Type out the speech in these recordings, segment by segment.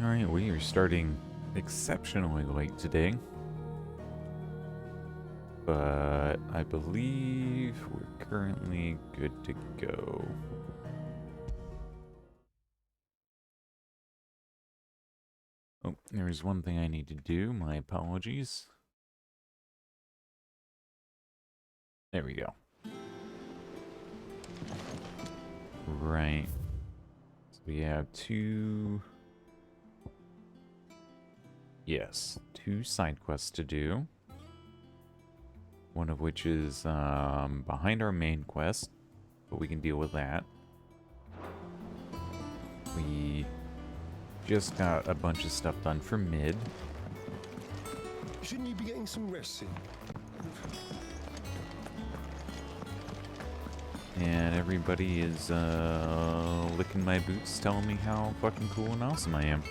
Alright, we are starting exceptionally late today. But I believe we're currently good to go. Oh, there's one thing I need to do. My apologies. There we go. Right. So we have two side quests to do. One of which is behind our main quest, but we can deal with that. We just got a bunch of stuff done for mid. Shouldn't you be getting some rest soon? And everybody is licking my boots, telling me how fucking cool and awesome I am.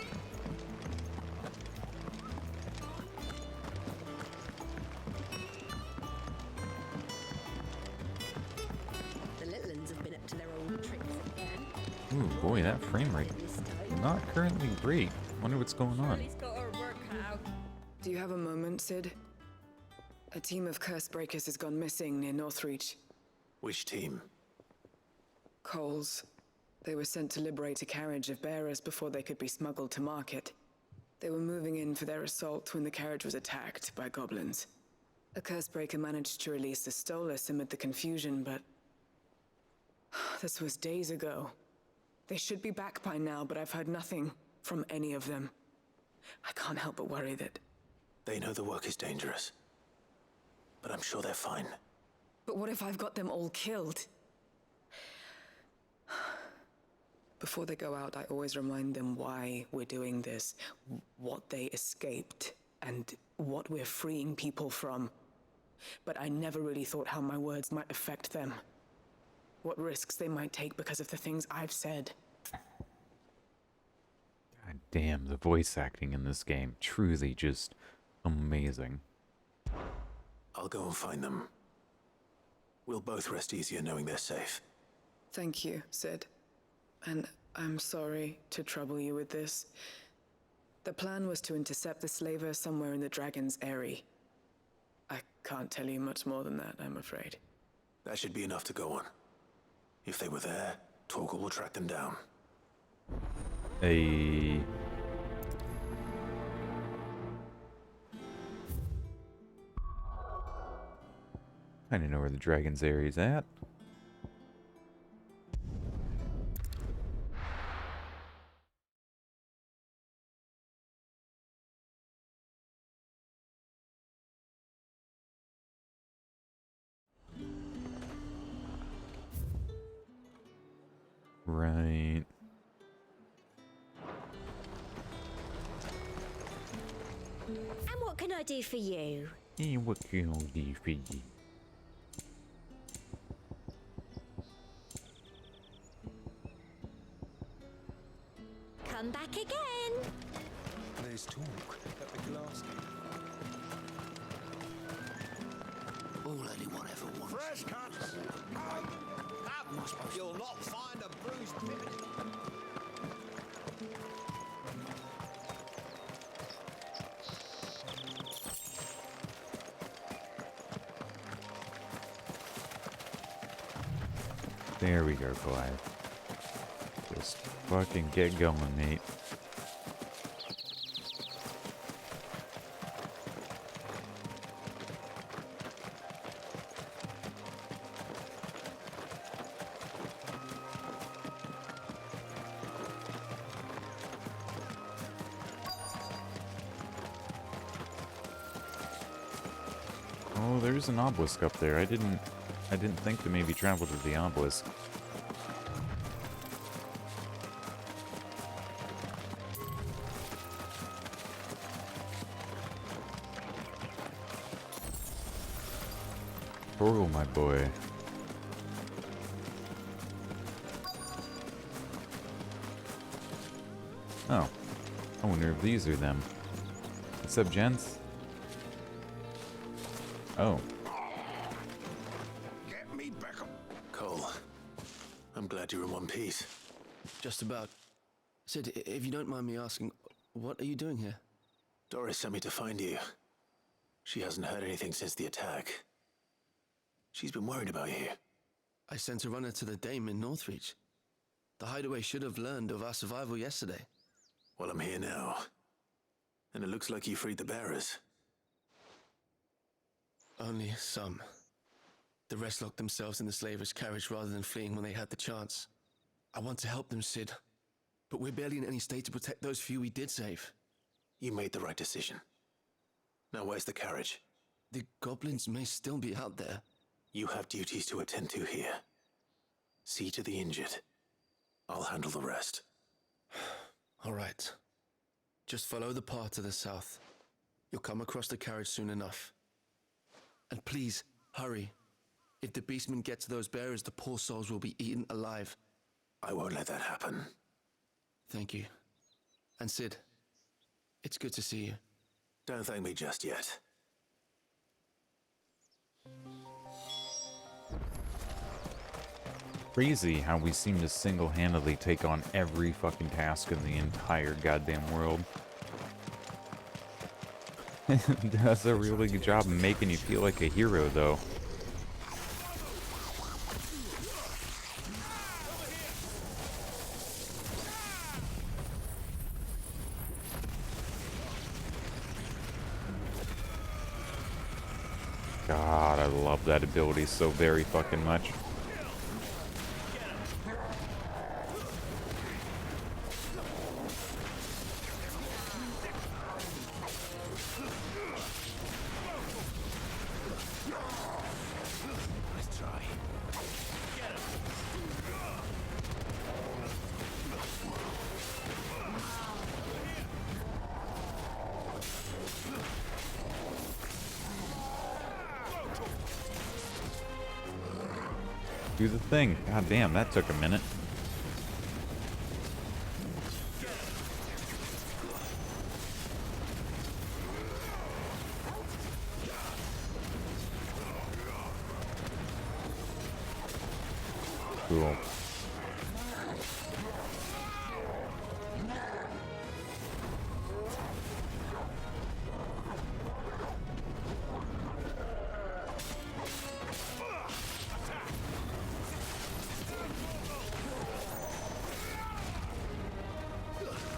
Ooh, boy, that frame rate not currently great. Wonder what's going on. Do you have a moment, Sid? A team of curse breakers has gone missing near Northreach. Which team? Coles. They were sent to liberate a carriage of bearers before they could be smuggled to market. They were moving in for their assault when the carriage was attacked by goblins. A curse breaker managed to release the Stolas amid the confusion, but this was days ago. They should be back by now, but I've heard nothing from any of them. I can't help but worry that... They know the work is dangerous. But I'm sure they're fine. But what if I've got them all killed? Before they go out, I always remind them why we're doing this, what they escaped, and what we're freeing people from. But I never really thought how my words might affect them. What risks they might take because of the things I've said. God damn, the voice acting in this game, truly just amazing. I'll go and find them. We'll both rest easier knowing they're safe. Thank you, Sid. And I'm sorry to trouble you with this. The plan was to intercept the slaver somewhere in the Dragon's Eyrie. I can't tell you much more than that, I'm afraid. That should be enough to go on. If they were there, Torgal will track them down. I kinda know where the Dragon's Airie's at. Right. And what can I do for you? Hey, what can I do for you? Come back again. There's talk at the glass. All anyone ever wants. Fresh cuts! You'll not find a bruised pivot. There we go, Clive. Just fucking get going, mate. Oh, there's an obelisk up there. I didn't think to maybe travel to the obelisk. Oh, my boy. Oh. I wonder if these are them. What's up, gents? Oh. Get me back up. Cole, I'm glad you're in one piece. Just about. Sid, if you don't mind me asking, What are you doing here? Doris sent me to find you. She hasn't heard anything since the attack. She's been worried about you. I sent a runner to the Dame in Northreach. The hideaway should have learned of our survival yesterday. Well, I'm here now. And it looks like you freed the bearers. Only some. The rest locked themselves in the slavers' carriage rather than fleeing when they had the chance. I want to help them, Sid. But we're barely in any state to protect those few we did save. You made the right decision. Now where's the carriage? The goblins may still be out there. You have duties to attend to here. See to the injured. I'll handle the rest. All right. Just follow the path to the south. You'll come across the carriage soon enough. And please, hurry. If the beastmen get to those bearers, the poor souls will be eaten alive. I won't let that happen. Thank you. And Sid, it's good to see you. Don't thank me just yet. Crazy how we seem to single-handedly take on every fucking task in the entire goddamn world. It does a really good job of making you feel like a hero, though. God, I love that ability so very fucking much. Do the thing. God damn, that took a minute. Cool.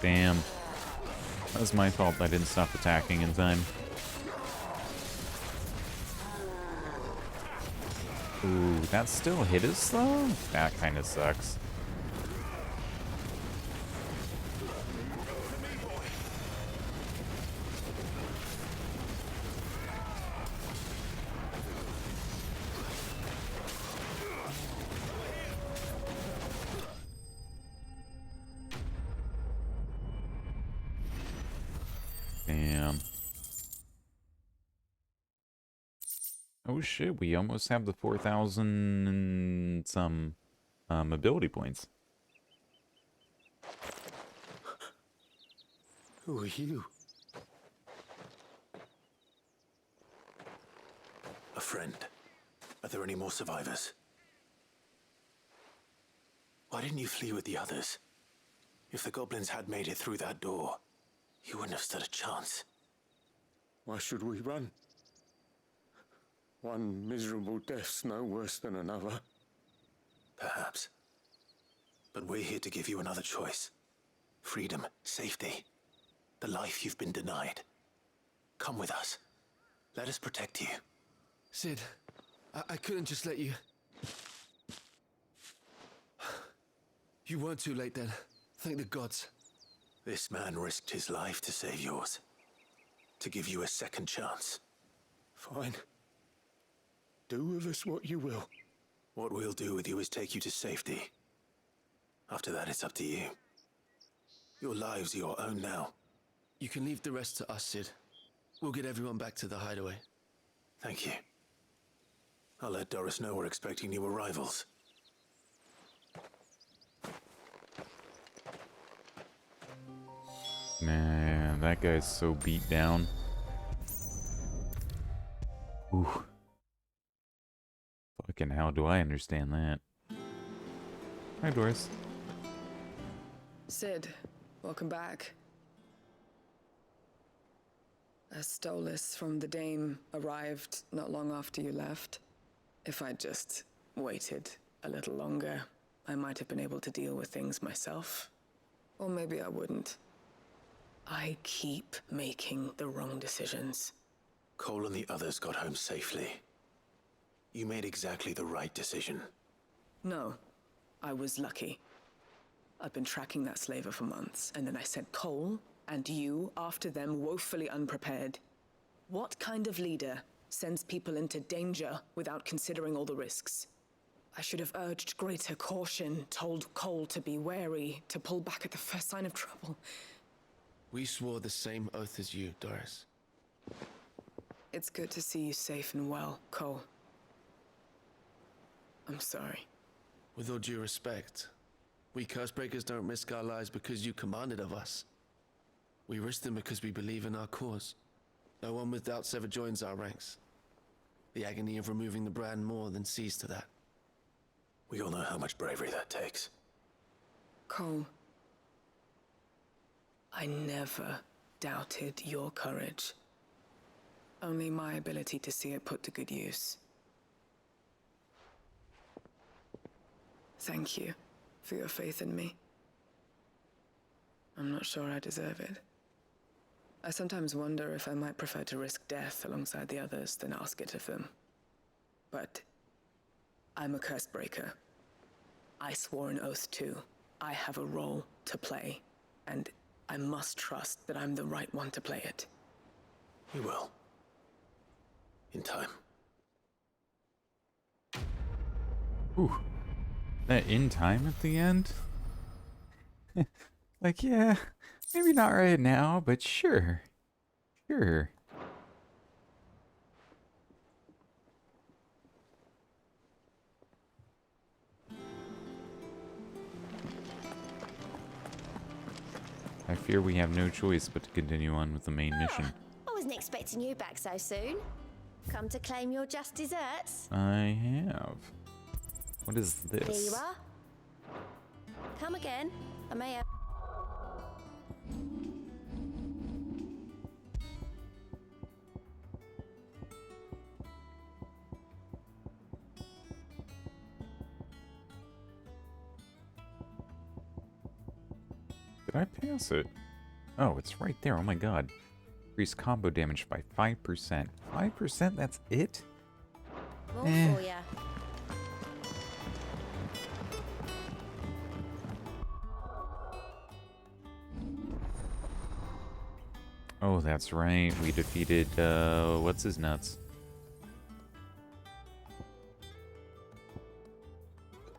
Damn. That was my fault I didn't stop attacking in time. Ooh, that still hit us though? That kind of sucks. Damn. Oh shit, we almost have the 4,000 and some ability points. Who are you? A friend. Are there any more survivors? Why didn't you flee with the others? If the goblins had made it through that door, you wouldn't have stood a chance. Why should we run? One miserable death's no worse than another. Perhaps. But we're here to give you another choice. Freedom, safety, the life you've been denied. Come with us. Let us protect you. Sid, I couldn't just let you... You weren't too late then. Thank the gods. This man risked his life to save yours. To give you a second chance. Fine. Do with us what you will. What we'll do with you is take you to safety. After that, it's up to you. Your lives are your own now. You can leave the rest to us, Sid. We'll get everyone back to the hideaway. Thank you. I'll let Doris know we're expecting new arrivals. Man, that guy's so beat down. Ooh. Fucking how do I understand that? Hi, Doris. Sid, welcome back. A Stolas from the Dame arrived not long after you left. If I'd just waited a little longer, I might have been able to deal with things myself. Or maybe I wouldn't. I keep making the wrong decisions. Cole and the others got home safely. You made exactly the right decision. No, I was lucky. I've been tracking that slaver for months, and then I sent Cole and you after them, woefully unprepared. What kind of leader sends people into danger without considering all the risks? I should have urged greater caution, told Cole to be wary, to pull back at the first sign of trouble. We swore the same oath as you, Doris. It's good to see you safe and well, Cole. I'm sorry. With all due respect, we Cursebreakers don't risk our lives because you commanded of us. We risk them because we believe in our cause. No one with doubts ever joins our ranks. The agony of removing the brand more than sees to that. We all know how much bravery that takes. Cole, I never doubted your courage. Only my ability to see it put to good use. Thank you for your faith in me. I'm not sure I deserve it. I sometimes wonder if I might prefer to risk death alongside the others than ask it of them. But I'm a curse breaker. I swore an oath too. I have a role to play, and I must trust that I'm the right one to play it. You will. In time. Ooh. That in time at the end? Like, yeah, maybe not right now, but sure. Sure. I fear we have no choice but to continue on with the main mission. I wasn't expecting you back so soon. Come to claim your just desserts? I have. What is this? Here you are. Come again. I may have... Did I pass it? Oh, it's right there. Oh my god. Increase combo damage by 5%. 5%? That's it? More for ya. Oh, that's right. We defeated, what's his nuts?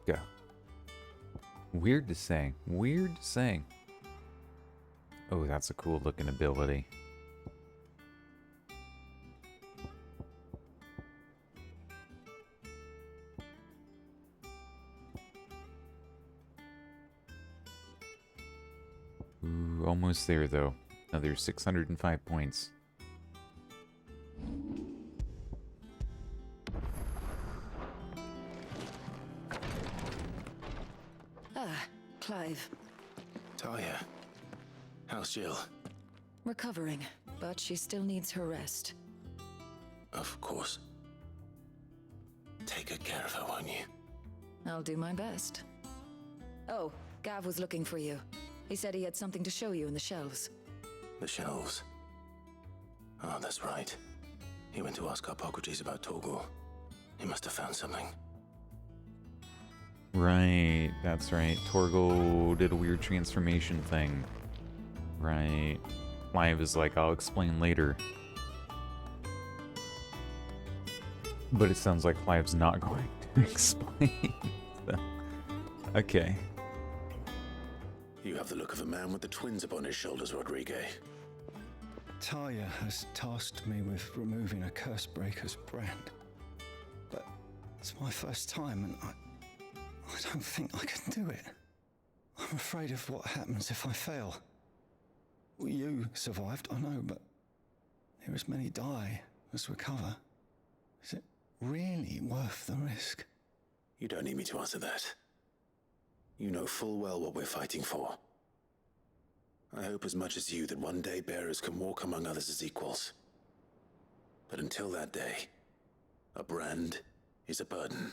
Go. Weird to say. Weird to say. Oh, that's a cool looking ability. Ooh, almost there though. Another 605 points. Ah, Clive. Talia. How's Jill? Recovering, but she still needs her rest. Of course. Take good care of her, won't you? I'll do my best. Oh, Gav was looking for you. He said he had something to show you in the shelves. The shelves. Oh, that's right. He went to ask Harpocrates about Torgor. He must have found something. Right, that's right. Torgal did a weird transformation thing. Right. Clive is like, I'll explain later. But it sounds like Clive's not going to explain. So, okay. You have the look of a man with the twins upon his shoulders, Rodrigue. Talia has tasked me with removing a Cursebreaker's brand. But it's my first time and I don't think I can do it. I'm afraid of what happens if I fail. You survived, I know, but there as many die as recover. Is it really worth the risk? You don't need me to answer that. You know full well what we're fighting for. I hope as much as you that one day bearers can walk among others as equals. But until that day, a brand is a burden.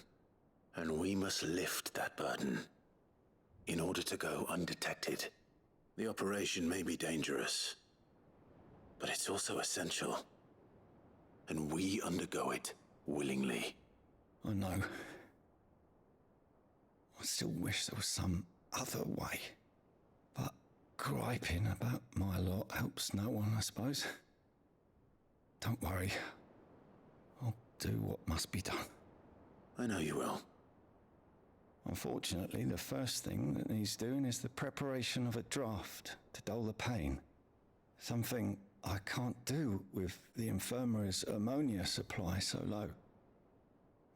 And we must lift that burden in order to go undetected. The operation may be dangerous, but it's also essential. And we undergo it willingly. I know. I still wish there was some other way. But griping about my lot helps no one, I suppose. Don't worry. I'll do what must be done. I know you will. Unfortunately, the first thing that needs doing is the preparation of a draft to dull the pain. Something I can't do with the infirmary's ammonia supply so low.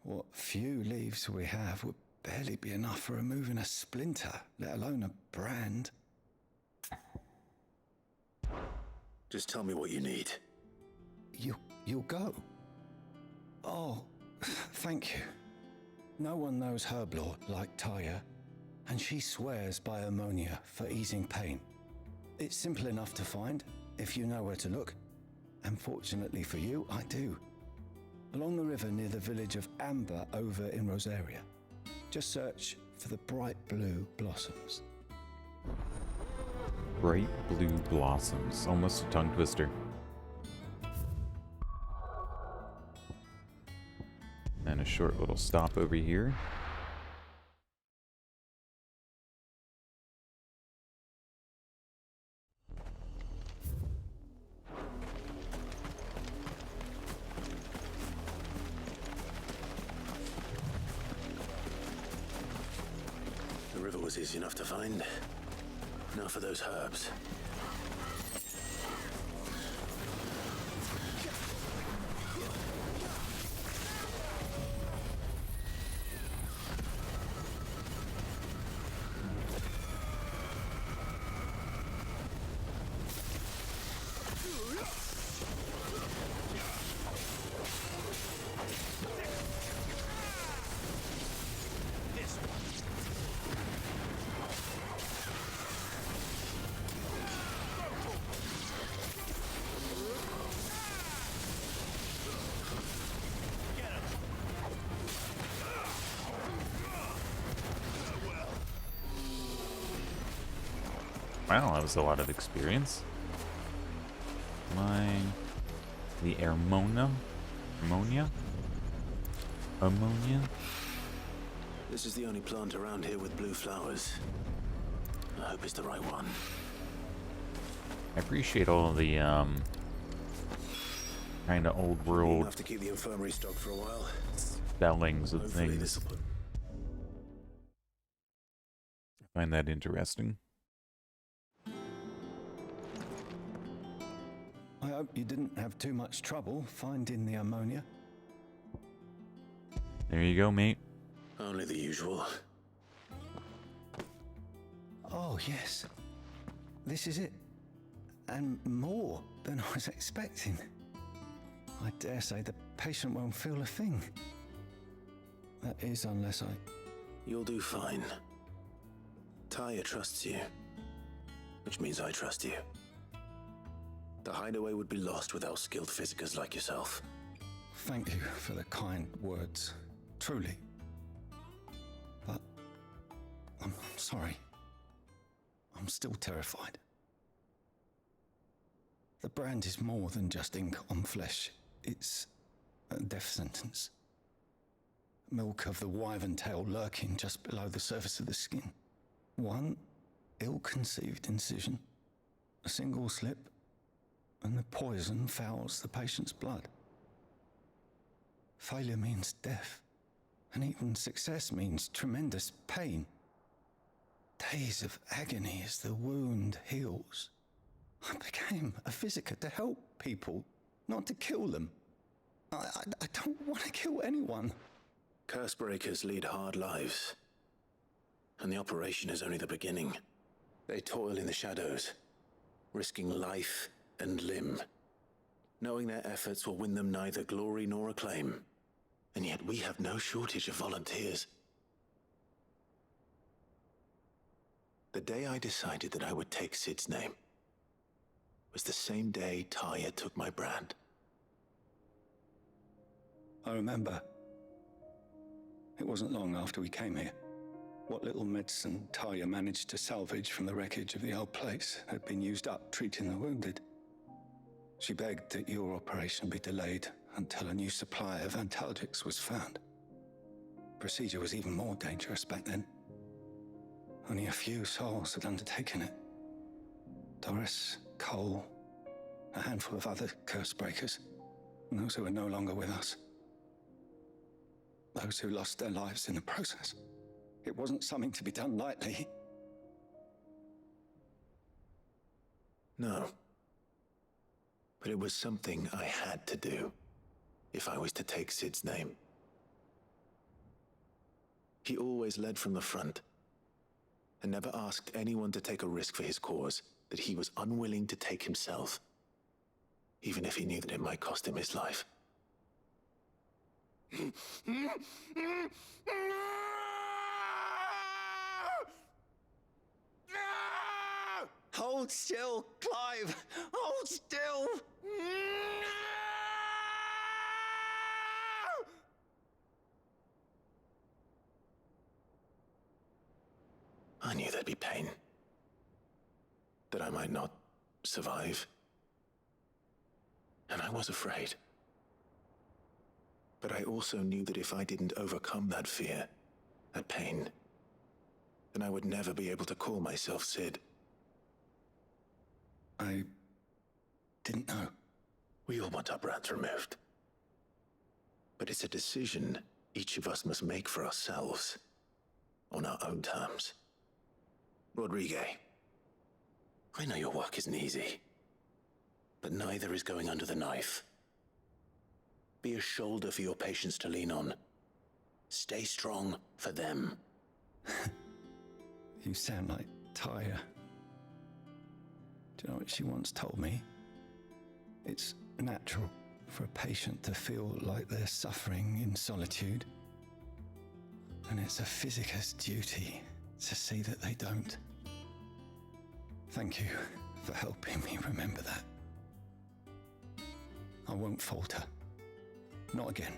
What few leaves we have would barely be enough for removing a splinter, let alone a brand. Just tell me what you need. You'll go? Oh, thank you. No one knows Herblore like Taya, and she swears by ammonia for easing pain. It's simple enough to find, if you know where to look. And fortunately for you, I do. Along the river near the village of Amber over in Rosaria. Just search for the bright blue blossoms. Bright blue blossoms. Almost a tongue twister. And a short little stop over here. The river was easy enough to find. Now for those herbs. Wow, that was a lot of experience. The Ammonia? This is the only plant around here with blue flowers. I hope it's the right one. I appreciate all the, kind of old world Enough to keep the infirmary stocked for a while. spellings of Hopefully things. this'll put... I find that interesting. I hope you didn't have too much trouble finding the ammonia. There you go, mate. Only the usual. Oh, yes. This is it. And more than I was expecting. I dare say the patient won't feel a thing. That is, unless I... You'll do fine. Taya trusts you. Which means I trust you. The hideaway would be lost without skilled physicers like yourself. Thank you for the kind words. Truly. But... I'm sorry. I'm still terrified. The brand is more than just ink on flesh. It's a death sentence. Milk of the wyvern tail lurking just below the surface of the skin. One ill-conceived incision, a single slip, and the poison fouls the patient's blood. Failure means death, and even success means tremendous pain. Days of agony as the wound heals. I became a physiker to help people, not to kill them. I don't want to kill anyone. Cursebreakers lead hard lives. And the operation is only the beginning. They toil in the shadows, risking life and limb, knowing their efforts will win them neither glory nor acclaim. And yet we have no shortage of volunteers. The day I decided that I would take Sid's name was the same day Taya took my brand. I remember. It wasn't long after we came here. What little medicine Talia managed to salvage from the wreckage of the old place had been used up treating the wounded. She begged that your operation be delayed until a new supply of antalgics was found. Procedure was even more dangerous back then. Only a few souls had undertaken it. Doris, Cole, a handful of other curse breakers, and those who were no longer with us. Those who lost their lives in the process. It wasn't something to be done lightly. No. But it was something I had to do, if I was to take Sid's name. He always led from the front, and never asked anyone to take a risk for his cause that he was unwilling to take himself, even if he knew that it might cost him his life. Hold still, Clive! Hold still! I knew there'd be pain. That I might not survive. And I was afraid. But I also knew that if I didn't overcome that fear, that pain, then I would never be able to call myself Sid. I didn't know. We all want our brands removed. But it's a decision each of us must make for ourselves, on our own terms. Rodrigue, I know your work isn't easy, but neither is going under the knife. Be a shoulder for your patients to lean on. Stay strong for them. You sound like Talia. Do you know what she once told me? It's natural for a patient to feel like they're suffering in solitude. And it's a physicist's duty to see that they don't. Thank you for helping me remember that. I won't falter. Not again.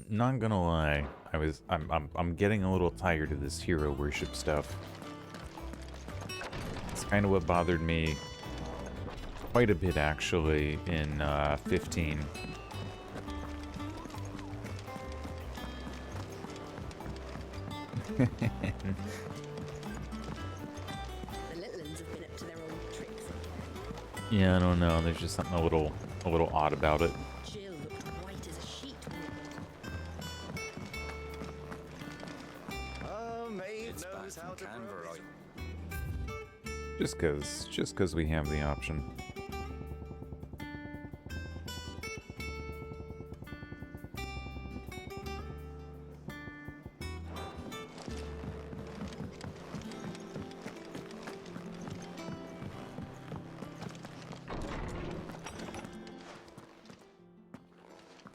Not gonna lie, I'm getting a little tired of this hero worship stuff. It's kind of what bothered me quite a bit actually in 15. The little ones have been up to their old tricks again. Yeah, I don't know. There's just something a little odd about it. Jill looked white as a sheet when Oh, mate knows how to Canberra. Just cause we have the option.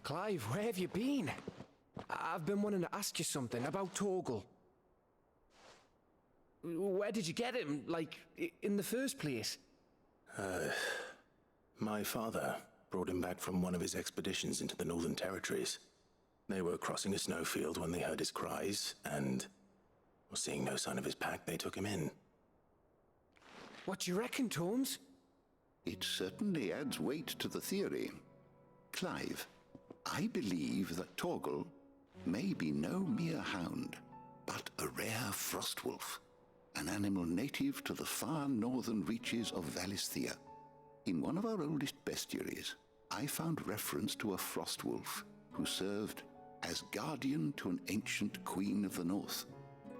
Clive, where have you been? I've been wanting to ask you something about Torgal. Where did you get him, like, in the first place? My father brought him back from one of his expeditions into the Northern Territories. They were crossing a snowfield when they heard his cries, and, well, seeing no sign of his pack, they took him in. What do you reckon, Torms? It certainly adds weight to the theory. Clive, I believe that Torgal may be no mere hound, but a rare frostwolf, an animal native to the far northern reaches of Valisthea. In one of our oldest bestiaries, I found reference to a frostwolf who served as guardian to an ancient queen of the north.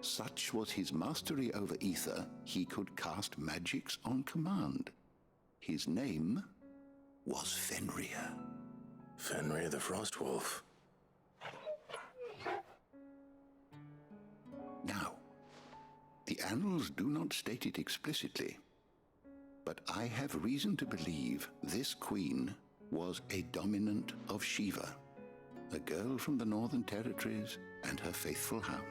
Such was his mastery over ether, he could cast magics on command. His name was Fenrir. Fenrir the Frostwolf. Now, the annals do not state it explicitly, but I have reason to believe this queen was a dominant of Shiva, a girl from the Northern Territories and her faithful hound.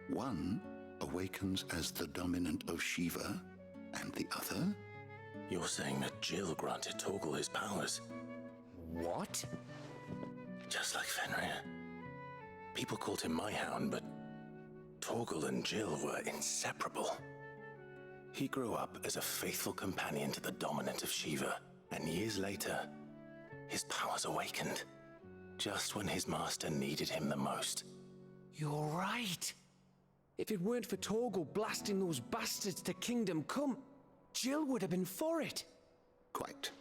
One awakens as the dominant of Shiva, and the other? You're saying that Jill granted Torgal his powers? What? Just like Fenrir. People called him my hound, but Torgal and Jill were inseparable. He grew up as a faithful companion to the dominant of Shiva, and years later, his powers awakened, just when his master needed him the most. You're right. If it weren't for Torgal blasting those bastards to Kingdom Come, Jill would have been for it. Quite.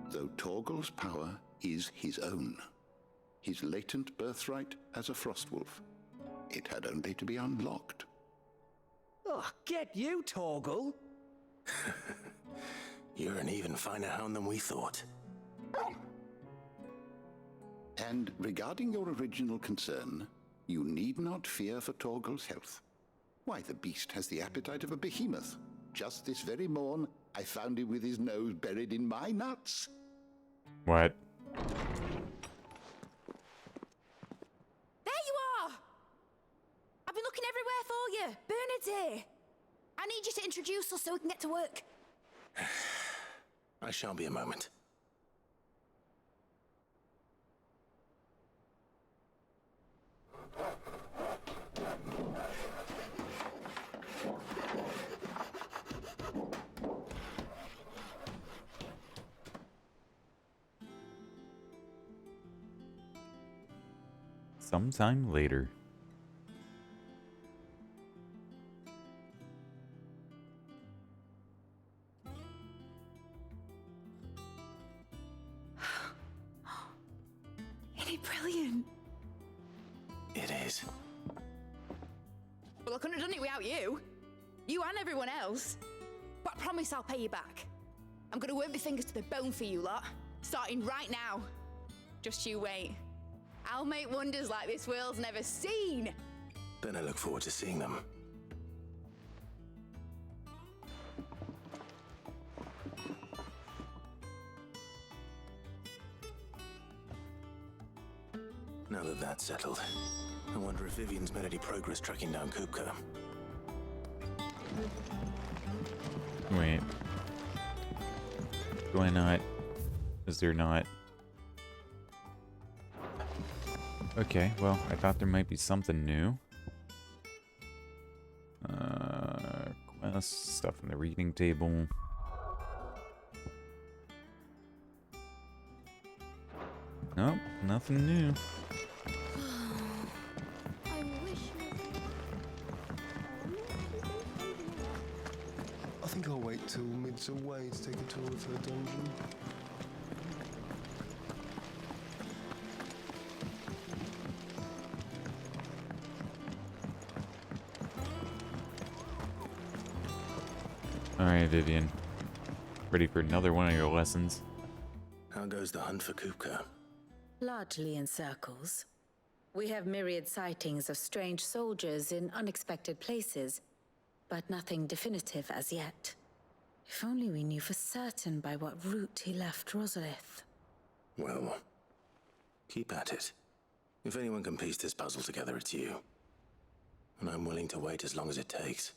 Though Torgal's power is his own, his latent birthright as a Frostwolf, it had only to be unlocked. Oh, get you, Torgal! You're an even finer hound than we thought. And regarding your original concern, you need not fear for Torgal's health. Why, the beast has the appetite of a behemoth. Just this very morn, I found him with his nose buried in my nuts. What? There you are! I've been looking everywhere for you. Bernard's here. I need you to introduce us so we can get to work. I shan't be a moment. Sometime later. Isn't it brilliant? It is. Well, I couldn't have done it without you. You and everyone else. But I promise I'll pay you back. I'm gonna work my fingers to the bone for you lot, starting right now. Just you wait. I'll make wonders like this world's never seen. Then I look forward to seeing them. Now that that's settled, I wonder if Vivian's made any progress tracking down Kupka. Wait. Do I not? Is there not? Okay, well, I thought there might be something new. Quests, stuff in the reading table. Nope, nothing new. I wish I think I'll wait till Mid's away to take a tour of her dungeon. Alright, Vivian. Ready for another one of your lessons? How goes the hunt for Kupka? Largely in circles. We have myriad sightings of strange soldiers in unexpected places, but nothing definitive as yet. If only we knew for certain by what route he left Rosalith. Well, keep at it. If anyone can piece this puzzle together, it's you. And I'm willing to wait as long as it takes.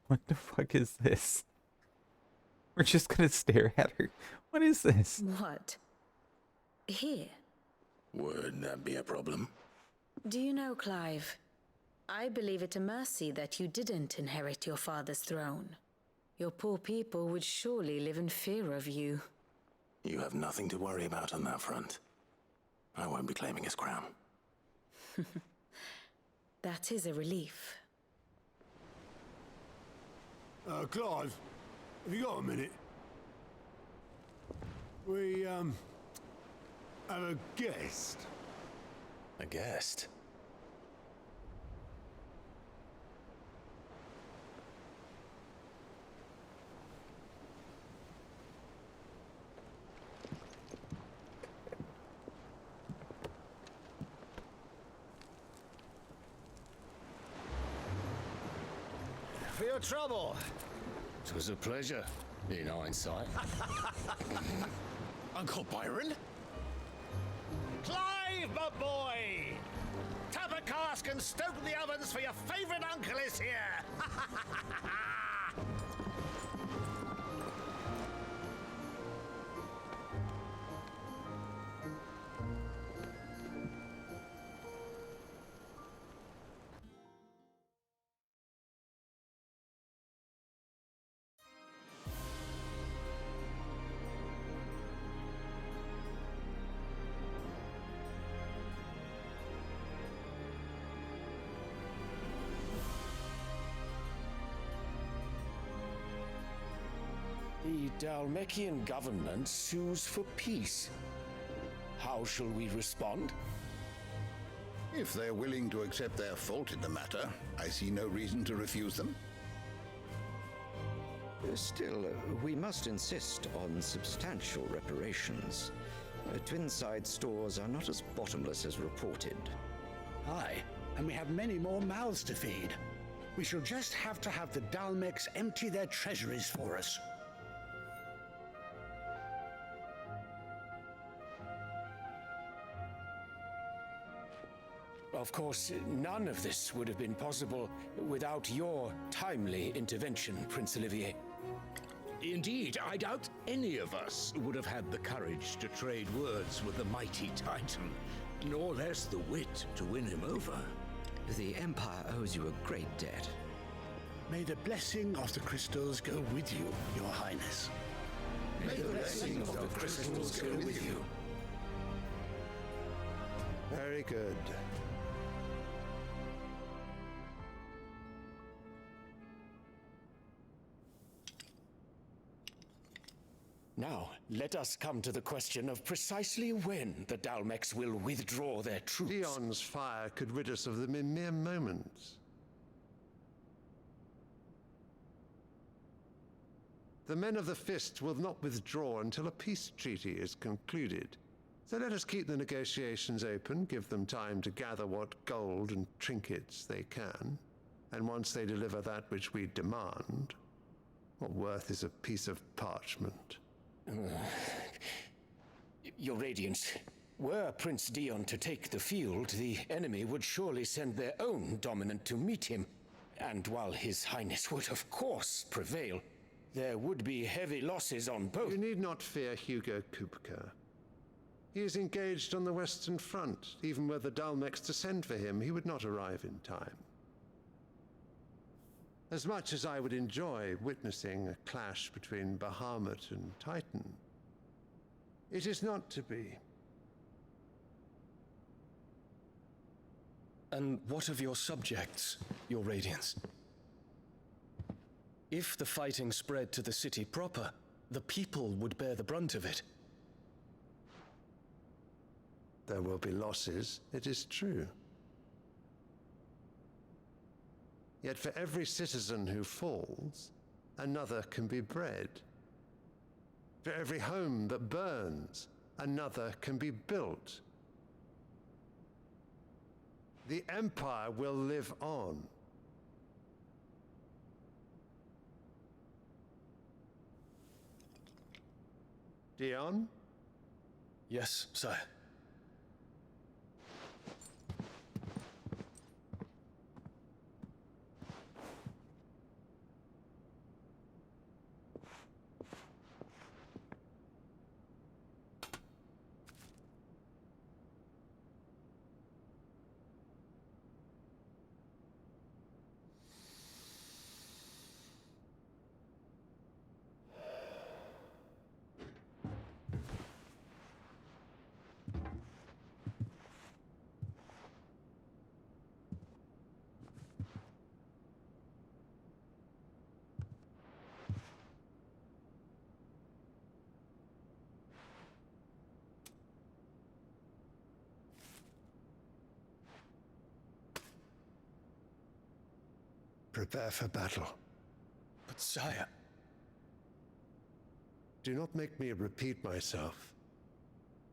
What the fuck is this? We're just gonna stare at her. What is this? What? Here? Would that be a problem? Do you know, Clive? I believe it a mercy that you didn't inherit your father's throne. Your poor people would surely live in fear of you. You have nothing to worry about on that front. I won't be claiming his crown. That is a relief. Clive, have you got a minute? We, have a guest. A guest? For your trouble. 'Twas a pleasure, in hindsight. Uncle Byron? Clive, my boy! Tap a cask and stoke the ovens, for your favourite uncle is here! The Dalmekian government sues for peace. How shall we respond? If they're willing to accept their fault in the matter, I see no reason to refuse them. Still, we must insist on substantial reparations. Twinside stores are not as bottomless as reported. Aye, and we have many more mouths to feed. We shall just have to have the Dalmecs empty their treasuries for us. Of course, none of this would have been possible without your timely intervention, Prince Olivier. Indeed, I doubt any of us would have had the courage to trade words with the mighty Titan, nor less the wit to win him over. The Empire owes you a great debt. May the blessing of the crystals go with you, Your Highness. May the blessing of the crystals go with you. Very good. Now, let us come to the question of precisely when the Dalmecs will withdraw their troops. Dion's fire could rid us of them in mere moments. The men of the Fist will not withdraw until a peace treaty is concluded. So let us keep the negotiations open, give them time to gather what gold and trinkets they can, and once they deliver that which we demand, what worth is a piece of parchment? Your Radiance, were Prince Dion to take the field, the enemy would surely send their own dominant to meet him. And while His Highness would of course prevail, there would be heavy losses on both. You need not fear Hugo Kupka. He is engaged on the Western Front. Even were the Dalmecs to send for him, he would not arrive in time. As much as I would enjoy witnessing a clash between Bahamut and Titan, it is not to be. And what of your subjects, Your Radiance? If the fighting spread to the city proper, the people would bear the brunt of it. There will be losses, it is true. Yet for every citizen who falls, another can be bred. For every home that burns, another can be built. The Empire will live on. Dion? Yes, sire. Prepare for battle. But sire... Do not make me repeat myself.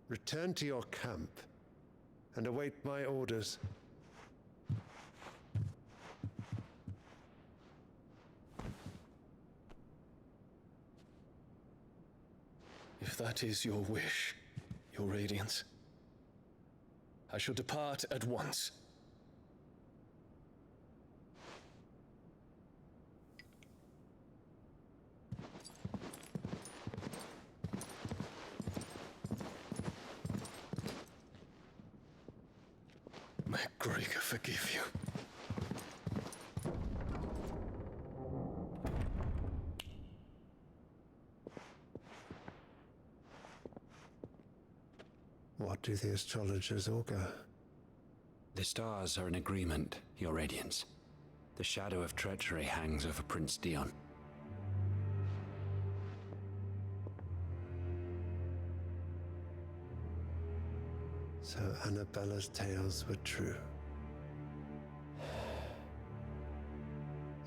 Return to your camp and await my orders. that is your wish, Your Radiance, I shall depart at once. May Gregor forgive you. What do the astrologers augur? The stars are in agreement, Your Radiance. The shadow of treachery hangs over Prince Dion. So Annabella's tales were true.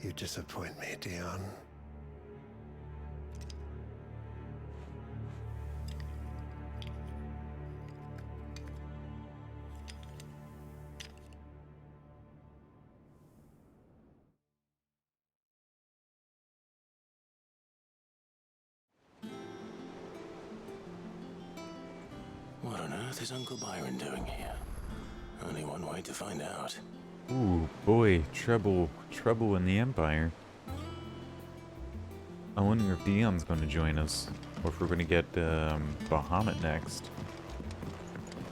You disappoint me, Dion. What on earth is Uncle Byron doing here? Only one way to find out. Ooh, boy, trouble in the Empire. I wonder if Dion's going to join us, or if we're going to get Bahamut next.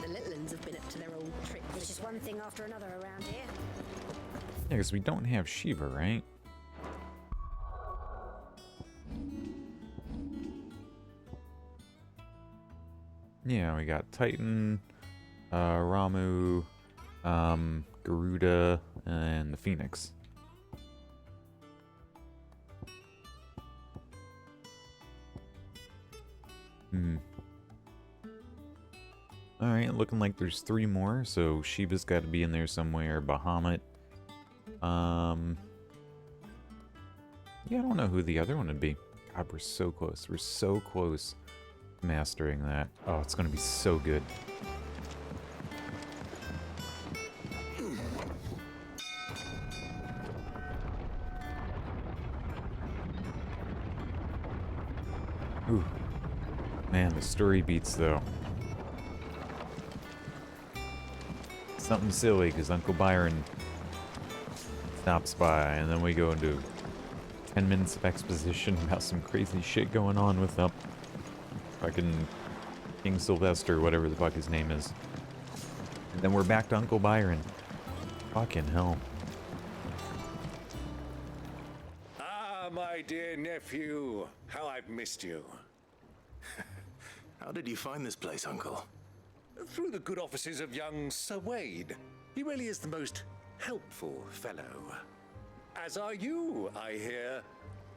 The Litlins have been up to their old tricks. There's just one thing after another around here. Yeah, because we don't have Shiva, right? Yeah, we got Titan, Ramu, Garuda, and the Phoenix. Alright, looking like there's 3 more, so Shiva's got to be in there somewhere. Bahamut. Yeah, I don't know who the other one would be. God, we're so close. We're so close to mastering that. Oh, it's going to be so good. Ooh. Man, the story beats, though. Something silly, because Uncle Byron stops by, and then we go into 10 minutes of exposition about some crazy shit going on with fucking King Sylvester, whatever the fuck his name is. And then we're back to Uncle Byron. Fucking hell. Ah, my dear nephew, how I've missed you. How did you find this place, Uncle? Through the good offices of young Sir Wade. He really is the most helpful fellow. As are you, I hear.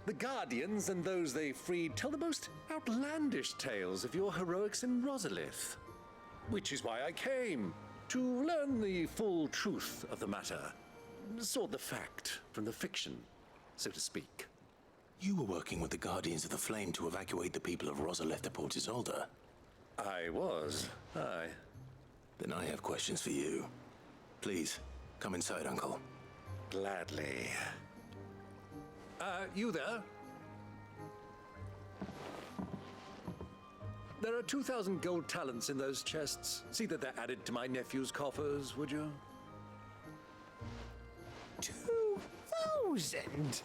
The Guardians and those they freed tell the most outlandish tales of your heroics in Rosalith. Which is why I came, to learn the full truth of the matter. Sort the fact from the fiction, so to speak. You were working with the Guardians of the Flame to evacuate the people of Rosalith to Port Isolde. I was, aye. Then I have questions for you. Please, come inside, Uncle. Gladly. You there? There are 2,000 gold talents in those chests. See that they're added to my nephew's coffers, would you? 2,000?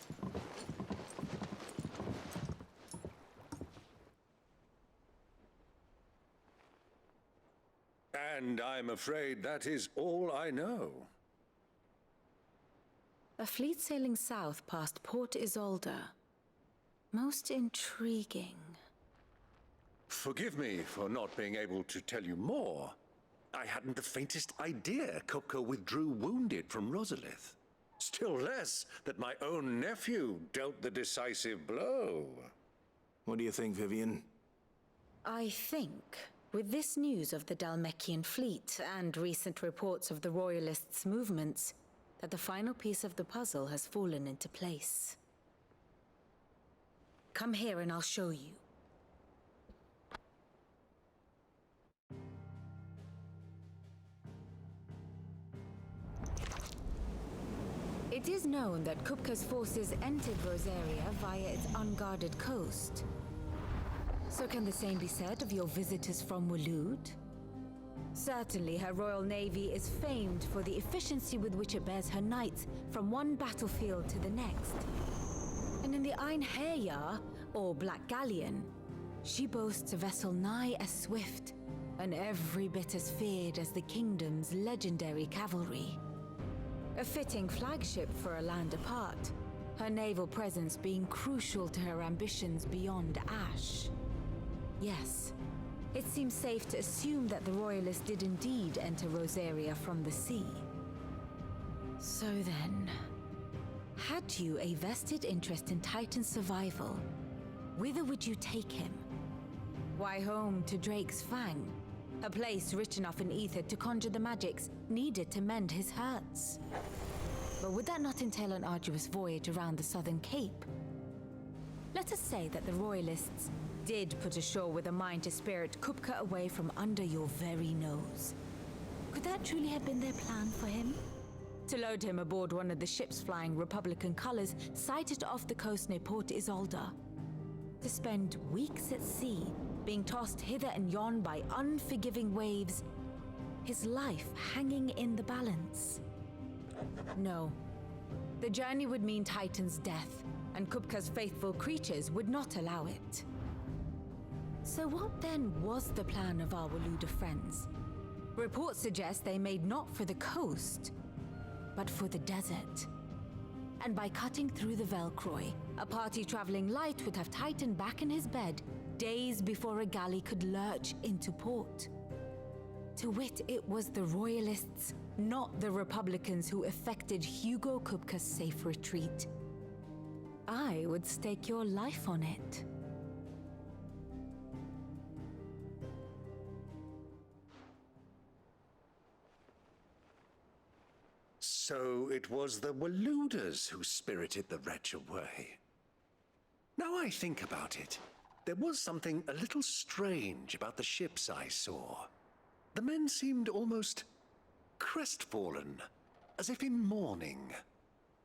And I'm afraid that is all I know. A fleet sailing south past Port Isolde. Most intriguing. Forgive me for not being able to tell you more. I hadn't the faintest idea Kopko withdrew wounded from Rosalith. Still less that my own nephew dealt the decisive blow. What do you think, Vivian? I think, with this news of the Dhalmekian fleet and recent reports of the Royalists' movements, that the final piece of the puzzle has fallen into place. Come here and I'll show you. It is known that Kupka's forces entered Rosaria via its unguarded coast. So can the same be said of your visitors from Waloed? Certainly, her royal navy is famed for the efficiency with which it bears her knights from one battlefield to the next. And in the Einherjar, or Black Galleon, she boasts a vessel nigh as swift and every bit as feared as the kingdom's legendary cavalry. A fitting flagship for a land apart, her naval presence being crucial to her ambitions beyond Ash. Yes, it seems safe to assume that the Royalists did indeed enter Rosaria from the sea. So then, had you a vested interest in Titan's survival, whither would you take him? Why, home to Drake's Fang, a place rich enough in ether to conjure the magics needed to mend his hurts. But would that not entail an arduous voyage around the southern cape? Let us say that the Royalists did put ashore with a mind to spirit Kupka away from under your very nose. Could that truly have been their plan for him? To load him aboard one of the ships flying Republican colors sighted off the coast near Port Isolde? To spend weeks at sea, being tossed hither and yon by unforgiving waves, his life hanging in the balance? No. The journey would mean Titan's death, and Kupka's faithful creatures would not allow it. So what then was the plan of our Waluda friends? Reports suggest they made not for the coast, but for the desert. And by cutting through the Velcroy, a party traveling light would have Titan back in his bed days before a galley could lurch into port. To wit, it was the Royalists, not the Republicans, who effected Hugo Kupka's safe retreat. I would stake your life on it. So it was the Waludas who spirited the wretch away. Now I think about it, there was something a little strange about the ships I saw. The men seemed almost crestfallen, as if in mourning,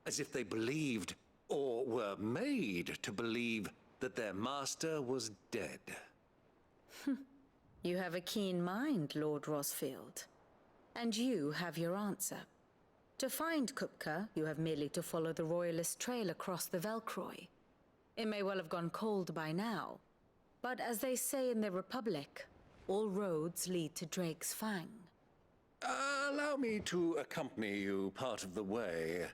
as if they believed, or were made to believe, that their master was dead. You have a keen mind, Lord Rosfield. And you have your answer. To find Kupka, you have merely to follow the Royalist trail across the Velcroy. It may well have gone cold by now, but as they say in the Republic, all roads lead to Drake's Fang. Allow me to accompany you part of the way.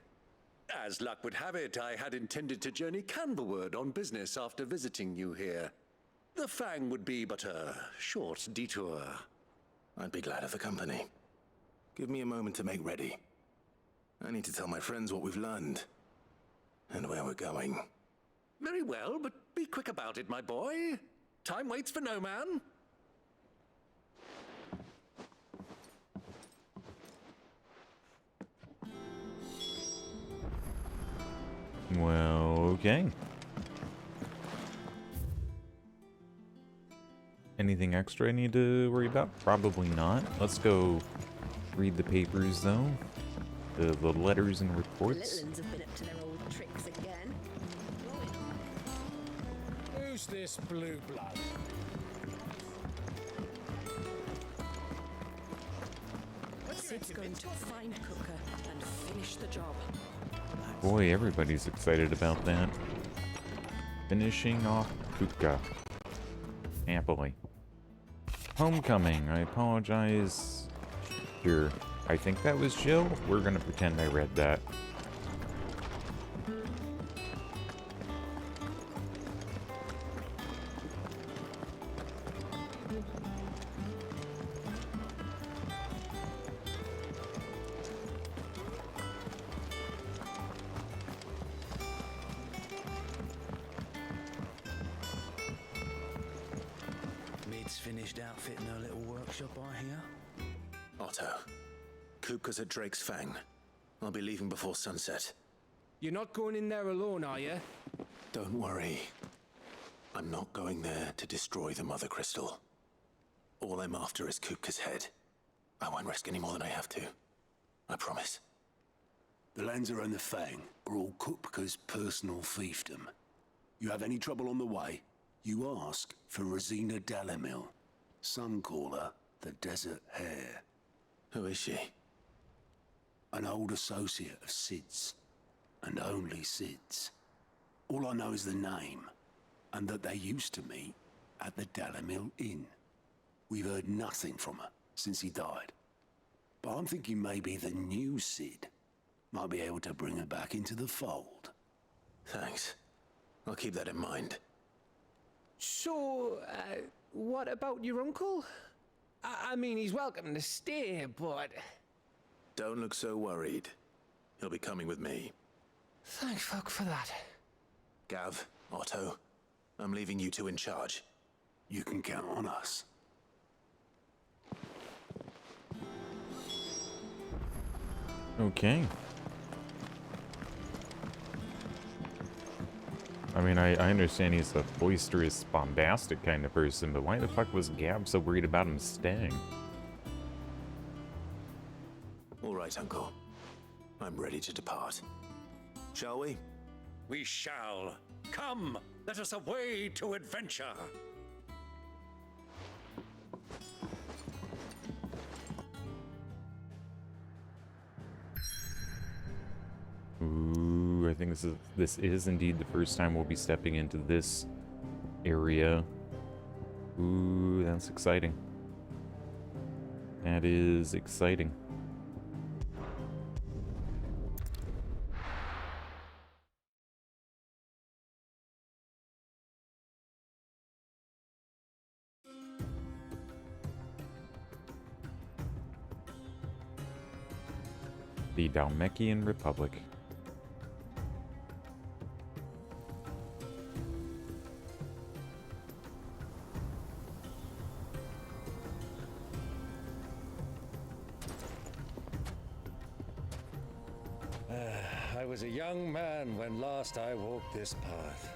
As luck would have it, I had intended to journey Canberward on business after visiting you here. The Fang would be but a short detour. I'd be glad of the company. Give me a moment to make ready. I need to tell my friends what we've learned, and where we're going. Very well, but be quick about it, my boy. Time waits for no man. Well, okay. Anything extra I need to worry about? Probably not. Let's go read the papers, though. The letters and reports. The Litlins have been up to their old tricks again. Who's this blue blood? Sid's going to find Kupka and finish the job. Boy, everybody's excited about that. Finishing off Kupka. Happily. Homecoming. I apologize. Here. I think that was Jill. We're gonna pretend I read that. Mid's finished outfitting her little workshop, I hear. Otto, Kupka's at Drake's Fang. I'll be leaving before sunset. You're not going in there alone, are you? Don't worry. I'm not going there to destroy the Mother Crystal. All I'm after is Kupka's head. I won't risk any more than I have to. I promise. The Lancer and the Fang are all Kupka's personal fiefdom. You have any trouble on the way, You ask for Rosina Dalamil, Suncaller, the Desert Hare. Who is she? An old associate of Sid's, and only Sid's. All I know is the name, and that they used to meet at the Dalamil Inn. We've heard nothing from her since he died. But I'm thinking maybe the new Sid might be able to bring her back into the fold. Thanks. I'll keep that in mind. So, what about your uncle? I mean, he's welcome to stay, but... Don't look so worried. He'll be coming with me. Thank fuck for that. Gav, Otto, I'm leaving you two in charge. You can count on us. Okay. I mean, I understand he's a boisterous, bombastic kind of person, but why the fuck was Gab so worried about him staying? All right, Uncle. I'm ready to depart. Shall we? We shall. Come, let us away to adventure. Ooh, I think this is indeed the first time we'll be stepping into this area. Ooh, that's exciting. That is exciting. The Dalmekian Republic. I was a young man when last I walked this path.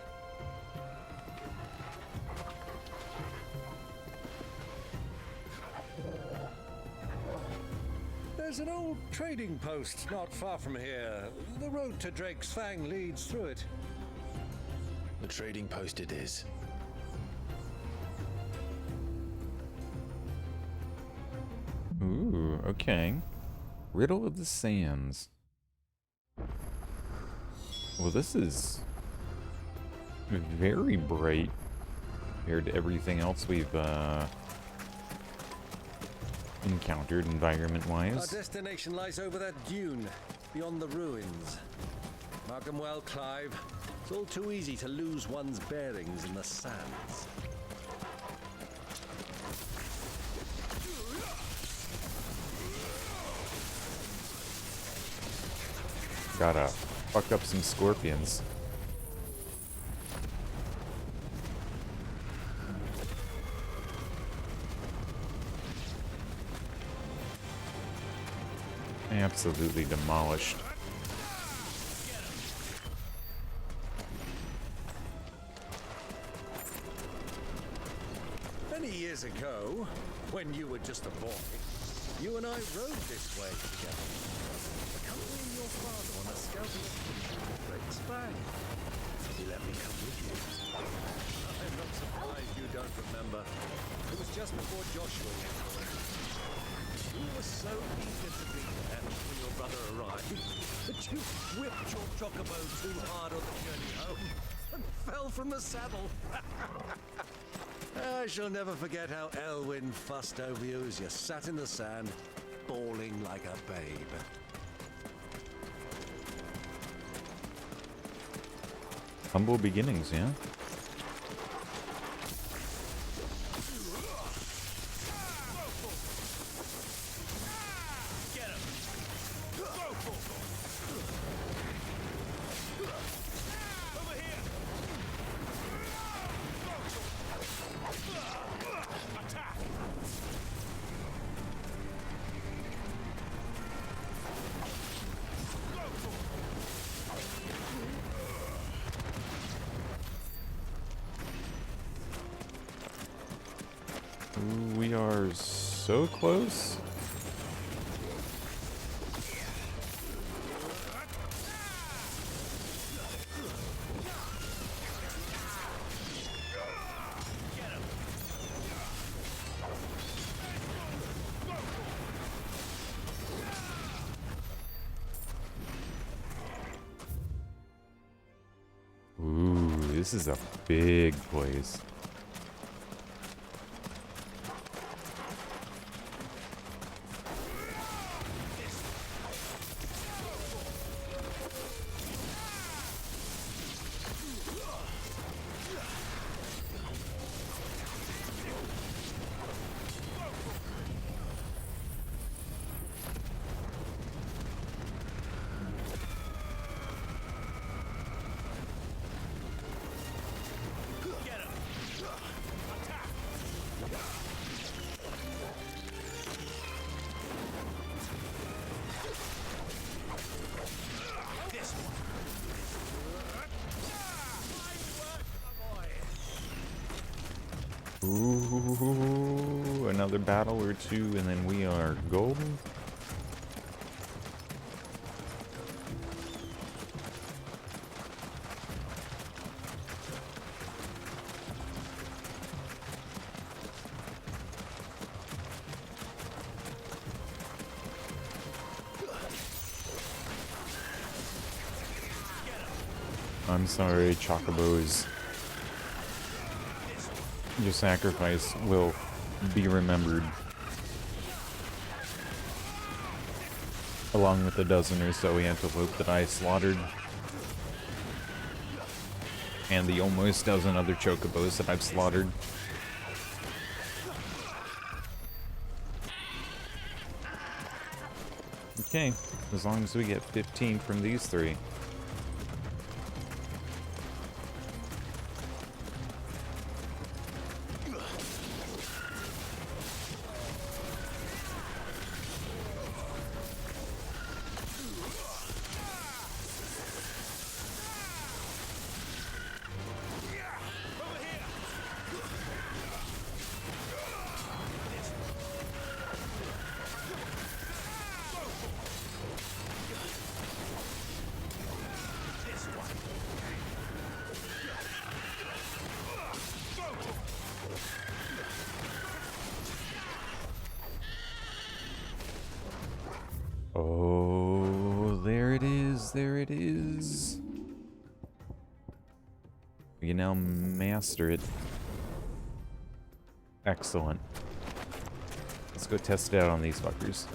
There's an old trading post not far from here. The road to Drake's Fang leads through it. The trading post it is. Ooh, okay. Riddle of the Sands. Well, this is very bright compared to everything else we've encountered environment-wise. Our destination lies over that dune, beyond the ruins. Mark 'em well, Clive. It's all too easy to lose one's bearings in the sands. Gotta fuck up some scorpions. Absolutely demolished. Many years ago, when you were just a boy, you and I rode this way together. Accompanying your father on a scouting expedition to Drake's Fang. He let me come with you. I'm not surprised you don't remember. It was just before Joshua came along. You were so eager to be there when your brother arrived that you whipped your chocobo too hard on the journey home and fell from the saddle. I shall never forget how Elwyn fussed over you as you sat in the sand, bawling like a babe. Humble beginnings, yeah? Ooh, we are so close. This is a big place. Ooh, another battle or two, and then we are golden. I'm sorry, Chocobos. Your sacrifice will be remembered. Along with a dozen or so antelope that I slaughtered. And the almost dozen other chocobos that I've slaughtered. Okay, as long as we get 15 from these three. Oh, there it is, there it is. We can now master it. Excellent. Let's go test it out on these fuckers.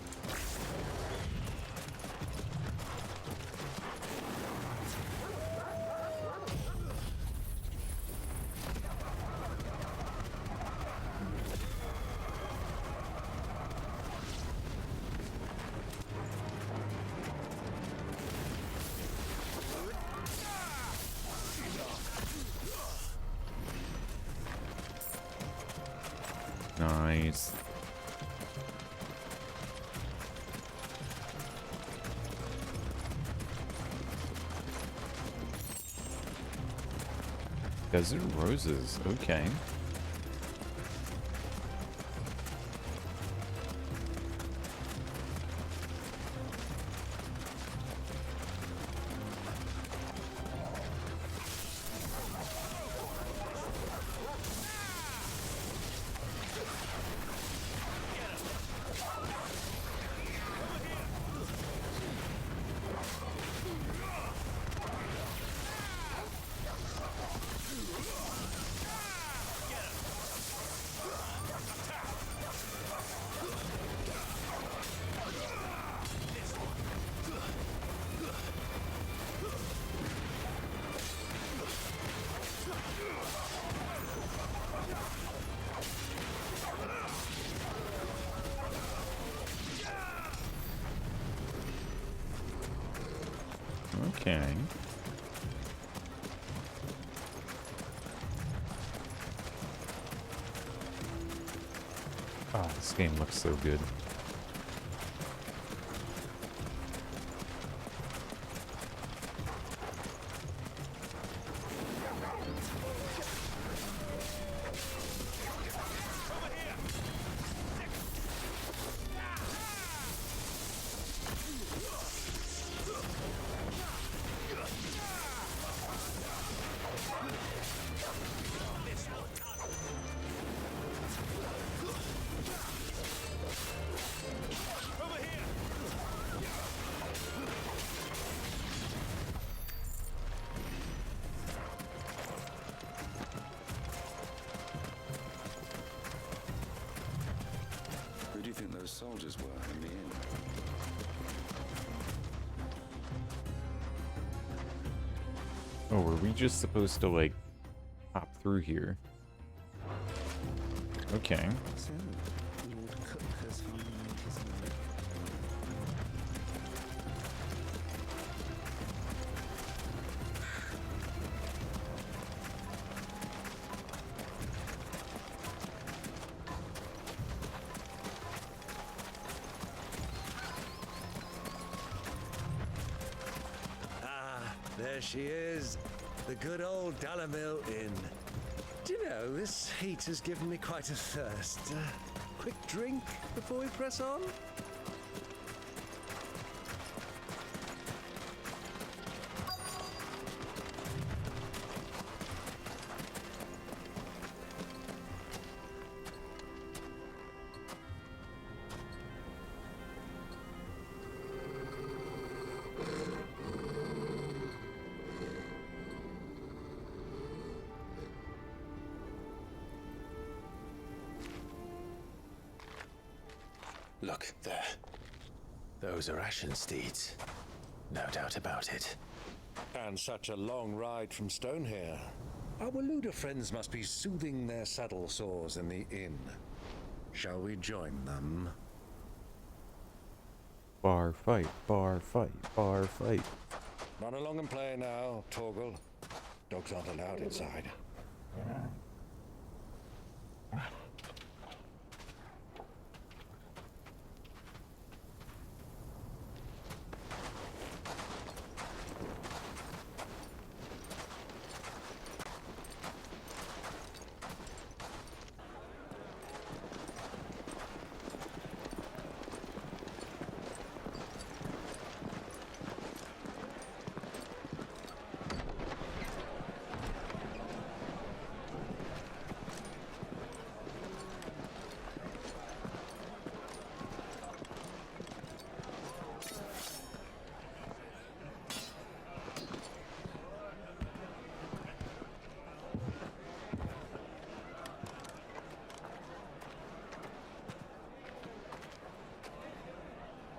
Nice. Desert roses, okay. Okay. Oh, this game looks so good. soldiers were in the inn. Oh, were we just supposed to, like, hop through here? Okay. So, Lord Cook has finally made his move. There she is, the good old Dalamil Inn. Do you know, this heat has given me quite a thirst. Quick drink before we press on? Look, there. Those are Ashen steeds. No doubt about it. And such a long ride from Stonehair. Our Waluda friends must be soothing their saddle sores in the inn. Shall we join them? Bar fight, bar fight, bar fight. Run along and play now, Torgal. Dogs aren't allowed inside.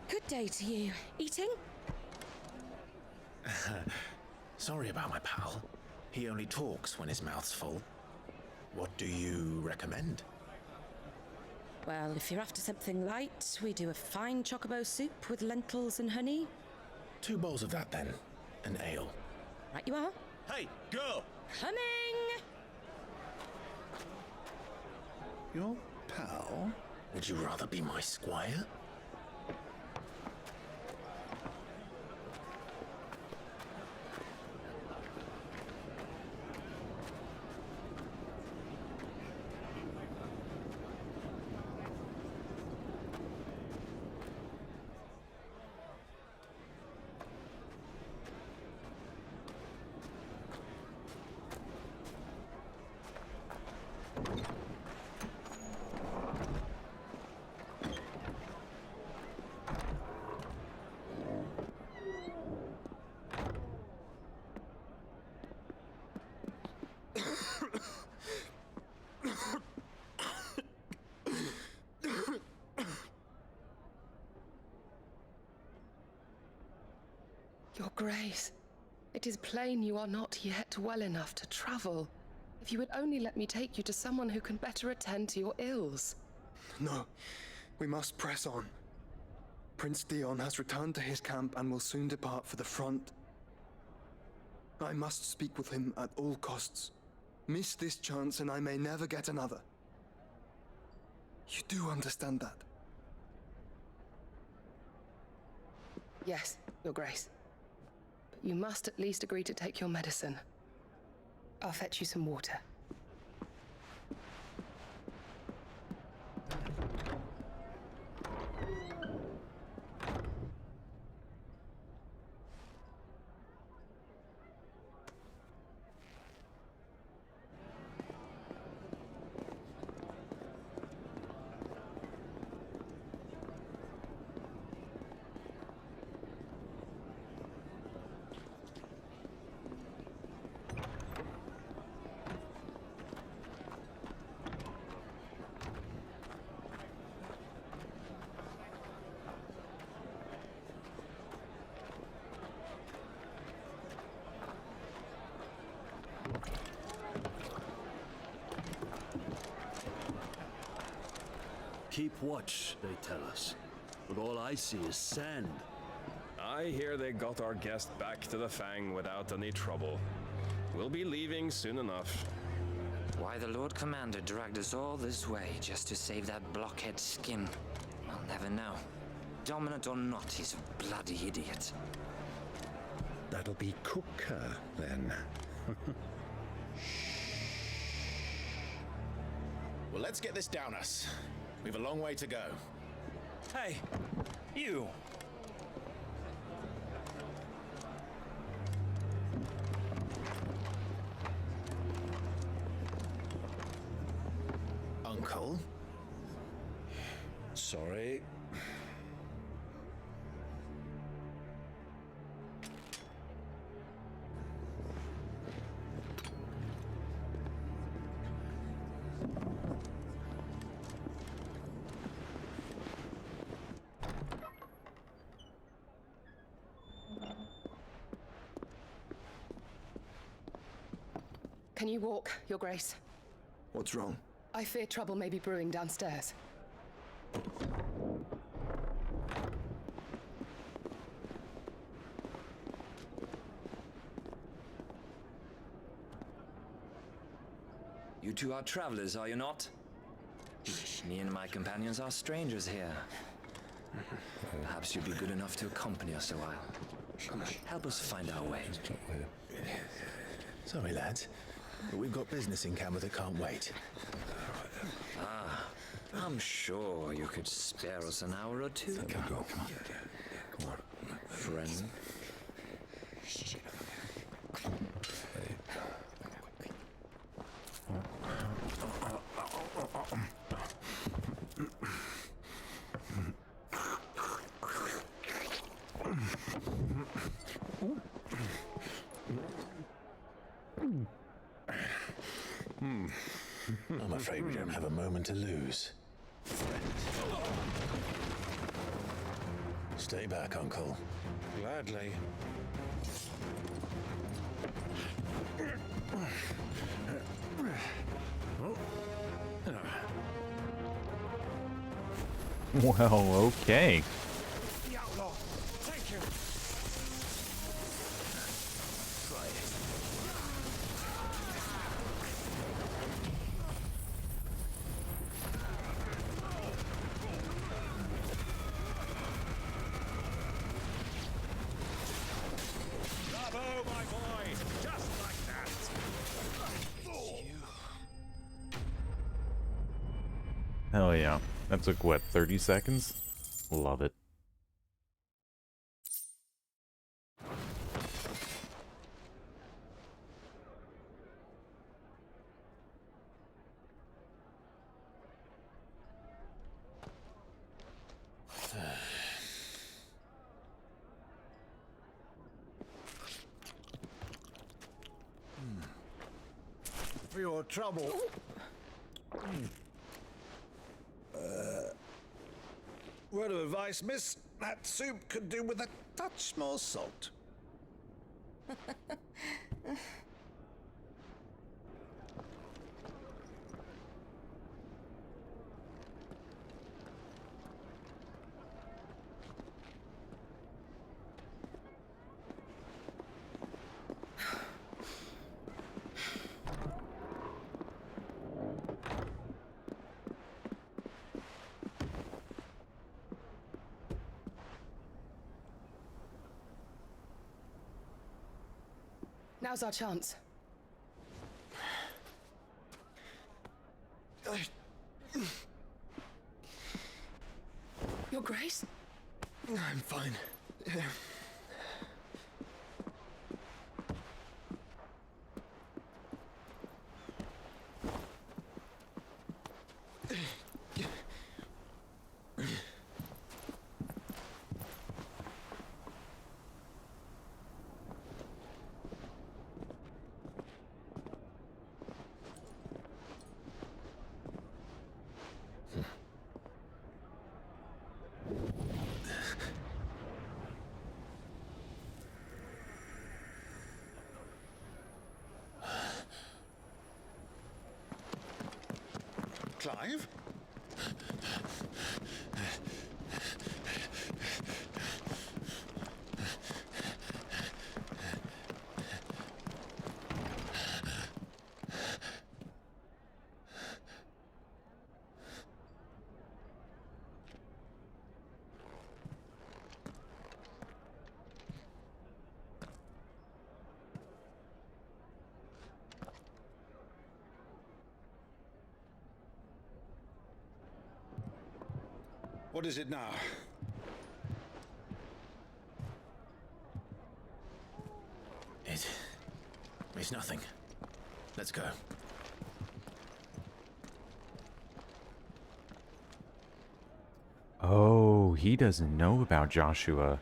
Good day to you. Eating? Sorry about my pal. He only talks when his mouth's full. What do you recommend? Well, if you're after something light, we do a fine chocobo soup with lentils and honey. 2 bowls of that, then. An ale. Right you are. Hey, girl! Coming! Your pal? Would you rather be my squire? Your Grace, it is plain you are not yet well enough to travel. If you would only let me take you to someone who can better attend to your ills. No, we must press on. Prince Dion has returned to his camp and will soon depart for the front. I must speak with him at all costs. Miss this chance and I may never get another. You do understand that? Yes, Your Grace. But you must at least agree to take your medicine. I'll fetch you some water. keep watch, they tell us. But all I see is sand. I hear they got our guest back to the Fang without any trouble. We'll be leaving soon enough. Why the Lord Commander dragged us all this way just to save that blockhead skin, I'll never know. Dominant or not, he's a bloody idiot. That'll be Cooker, then. Well, let's get this down us. We've a long way to go. Hey, you! Uncle? Sorry. Can you walk, Your Grace? What's wrong? I fear trouble may be brewing downstairs. You two are travelers, are you not? Me and my companions are strangers here. Perhaps you'd be good enough to accompany us a while. Help us find our way. Sorry, lads, but we've got business in camera that can't wait. Ah, I'm sure you could spare us an hour or two. Come on. Friend. I'm afraid we don't have a moment to lose. Stay back, Uncle. Gladly. Well, okay. The outlaw! Thank you! Try it. Bravo, my boy! Just like that! Hell yeah. That took, what, 30 seconds? Love it. For your trouble. Word of advice, miss. That soup could do with a touch more salt. Now's our chance. Your Grace? I'm fine. Clive? What is it now? It's nothing. Let's go. Oh, he doesn't know about Joshua.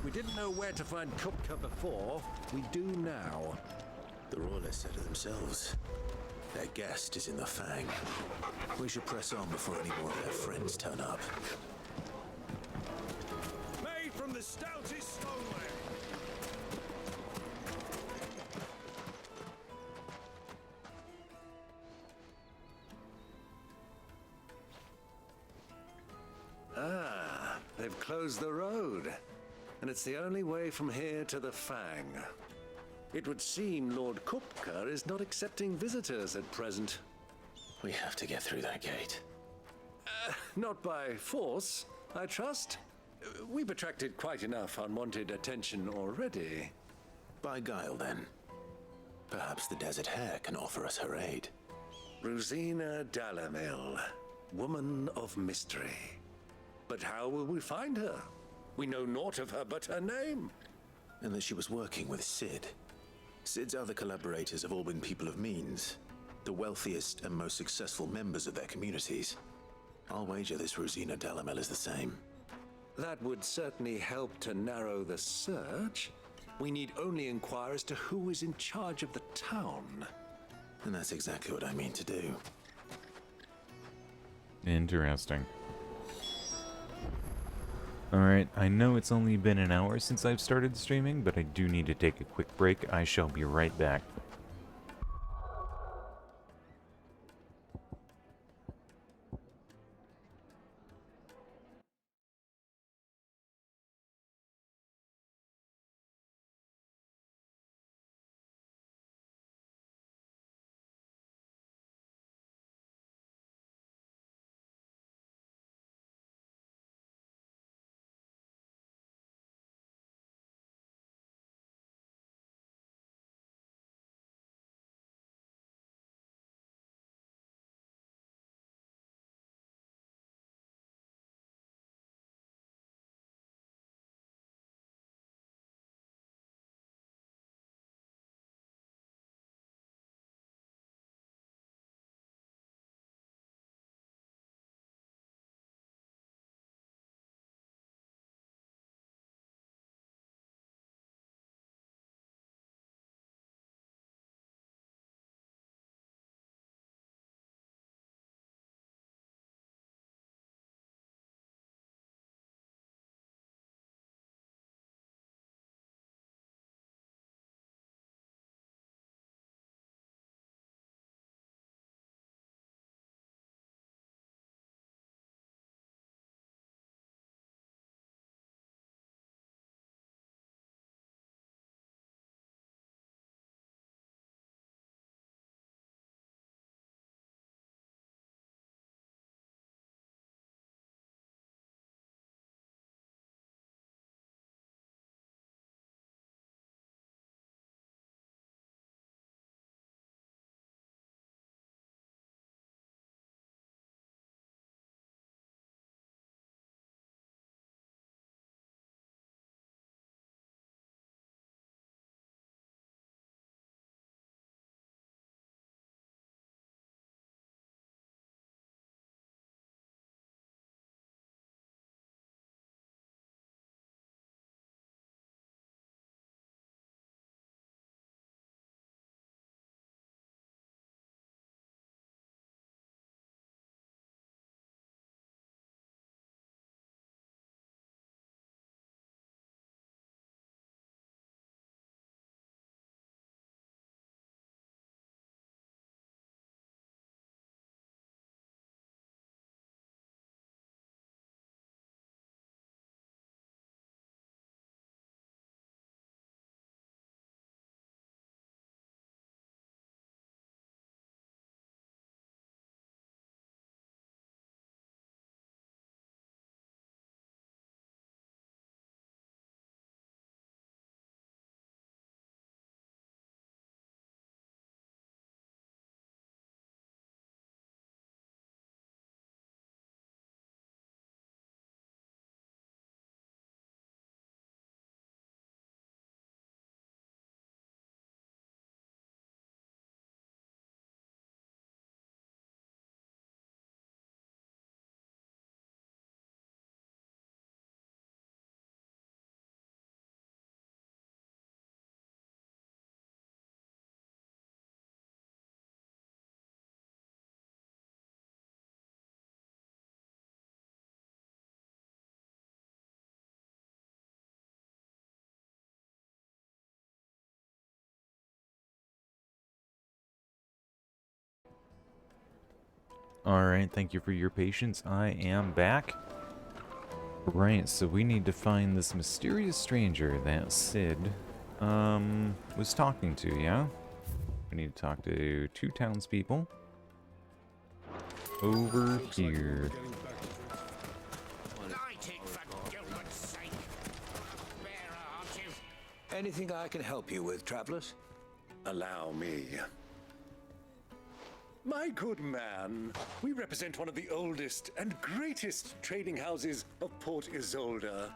We didn't know where to find Kupka before. We do now. The Royalists said it themselves. Their guest is in the Fang. We should press on before any more of their friends turn up. Made from the stoutest stoneware. Ah, they've closed the road. And it's the only way from here to the Fang. It would seem Lord Kupka is not accepting visitors at present. We have to get through that gate. Not by force, I trust. We've attracted quite enough unwanted attention already. By guile, then. Perhaps the Desert Hare can offer us her aid. Rosina Dalamil, woman of mystery. But how will we find her? We know naught of her but her name. And that she was working with Sid. Sid's other collaborators have all been people of means, the wealthiest and most successful members of their communities. I'll wager this Rosina Dalamel is the same. That would certainly help to narrow the search. We need only inquire as to who is in charge of the town. And that's exactly what I mean to do. Interesting. Alright, I know it's only been an hour since I've started streaming, but I do need to take a quick break. I shall be right back. Alright, thank you for your patience. I am back. Right, so we need to find this mysterious stranger that Sid was talking to, yeah? We need to talk to 2 townspeople. Over here. Anything I can help you with, travelers? Allow me. My good man, we represent one of the oldest and greatest trading houses of Port Isolde.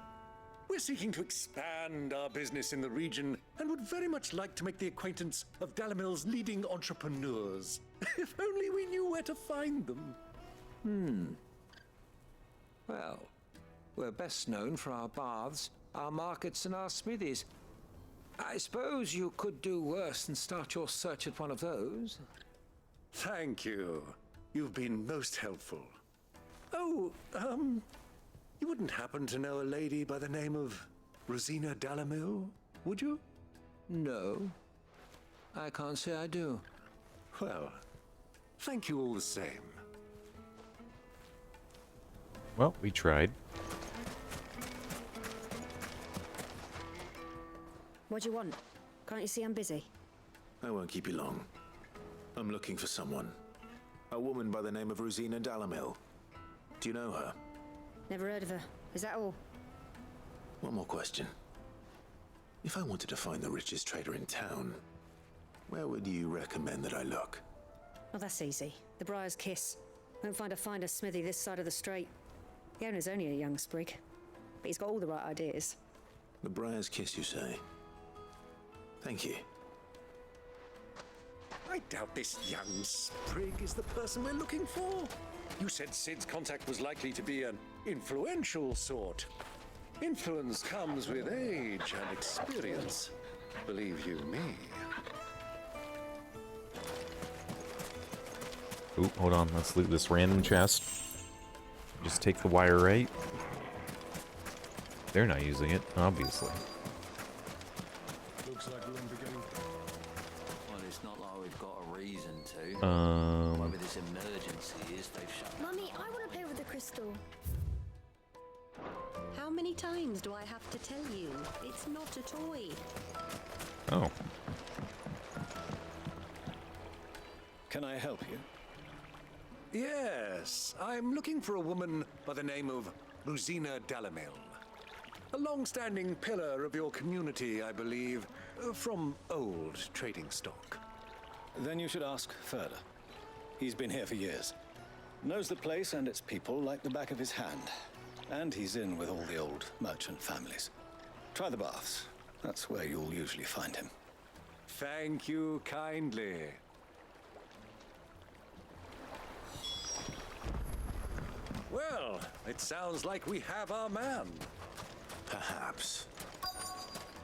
We're seeking to expand our business in the region and would very much like to make the acquaintance of Dalamil's leading entrepreneurs. If only we knew where to find them. Well, we're best known for our baths, our markets, and our smithies. I suppose you could do worse than start your search at one of those. Thank you. You've been most helpful. Oh, you wouldn't happen to know a lady by the name of Rosina Dalamil, would you? No. I can't say I do. Well, thank you all the same. Well, we tried. What do you want? Can't you see I'm busy? I won't keep you long. I'm looking for someone. A woman by the name of Rosina Dalamil. Do you know her? Never heard of her. Is that all? One more question. If I wanted to find the richest trader in town, where would you recommend that I look? Oh, that's easy. The Briar's Kiss. Won't find a finer smithy this side of the strait. The owner's only a young sprig, but he's got all the right ideas. The Briar's Kiss, you say? Thank you. I doubt this young sprig is the person we're looking for. You said Sid's contact was likely to be an influential sort. Influence comes with age and experience. Believe you me. Oop, hold on, let's loot this random chest. Just take the wire right. They're not using it, obviously. Looks like we're in beginning. Well, it's not like we've got a reason to. Whatever this emergency is, they've shut. Mummy, I want to play with the crystal. How many times do I have to tell you? It's not a toy. Oh. Can I help you? Yes, I'm looking for a woman by the name of Rosina Dalamil. A long-standing pillar of your community, I believe, from old trading stock. Then you should ask Further. He's been here for years. Knows the place and its people like the back of his hand. And he's in with all the old merchant families. Try the baths. That's where you'll usually find him. Thank you kindly. Well, it sounds like we have our man. Perhaps.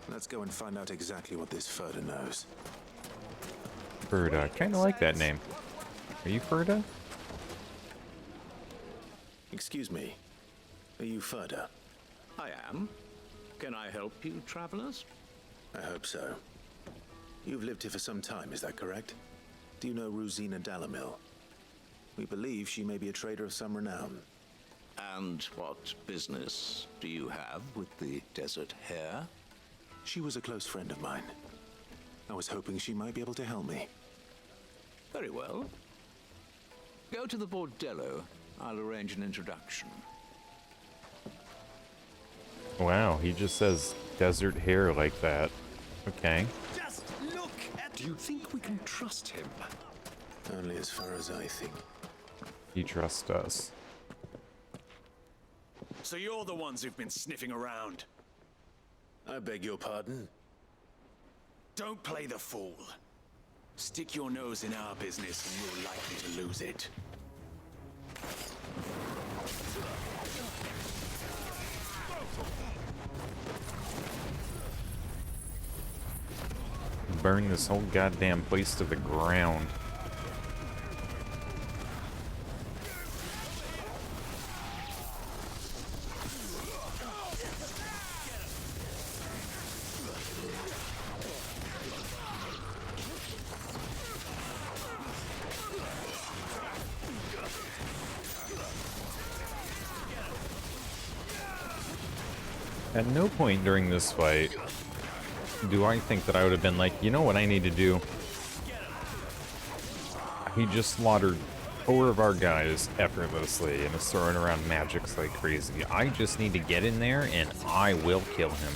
Let's go and find out exactly what this Ferda knows. Ferda, kinda like that name. Are you Ferda? Excuse me. Are you Ferda? I am. Can I help you, travelers? I hope so. You've lived here for some time, is that correct? Do you know Rosina Dalamil? We believe she may be a trader of some renown. And what business do you have with the desert hare? She was a close friend of mine. I was hoping she might be able to help me. Very well. Go to the bordello. I'll arrange an introduction. Wow, he just says desert hair like that. Okay. Just look at... Do you think we can trust him? Only as far as I think. He trusts us. So you're the ones who've been sniffing around. I beg your pardon? Don't play the fool. Stick your nose in our business and you're likely to lose it. Burn this whole goddamn place to the ground. At no point during this fight do I think that I would have been like, you know what I need to do? He just slaughtered 4 of our guys effortlessly and is throwing around magics like crazy. I just need to get in there and I will kill him.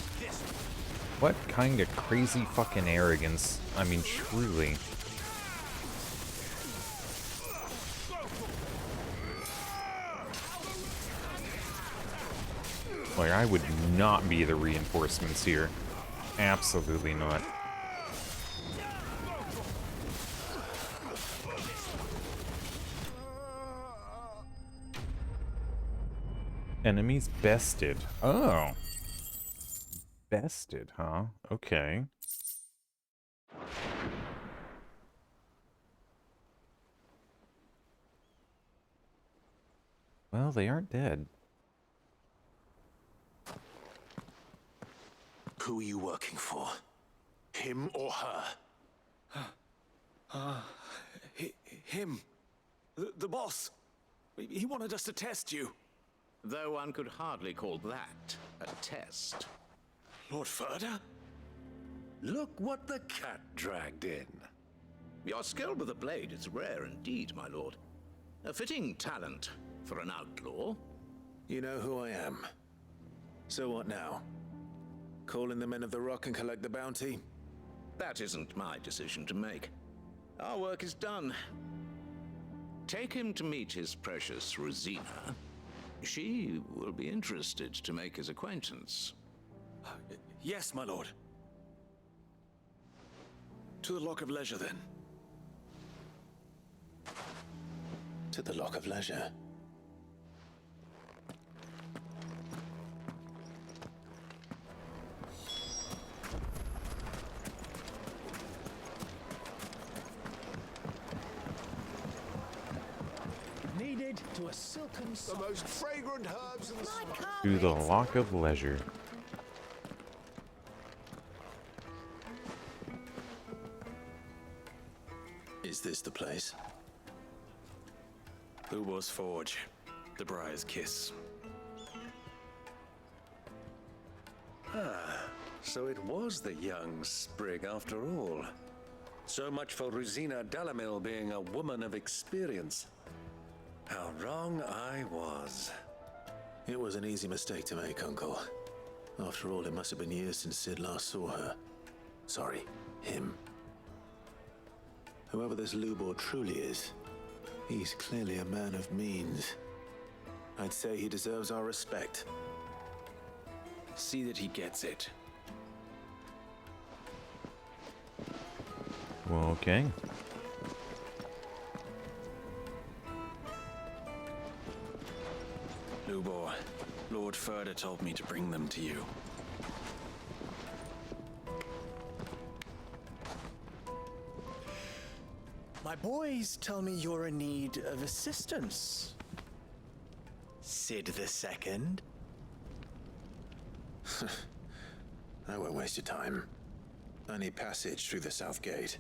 What kind of crazy fucking arrogance? I mean, truly. Like, I would not be the reinforcements here. Absolutely not. Enemies bested. Oh. Bested, huh? Okay. Well, they aren't dead. Who are you working for? Him or her? Him. The boss. He wanted us to test you. Though one could hardly call that a test. Lord Furder? Look what the cat dragged in. Your skill with the blade is rare indeed, my lord. A fitting talent for an outlaw. You know who I am. So what now? Call in the men of the Rock and collect the bounty? That isn't my decision to make. Our work is done. Take him to meet his precious Rosina. She will be interested to make his acquaintance. Yes, my lord. To the Lock of Leisure, then. To the Lock of Leisure. Needed to a silken The most fragrant herbs in the To the Lock of Leisure. Is this the place? Ubor's Forge. The Briar's Kiss. Ah, so it was the young sprig after all. So much for Rosina Dalamil being a woman of experience. How wrong I was. It was an easy mistake to make, Uncle. After all, it must have been years since Sid last saw her. Sorry, him. Whoever this Lubor truly is, he's clearly a man of means. I'd say he deserves our respect. See that he gets it. Well, okay. Lubor, Lord Furder told me to bring them to you. My boys tell me you're in need of assistance. Sid the Second? I won't waste your time. I need passage through the south gate.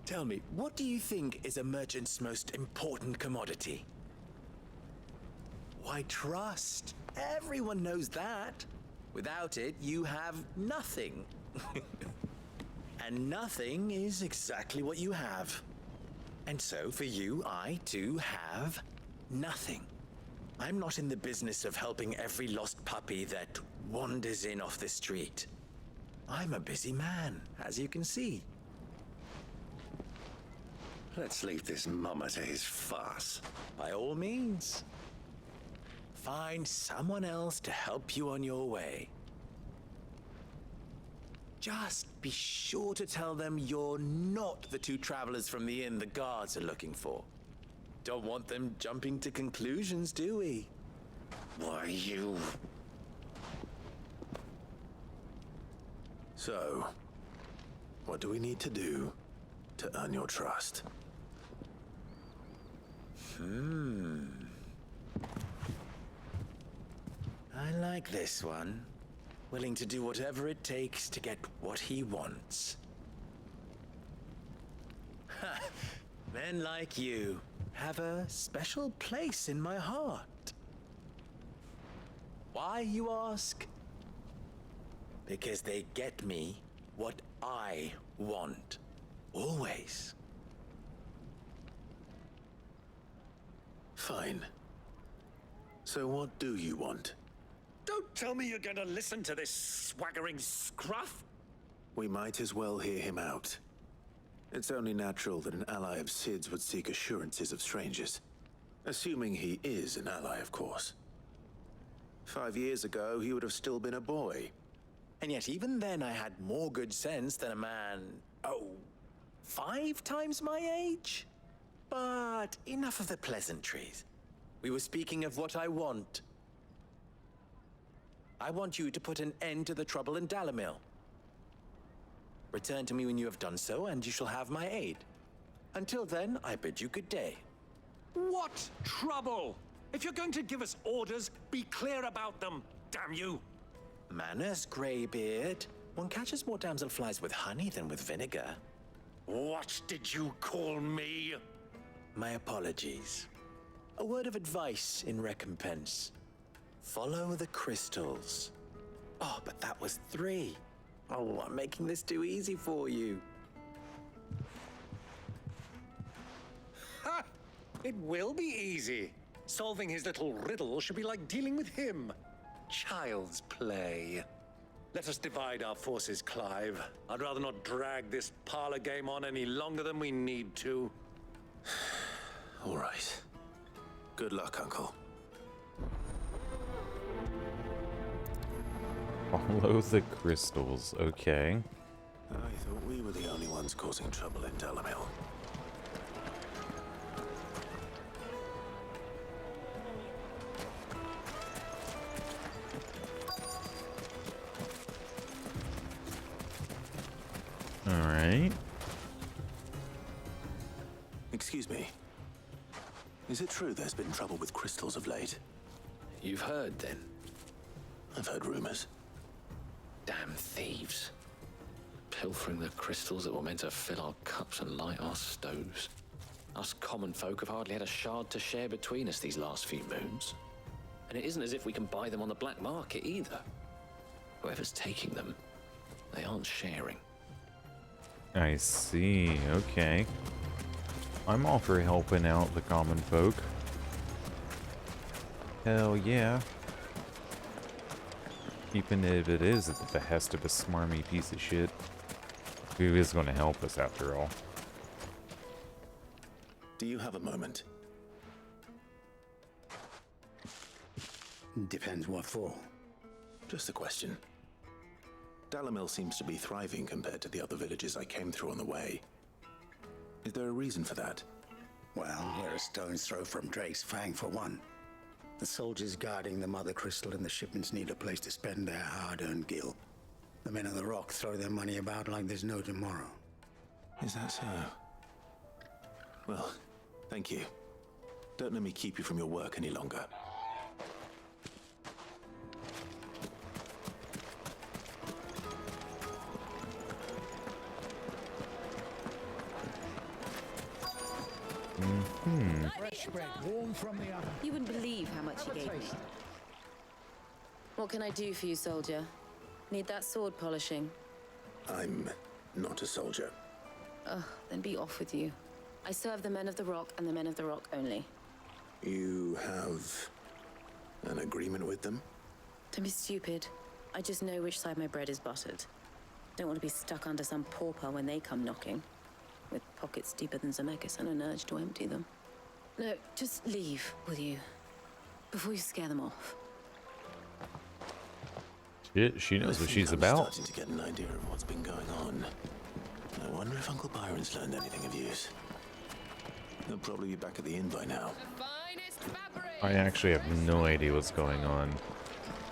Tell me, what do you think is a merchant's most important commodity? Why, trust. Everyone knows that. Without it, you have nothing. And nothing is exactly what you have. And so, for you, I too have nothing. I'm not in the business of helping every lost puppy that wanders in off the street. I'm a busy man, as you can see. Let's leave this mummer to his farce. By all means. Find someone else to help you on your way. Just be sure to tell them you're not the 2 travelers from the inn the guards are looking for. Don't want them jumping to conclusions, do we? Why, you... So, what do we need to do to earn your trust? I like this one. Willing to do whatever it takes to get what he wants. Men like you have a special place in my heart. Why, you ask? Because they get me what I want. Always. Fine. So what do you want? Don't tell me you're going to listen to this swaggering scruff! We might as well hear him out. It's only natural that an ally of Sid's would seek assurances of strangers. Assuming he is an ally, of course. 5 years ago, he would have still been a boy. And yet even then I had more good sense than a man, 5 times my age? But enough of the pleasantries. We were speaking of what I want. I want you to put an end to the trouble in Dalamil. Return to me when you have done so, and you shall have my aid. Until then, I bid you good day. What trouble? If you're going to give us orders, be clear about them, damn you! Manners, Greybeard. One catches more damselflies with honey than with vinegar. What did you call me? My apologies. A word of advice in recompense. Follow the crystals. Oh, but that was 3. Oh, I'm making this too easy for you. Ha! It will be easy. Solving his little riddle should be like dealing with him. Child's play. Let us divide our forces, Clive. I'd rather not drag this parlor game on any longer than we need to. All right. Good luck, Uncle. Follow the crystals, okay. I thought we were the only ones causing trouble in Dalamil. Alright. Excuse me. Is it true there's been trouble with crystals of late? You've heard, then? I've heard rumors. Damn thieves. Pilfering the crystals that were meant to fill our cups and light our stoves. Us common folk have hardly had a shard to share between us these last few moons. And it isn't as if we can buy them on the black market either. Whoever's taking them, they aren't sharing. I see, okay. I'm all for helping out the common folk. Hell yeah. Even if it is at the behest of a smarmy piece of shit. Who is going to help us after all? Do you have a moment? Depends what for. Just a question. Dalamil seems to be thriving compared to the other villages I came through on the way. Is there a reason for that? Well, we're a stone's throw from Drake's Fang for one. The soldiers guarding the Mother Crystal and the shipments need a place to spend their hard-earned gil. The men of the Rock throw their money about like there's no tomorrow. Is that so? Well, thank you. Don't let me keep you from your work any longer. Fresh bread, warm from the oven. You wouldn't believe how much he gave me. What can I do for you, soldier? Need that sword polishing? I'm not a soldier. Ugh, then be off with you. I serve the men of the Rock and the men of the Rock only. You have an agreement with them? Don't be stupid. I just know which side my bread is buttered. Don't want to be stuck under some pauper when they come knocking. With pockets deeper than Zemeckis and an urge to empty them. No, just leave, will you? Before you scare them off. She knows what she's I'm about. Starting to get an idea of what's been going on. I wonder if Uncle Byron's learned anything of use. He'll probably be back at the inn by now. I actually have no idea what's going on.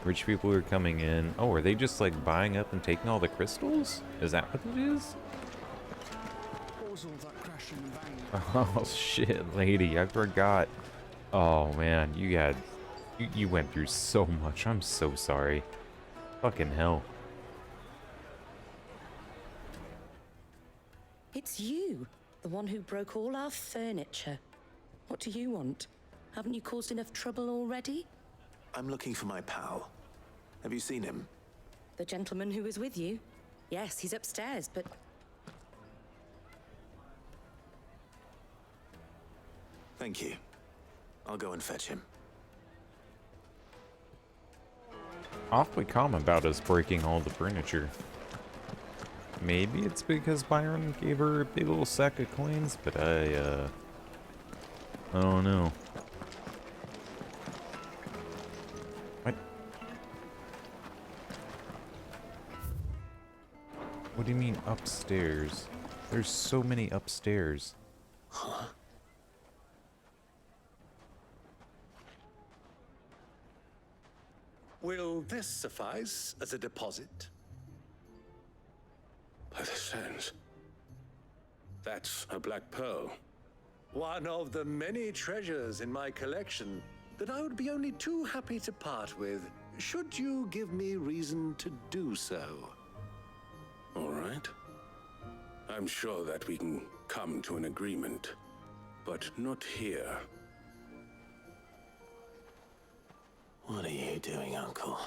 Rich people are coming in. Oh, are they just like buying up and taking all the crystals? Is that what it is? Oh shit, lady, I forgot. Oh man, you went through so much. I'm so sorry. Fucking hell. It's you. The one who broke all our furniture. What do you want? Haven't you caused enough trouble already? I'm looking for my pal. Have you seen him? The gentleman who was with you? Yes, he's upstairs, but... Thank you. I'll go and fetch him. Awfully calm about us breaking all the furniture. Maybe it's because Byron gave her a big little sack of coins, but I don't know. What do you mean upstairs? There's so many upstairs. Huh? Will this suffice as a deposit? By the sands. That's a black pearl. One of the many treasures in my collection that I would be only too happy to part with, should you give me reason to do so. All right. I'm sure that we can come to an agreement, but not here. What are you doing, Uncle?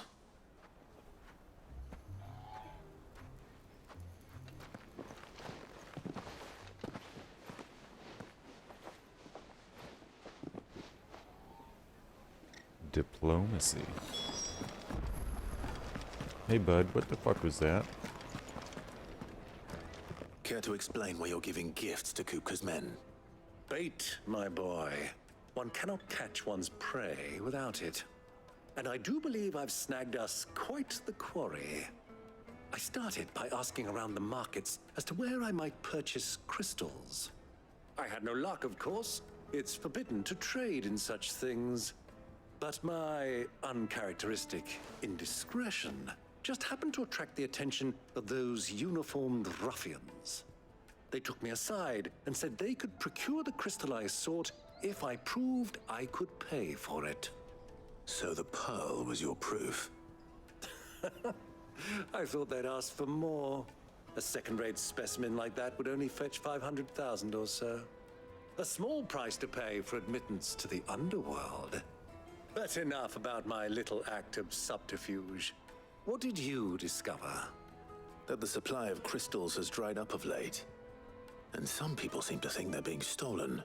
Diplomacy. Hey bud, what the fuck was that? Care to explain why you're giving gifts to Kupka's men? Bait, my boy. One cannot catch one's prey without it. And I do believe I've snagged us quite the quarry. I started by asking around the markets as to where I might purchase crystals. I had no luck, of course. It's forbidden to trade in such things. But my uncharacteristic indiscretion just happened to attract the attention of those uniformed ruffians. They took me aside and said they could procure the crystal I sought if I proved I could pay for it. So the pearl was your proof? I thought they'd ask for more. A second-rate specimen like that would only fetch 500,000 or so. A small price to pay for admittance to the underworld. But enough about my little act of subterfuge. What did you discover? That the supply of crystals has dried up of late. And some people seem to think they're being stolen.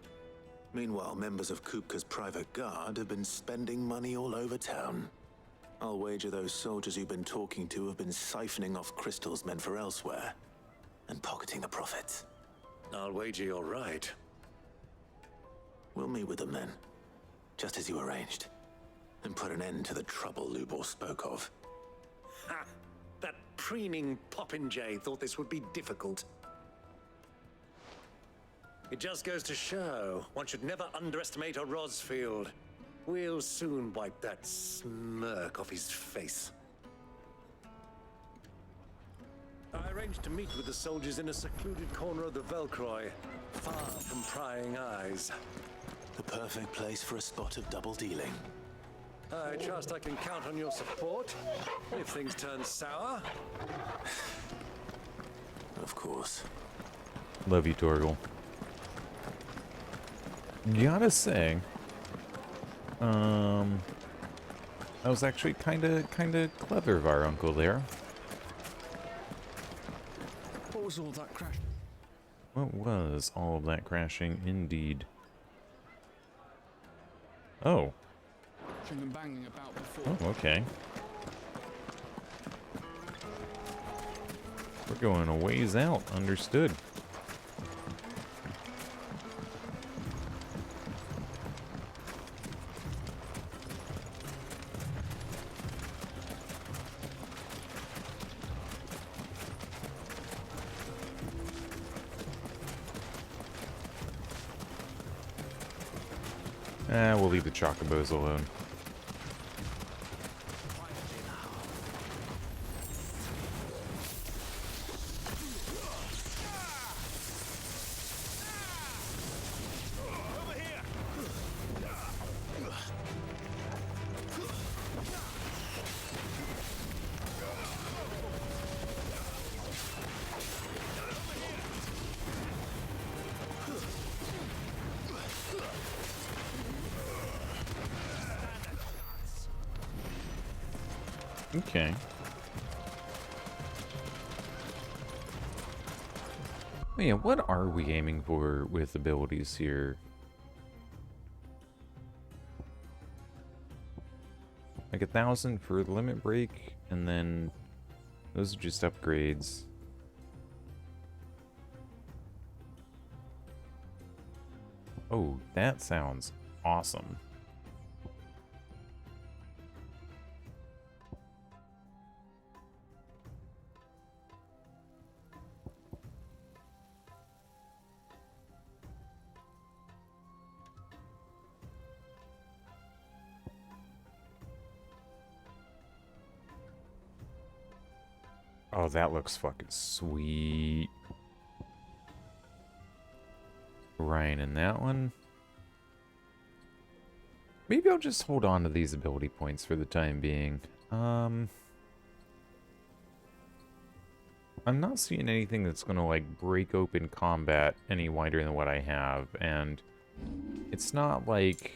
Meanwhile, members of Kupka's private guard have been spending money all over town. I'll wager those soldiers you've been talking to have been siphoning off crystals meant for elsewhere, and pocketing the profits. I'll wager you're right. We'll meet with them then, just as you arranged, and put an end to the trouble Lubor spoke of. Ha! That preening popinjay thought this would be difficult. It just goes to show one should never underestimate a Rosfield. We'll soon wipe that smirk off his face. I arranged to meet with the soldiers in a secluded corner of the Velcroy, far from prying eyes. The perfect place for a spot of double dealing. I trust I can count on your support if things turn sour. Of course. Love you, Torgal. Gotta say, that was actually kinda clever of our uncle there. What was all that crash? What was all of that crashing, indeed? Oh. And banging about before. Oh, okay. We're going a ways out, understood. We'll leave the chocobos alone. Okay. Oh yeah, what are we aiming for with abilities here? Like 1,000 for limit break, and then those are just upgrades. Oh, that sounds awesome. Oh, that looks fucking sweet. Ryan in that one. Maybe I'll just hold on to these ability points for the time being. I'm not seeing anything that's gonna, like, break open combat any wider than what I have, and it's not like...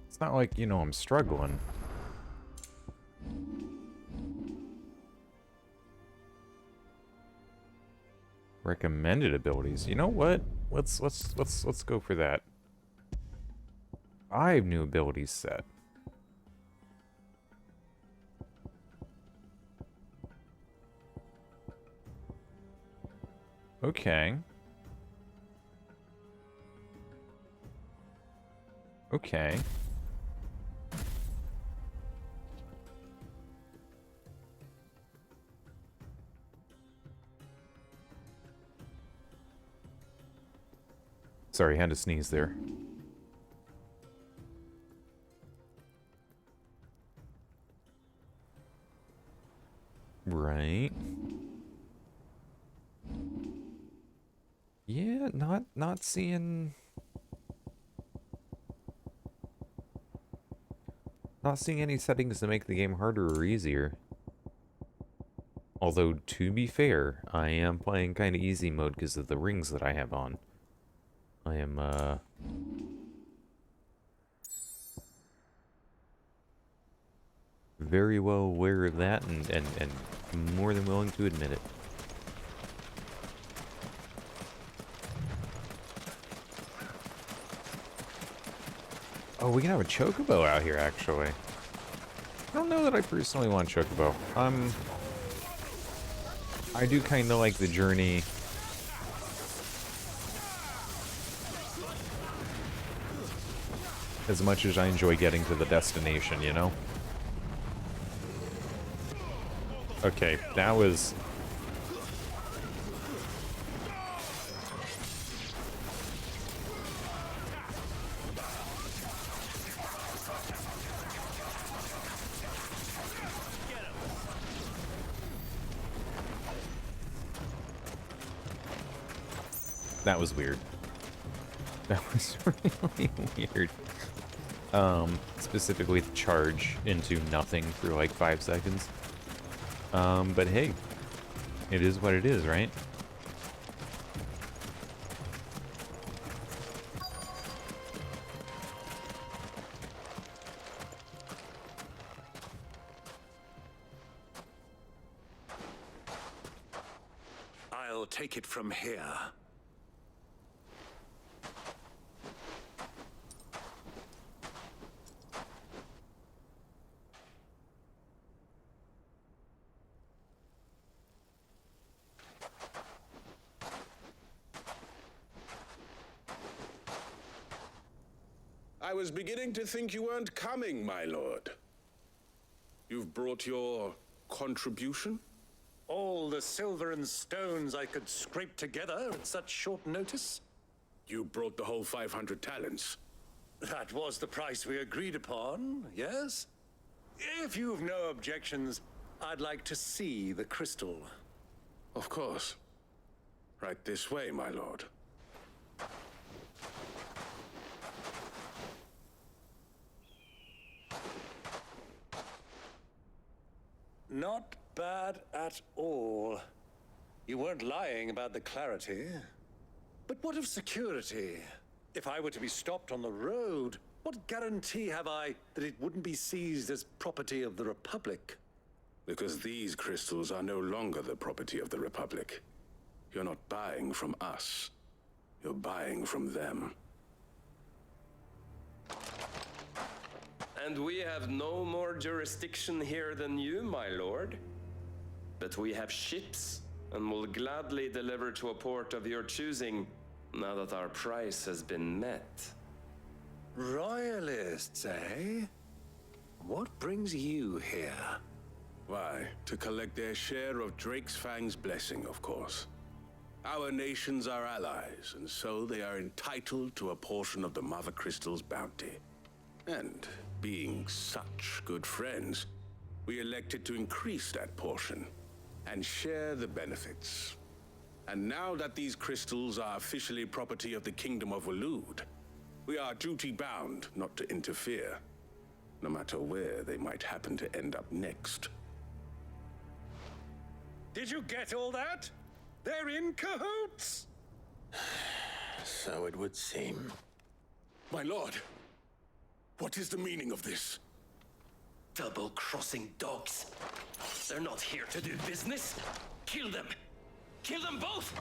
It's not like, you know, I'm struggling. Recommended abilities. You know what? Let's go for that. 5 new abilities set. Okay. Okay. Sorry, had to sneeze there. Right. Yeah, not seeing... Not seeing any settings to make the game harder or easier. Although, to be fair, I am playing kind of easy mode because of the rings that I have on. I am, very well aware of that and more than willing to admit it. Oh, we can have a chocobo out here, actually. I don't know that I personally want chocobo. I do kind of like the journey. As much as I enjoy getting to the destination, you know? Okay, that was... That was weird. That was really weird. Specifically the charge into nothing for like 5 seconds. But hey, it is what it is, right? I'll take it from here. I was beginning to think you weren't coming, my lord. You've brought your contribution? All the silver and stones I could scrape together at such short notice? You brought the whole 500 talents. That was the price we agreed upon, yes? If you've no objections, I'd like to see the crystal. Of course. Right this way, my lord. Not bad at all. You weren't lying about the clarity. But what of security? If I were to be stopped on the road, what guarantee have I that it wouldn't be seized as property of the Republic? Because these crystals are no longer the property of the Republic. You're not buying from us. You're buying from them. And we have no more jurisdiction here than you, my lord. But we have ships, and will gladly deliver to a port of your choosing, now that our price has been met. Royalists, eh? What brings you here? Why, to collect their share of Ffxi's blessing, of course. Our nations are allies, and so they are entitled to a portion of the Mother Crystal's bounty. And being such good friends, we elected to increase that portion and share the benefits. And now that these crystals are officially property of the Kingdom of Waloed, we are duty-bound not to interfere, no matter where they might happen to end up next. Did you get all that? They're in cahoots! So it would seem. My lord, what is the meaning of this? Double-crossing dogs. They're not here to do business. Kill them. Kill them both!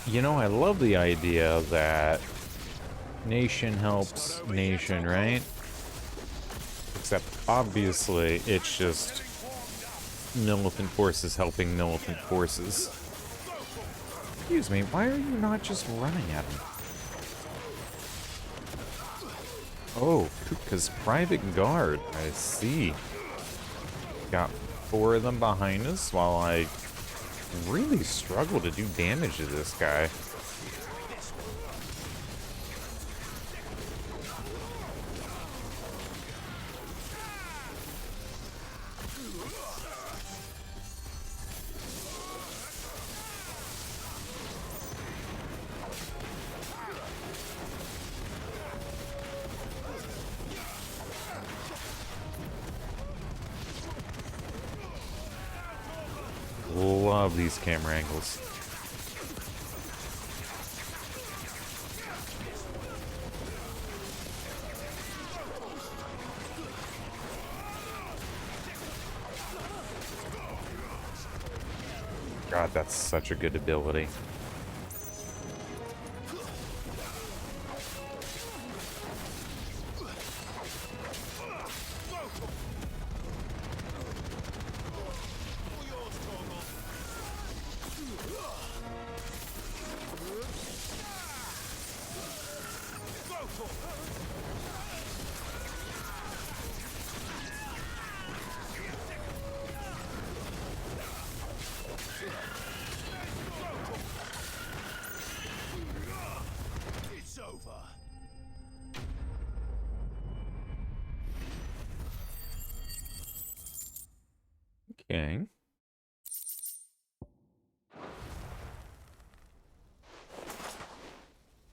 You know, I love the idea that nation helps nation, right? Except, obviously, it's just militant forces helping militant forces. Excuse me, why are you not just running at him? Oh, because private guard, I see. Got 4 of them behind us while I really struggle to do damage to this guy. Love these camera angles. God, that's such a good ability. Okay.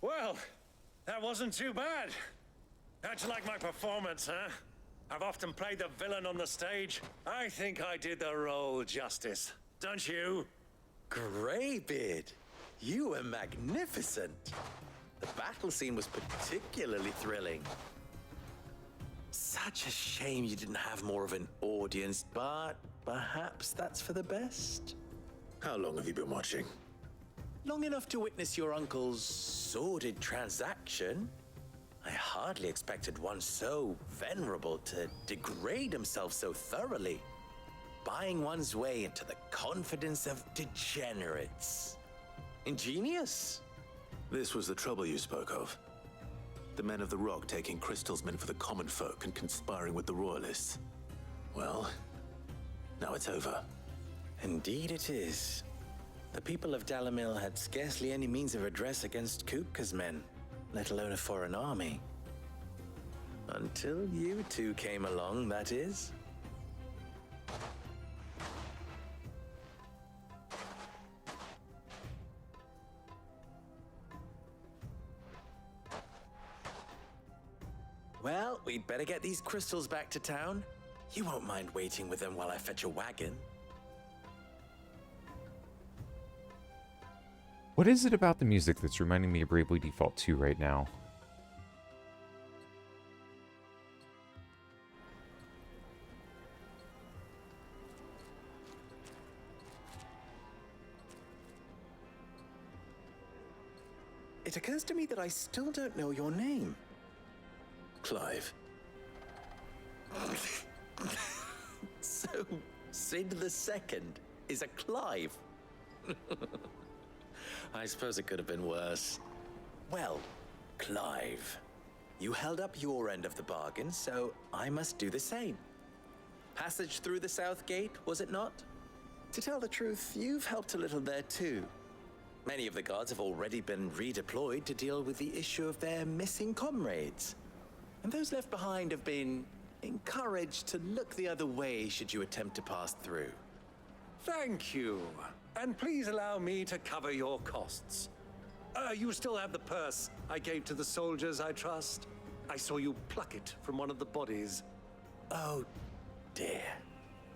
Well, that wasn't too bad. How'd you like my performance, huh? I've often played the villain on the stage. I think I did the role justice. Don't you? Greybeard, you were magnificent. The battle scene was particularly thrilling. Such a shame you didn't have more of an audience, but perhaps that's for the best. How long have you been watching? Long enough to witness your uncle's sordid transaction. I hardly expected one so venerable to degrade himself so thoroughly, buying one's way into the confidence of degenerates. Ingenious. This was the trouble you spoke of. The men of the Rock taking crystals meant for the common folk and conspiring with the Royalists. Well, now it's over. Indeed it is. The people of Dalamil had scarcely any means of redress against Kupka's men, let alone a foreign army. Until you two came along, that is. better get these crystals back to town. You won't mind waiting with them while I fetch a wagon. What is it about the music that's reminding me of Bravely Default 2 right now? It occurs to me that I still don't know your name. Clive. So, Sid the Second is a Clive. I suppose it could have been worse. Well, Clive, you held up your end of the bargain, so I must do the same. Passage through the South Gate, was it not? To tell the truth, you've helped a little there too. Many of the guards have already been redeployed to deal with the issue of their missing comrades. And those left behind have been encouraged to look the other way should you attempt to pass through. Thank you. And please allow me to cover your costs. You still have the purse I gave to the soldiers, I trust? I saw you pluck it from one of the bodies. Oh, dear.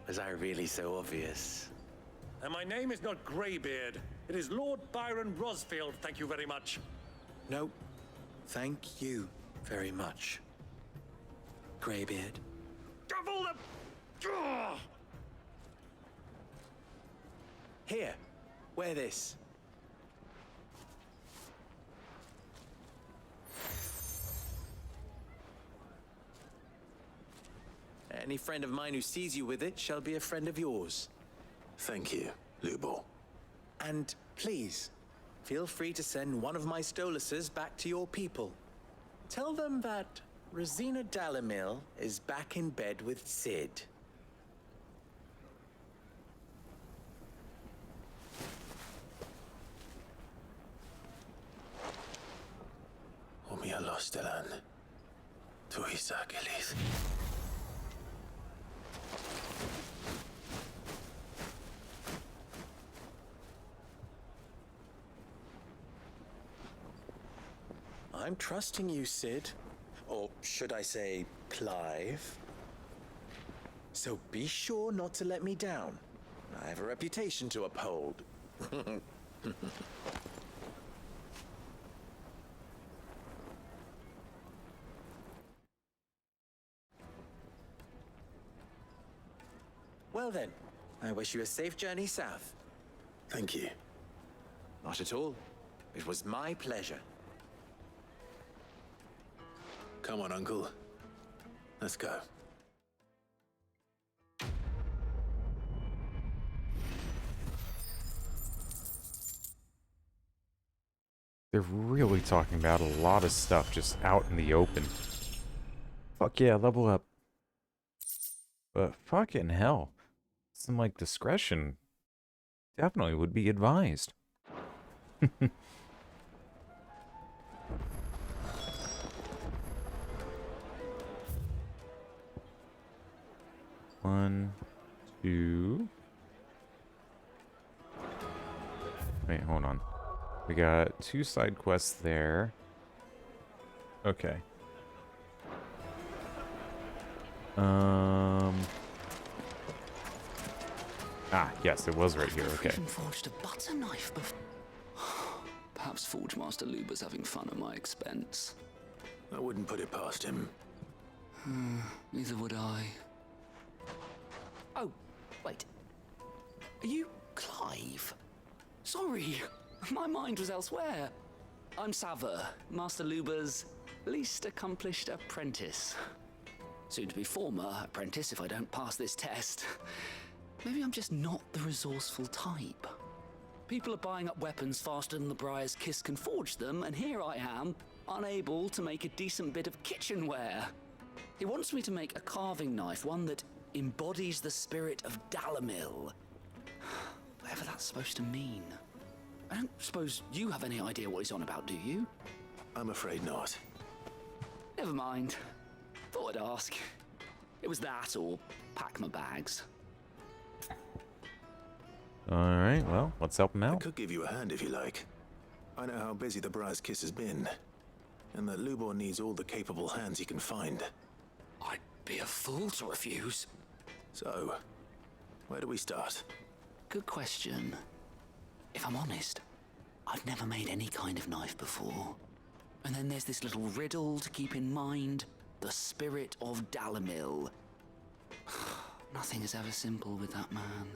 Was I really so obvious? And my name is not Greybeard. It is Lord Byron Rosfield, thank you very much. No, thank you very much, Greybeard. Double the... Here, wear this. Any friend of mine who sees you with it shall be a friend of yours. Thank you, Lubor. And please, feel free to send one of my Stoluses back to your people. Tell them that Rosina Dalamil is back in bed with Sid. Omia Lostelan. Tuisa Gelith. I'm trusting you, Sid. Or should I say, Clive? So be sure not to let me down. I have a reputation to uphold. Well then, I wish you a safe journey south. Thank you. Not at all. It was my pleasure. Come on, Uncle. Let's go. They're really talking about a lot of stuff just out in the open. Fuck yeah, level up. But fucking hell. Some, like, discretion definitely would be advised. 1, 2. Wait, hold on. We got 2 side quests there. Okay. Ah, yes, it was right here. Okay. Even forged a butter knife before. Perhaps Forge Master Luber's having fun at my expense. I wouldn't put it past him. Neither would I. Oh, wait. Are you Clive? Sorry, my mind was elsewhere. I'm Sava, Master Luber's least accomplished apprentice. Soon to be former apprentice if I don't pass this test. Maybe I'm just not the resourceful type. People are buying up weapons faster than the Briar's Kiss can forge them, and here I am, unable to make a decent bit of kitchenware. He wants me to make a carving knife, one that embodies the spirit of Dalamil. Whatever that's supposed to mean. I don't suppose you have any idea what he's on about, do you? I'm afraid not. Never mind. Thought I'd ask. It was that or pack my bags. Alright, well, let's help him I out. could give you a hand if you like. I know how busy the Briar's Kiss has been, and that Lubor needs all the capable hands he can find. Be a fool to refuse. So, where do we start? Good question. If I'm honest, I've never made any kind of knife before. And then there's this little riddle to keep in mind. The spirit of Dalamil. Nothing is ever simple with that man.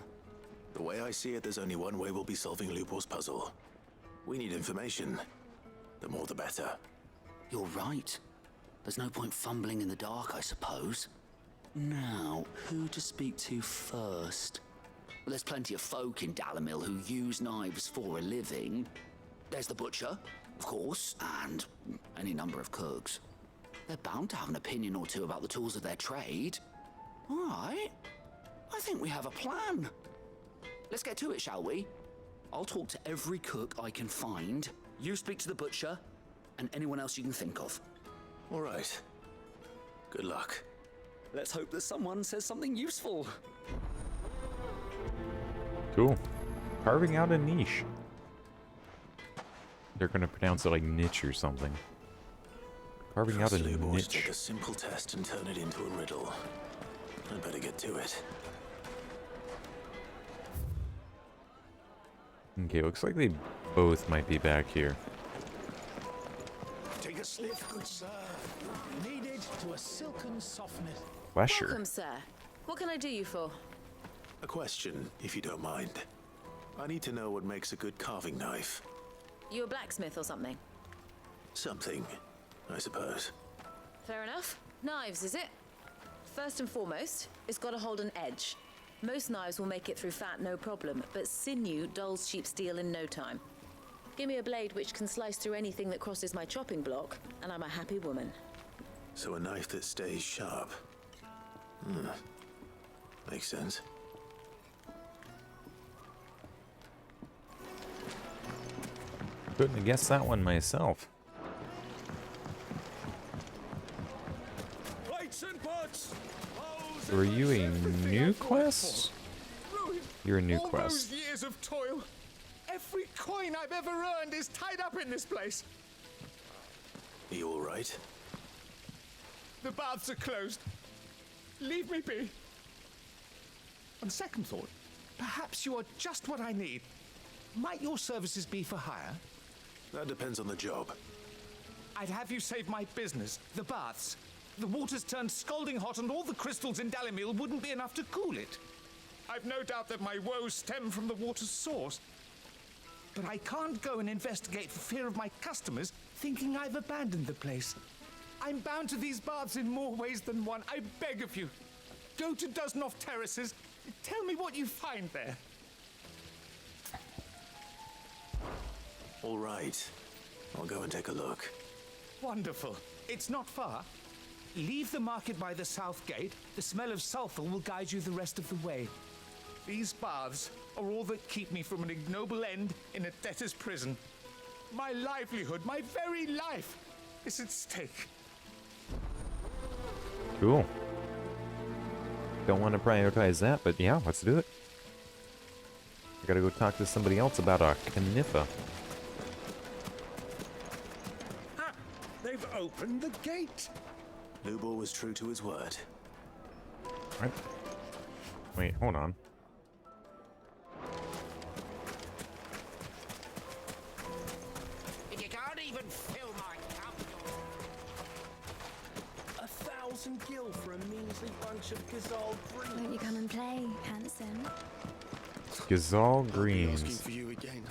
The way I see it, there's only one way we'll be solving Lubor's puzzle. We need information. The more the better. You're right. There's no point fumbling in the dark, I suppose. Now, who to speak to first? Well, there's plenty of folk in Dalamil who use knives for a living. There's the butcher, of course, and any number of cooks. They're bound to have an opinion or two about the tools of their trade. All right. I think we have a plan. Let's get to it, shall we? I'll talk to every cook I can find. You speak to the butcher, and anyone else you can think of. All right. Good luck. Let's hope that someone says something useful. Cool. Carving out a niche. They're gonna pronounce it like niche or something. Carving out a niche. Take a simple test and turn it into a riddle. I'd better get to it. Okay, looks like they both might be back here. Take a sniff, good sir. Needed to a silken softness. Pleasure. Welcome, sir. What can I do you for? A question, if you don't mind. I need to know what makes a good carving knife. You a blacksmith or something? Something, I suppose. Fair enough. Knives, is it? First and foremost, it's got to hold an edge. Most knives will make it through fat no problem, but sinew dulls cheap steel in no time. Give me a blade which can slice through anything that crosses my chopping block, and I'm a happy woman. So a knife that stays sharp. Makes sense. Couldn't have guessed that one myself. Plates and pots. So are you a new quest? You're a new All quest. those years of toil. Every coin I've ever earned is tied up in this place. Are you all right? The baths are closed. Leave me be. On second thought, perhaps you are just what I need. Might your services be for hire? That depends on the job. I'd have you save my business, the baths. The water's turned scalding hot and all the crystals in Dalamil wouldn't be enough to cool it. I've no doubt that my woes stem from the water's source. But I can't go and investigate for fear of my customers thinking I've abandoned the place. I'm bound to these baths in more ways than one. I beg of you. Go to Dusnoff Terraces. Tell me what you find there. All right. I'll go and take a look. Wonderful. It's not far. Leave the market by the south gate. The smell of sulfur will guide you the rest of the way. These baths are all that keep me from an ignoble end in a debtor's prison. My livelihood, my very life, is at stake. Cool. Don't want to prioritize that, but yeah, let's do it. I gotta go talk to somebody else about a Kniffa. Ah, they've opened the gate. Lubor was true to his word. What? Wait, hold on. You can't even fill my cup. 1,000 gil for a measly bunch of Gazal greens. Won't you come and play, handsome? Gazal Greens. For you again,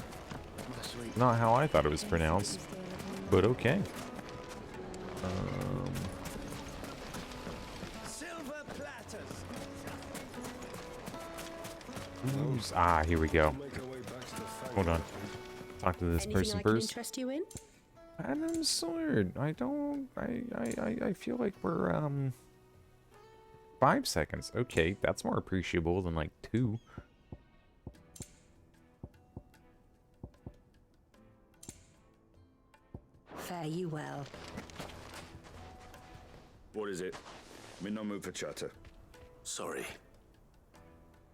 my sweet. Not how I thought it was pronounced, but okay. Silver platters. Ah, here we go. Hold on. Talk to this Anything person I can first. interest you in? Adam Sword. I feel like we're 5 seconds. Okay, that's more appreciable than like 2. Fare you well. What is it? I'm in no mood for chatter. Sorry.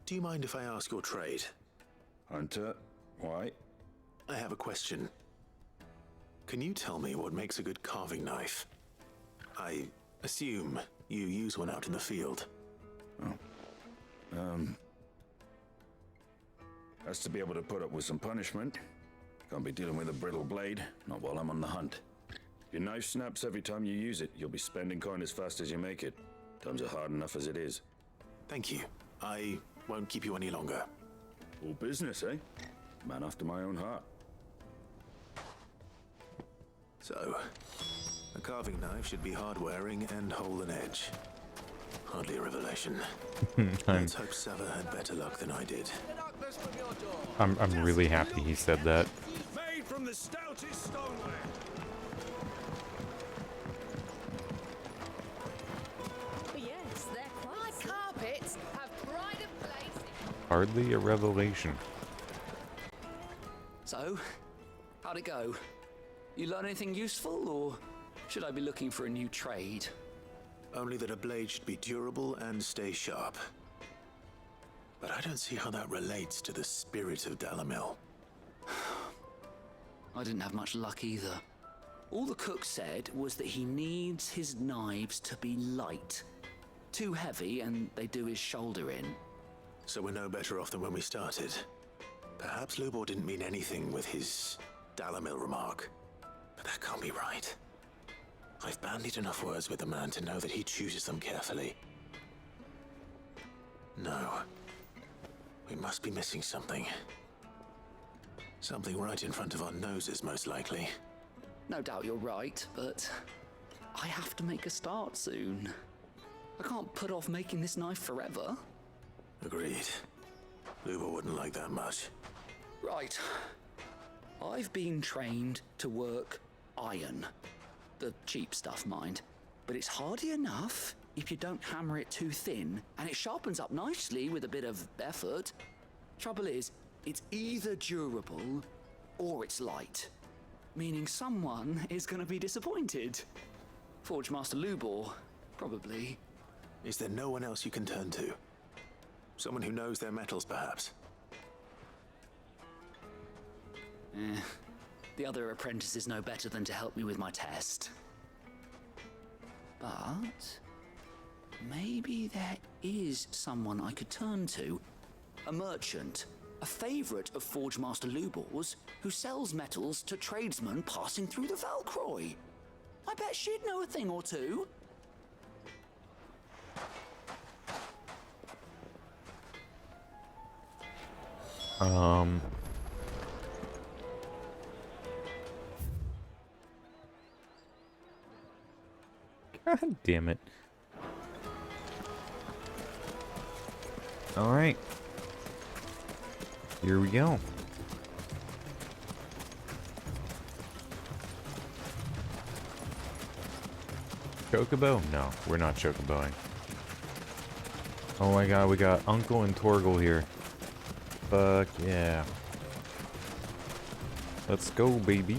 Do you mind if I ask your trade? Hunter, why? I have a question. Can you tell me what makes a good carving knife? I assume You use one out in the field. Has to be able to put up with some punishment. Can't be dealing with a brittle blade, not while I'm on the hunt. If your knife snaps every time you use it, you'll be spending coin as fast as you make it. Times are hard enough as it is. Thank you. I won't keep you any longer. All business, eh? Man after my own heart. So, a carving knife should be hard-wearing and whole an edge. Hardly a revelation. Let's hope Sava had better luck than I did. I'm really happy he said that. Made from the stoutest stoneware. Yes, they're quite carpets have pride of place. Hardly a revelation. So, how'd it go? You learn anything useful, or should I be looking for a new trade? Only that a blade should be durable and stay sharp. But I don't see how that relates to the spirit of Dalamil. I didn't have much luck either. All the cook said was that he needs his knives to be light. Too heavy and they do his shoulder in. So we're no better off than when we started. Perhaps Lubor didn't mean anything with his Dalamil remark. But that can't be right. I've bandied enough words with the man to know that he chooses them carefully. No. We must be missing something. Something right in front of our noses, most likely. No doubt you're right, but I have to make a start soon. I can't put off making this knife forever. Agreed. Lubor wouldn't like that much. Right. I've been trained to work iron. The cheap stuff, mind. But it's hardy enough if you don't hammer it too thin, and it sharpens up nicely with a bit of effort. Trouble is, it's either durable or it's light. Meaning someone is going to be disappointed. Forge Master Lubor, probably. Is there no one else you can turn to? Someone who knows their metals, perhaps? The other apprentices know better than to help me with my test. But maybe there is someone I could turn to. A merchant, a favorite of Forge Master Lubor's, who sells metals to tradesmen passing through the Valcroy. I bet she'd know a thing or two. God damn it. Alright. Here we go. Chocobo? No, we're not chocoboing. Oh my god, we got Uncle and Torgal here. Fuck yeah. Let's go, baby.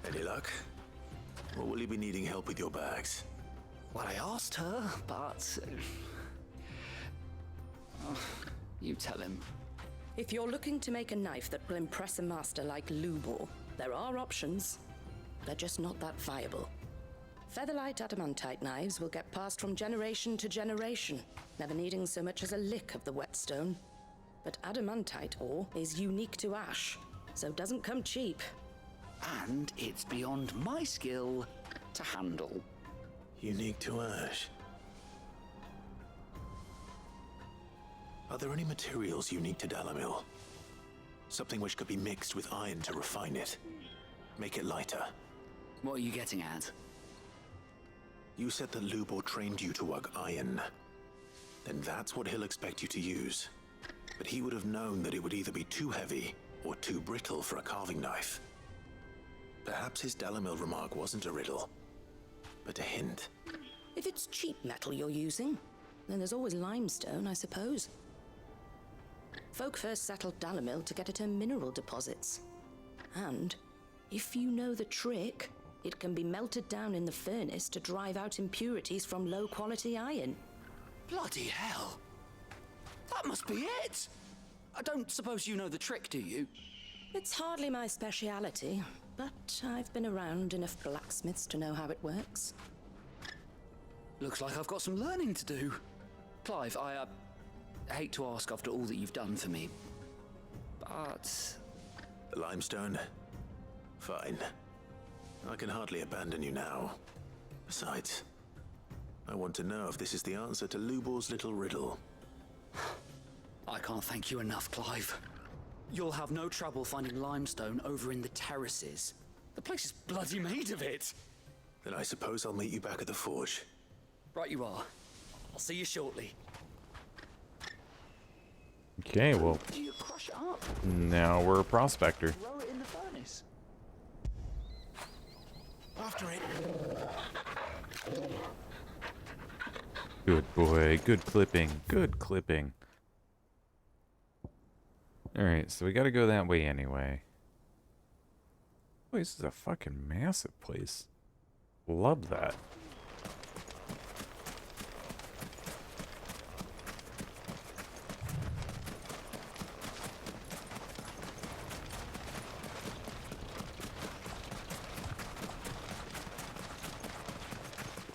Any luck? Or will you be needing help with your bags? Well, I asked her, but... you tell him. If you're looking to make a knife that will impress a master like Lubor, there are options. They're just not that viable. Featherlight adamantite knives will get passed from generation to generation, never needing so much as a lick of the whetstone. But adamantite ore is unique to ash, so doesn't come cheap. And it's beyond my skill to handle. Unique to ash. Are there any materials unique to Dalamil? Something which could be mixed with iron to refine it. Make it lighter. What are you getting at? You said that Lubor trained you to work iron. Then that's what he'll expect you to use. But he would have known that it would either be too heavy or too brittle for a carving knife. Perhaps his Dalamil remark wasn't a riddle, but a hint. If it's cheap metal you're using, then there's always limestone, I suppose. Folk first settled Dalamil to get at her mineral deposits. And If you know the trick, it can be melted down in the furnace to drive out impurities from low-quality iron. Bloody hell! That must be it! I don't suppose you know the trick, do you? It's hardly my speciality, but I've been around enough blacksmiths to know how it works. Looks like I've got some learning to do. Clive, I hate to ask after all that you've done for me, but... The limestone? Fine. I can hardly abandon you now. Besides, I want to know if this is the answer to Lubor's little riddle. I can't thank you enough, Clive. You'll have no trouble finding limestone over in the terraces. The place is bloody made of it. Then I suppose I'll meet you back at the forge. Right you are. I'll see you shortly. Okay, well, Do you crush it up? now we're a prospector. Throw it in the furnace. After it. Good boy, good clipping, good clipping. Alright, so we gotta go that way anyway. This is a fucking massive place. Love that.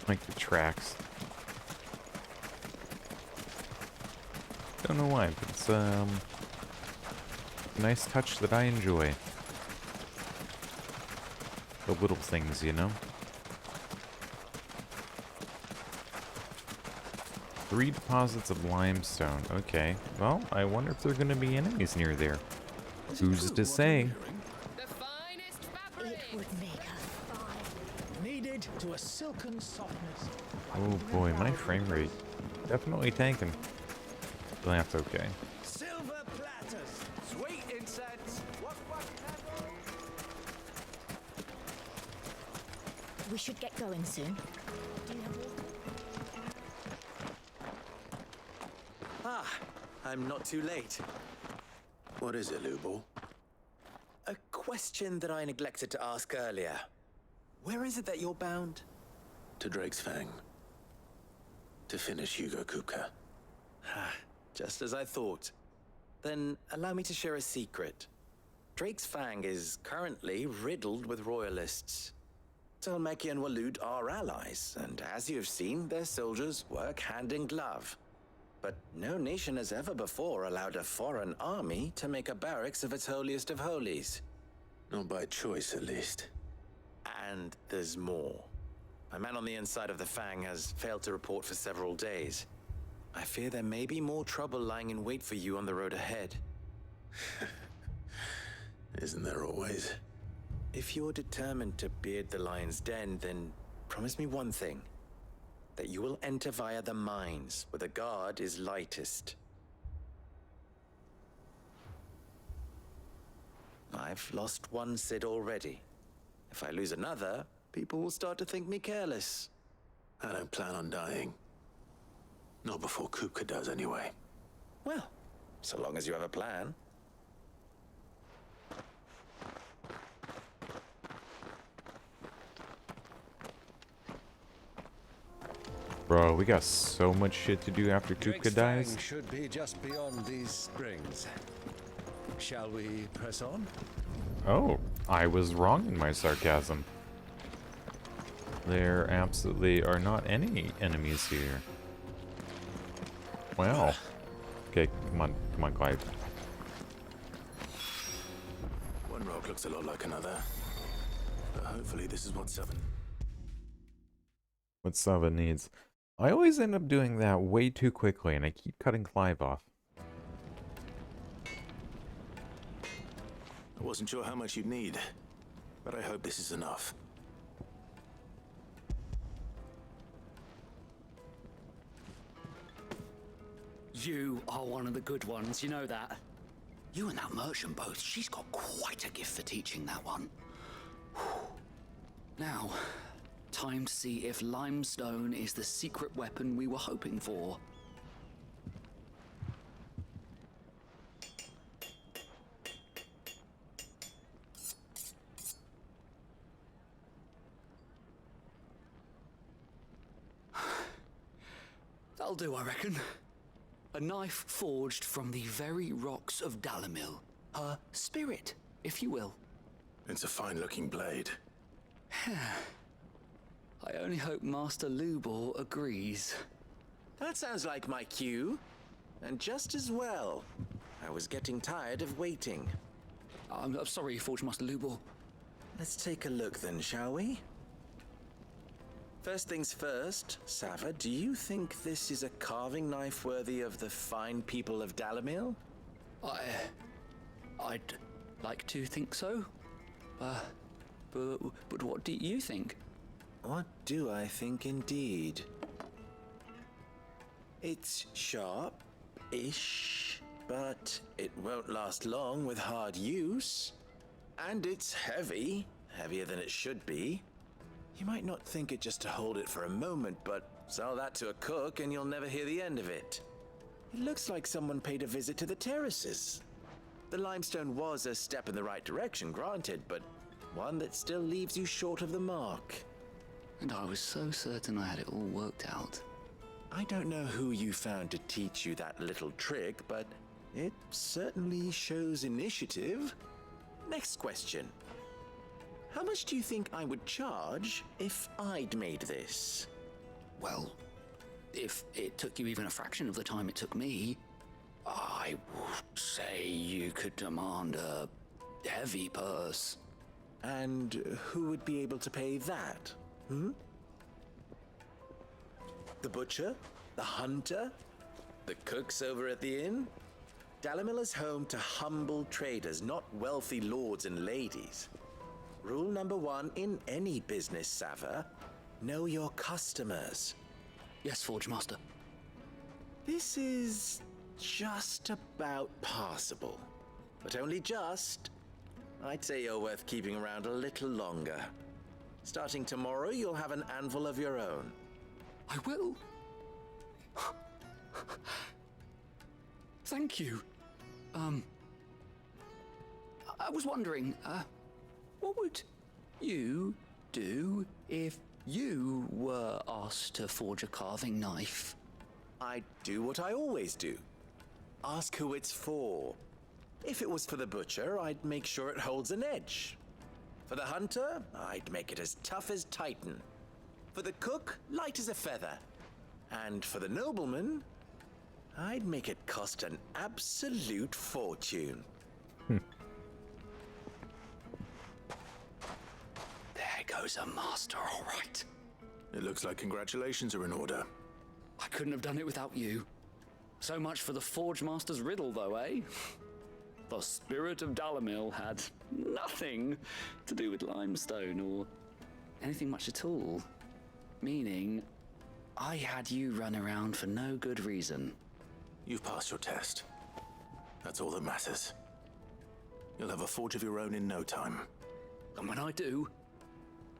Like the tracks. Don't know why, but it's a nice touch that I enjoy. The little things, you know? 3 deposits of limestone. Okay. Well, I wonder if there are going to be enemies near there. Who's to say? It would make her fine. Kneaded to a silken softness. Oh boy, my frame rate definitely tanking. But that's okay. Silver platters. Sweet incense. We should get going soon. Do you have water? Ah, I'm not too late. What is it, Lubor? A question that I neglected to ask earlier. Where is it that you're bound? To Drake's Fang. To finish Hugo Kupka. Just as I thought. Then allow me to share a secret. Drake's Fang is currently riddled with royalists. Tolmeki and Walud are allies, and as you have seen, their soldiers work hand in glove. But no nation has ever before allowed a foreign army to make a barracks of its holiest of holies. Not by choice, at least. And there's more. A man on the inside of the Fang has failed to report for several days. I fear there may be more trouble lying in wait for you on the road ahead. Isn't there always? If you're determined to beard the lion's den, then promise me one thing. That you will enter via the mines, where the guard is lightest. I've lost one Cid already. If I lose another, people will start to think me careless. I don't plan on dying. Not before Kupka does, anyway. Well, so long as you have a plan. Bro, we got so much shit to do after Kupka dies. Should be just beyond these springs. Shall we press on? Oh, I was wrong in my sarcasm. There absolutely are not any enemies here. Wow. Okay, come on, Clive. One rock looks a lot like another. But hopefully this is what Sava needs. I always end up doing that way too quickly, and I keep cutting Clive off. I wasn't sure how much you'd need, but I hope this is enough. You are one of the good ones, you know that. You and that merchant both, she's got quite a gift for teaching that one. Now, time to see if limestone is the secret weapon we were hoping for. That'll do, I reckon. A knife forged from the very rocks of Dalamil. Her spirit, if you will. It's a fine-looking blade. I only hope Master Lubor agrees. That sounds like my cue. And just as well. I was getting tired of waiting. I'm sorry, Forge Master Lubor. Let's take a look then, shall we? First things first, Sava, do you think this is a carving knife worthy of the fine people of Dalamil? I'd like to think so. But what do you think? What do I think indeed? It's sharp-ish, but it won't last long with hard use. And it's heavy, heavier than it should be. You might not think it just to hold it for a moment, but sell that to a cook and you'll never hear the end of it. It looks like someone paid a visit to the terraces. The limestone was a step in the right direction, granted, but one that still leaves you short of the mark. And I was so certain I had it all worked out. I don't know who you found to teach you that little trick, but it certainly shows initiative. Next question. How much do you think I would charge if I'd made this? Well, if it took you even a fraction of the time it took me, I would say you could demand a heavy purse. And who would be able to pay that? The butcher? The hunter? The cooks over at the inn? Dalamil is home to humble traders, not wealthy lords and ladies. Rule number 1 in any business, Sava, know your customers. Yes, Forge Master. This is just about passable, but only just. I'd say you're worth keeping around a little longer. Starting tomorrow, you'll have an anvil of your own. I will. Thank you. I was wondering, what would you do if you were asked to forge a carving knife? I'd do what I always do. Ask who it's for. If it was for the butcher, I'd make sure it holds an edge. For the hunter, I'd make it as tough as Titan. For the cook, light as a feather. And for the nobleman, I'd make it cost an absolute fortune. There goes a master, all right. It looks like congratulations are in order. I couldn't have done it without you. So much for the Forge Master's riddle, though, eh? The spirit of Dalamil had nothing to do with limestone or anything much at all. Meaning, I had you run around for no good reason. You've passed your test. That's all that matters. You'll have a forge of your own in no time. And when I do,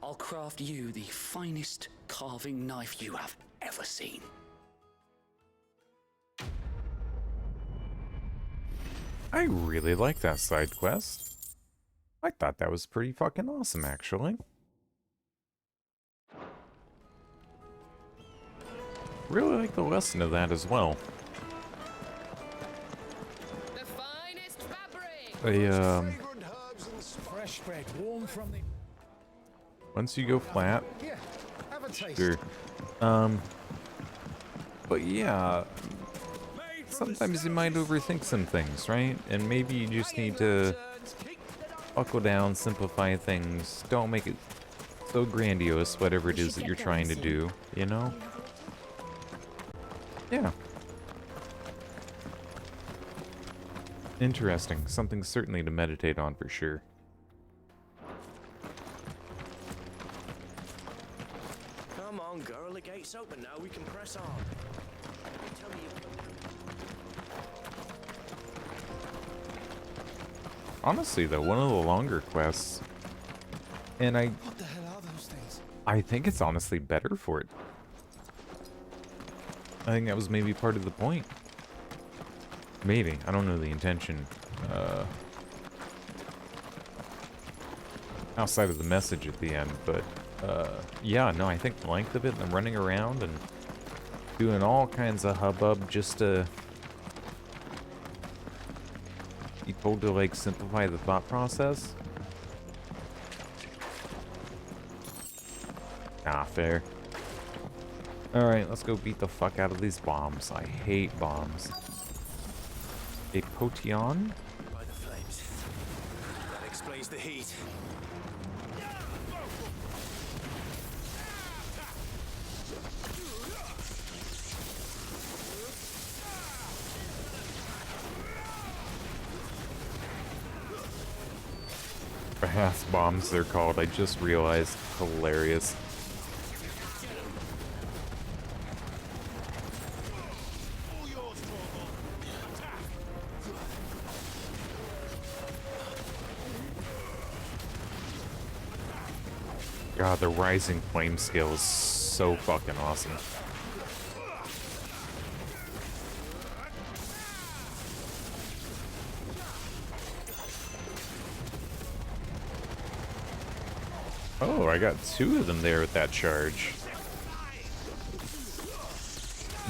I'll craft you the finest carving knife you have ever seen. I really like that side quest. I thought that was pretty fucking awesome, actually. Really like the lesson of that as well. The finest fabric. Fresh bread, warm from the... Once you go flat, Here, have a taste. sure. But yeah, sometimes you might overthink some things, right? And maybe you just need to buckle down, simplify things. Don't make it so grandiose, whatever it is that you're trying to do, you know? Yeah. Interesting. Something certainly to meditate on for sure. Come on, girl, the gate's open now, we can press on. Tell me Honestly, though, one of the longer quests, and What the hell are those things? I think it's honestly better for it. I think that was maybe part of the point. Maybe. I don't know the intention. Outside of the message at the end, but yeah, no, I think the length of it and the running around and doing all kinds of hubbub just to be told to, like, simplify the thought process. Ah, fair. Alright, let's go beat the fuck out of these bombs. I hate bombs. A potion? By the flames. That explains the heat. Bath bombs, they're called. I just realized. Hilarious. God, the rising flame skill is so fucking awesome. Oh, I got 2 of them there with that charge.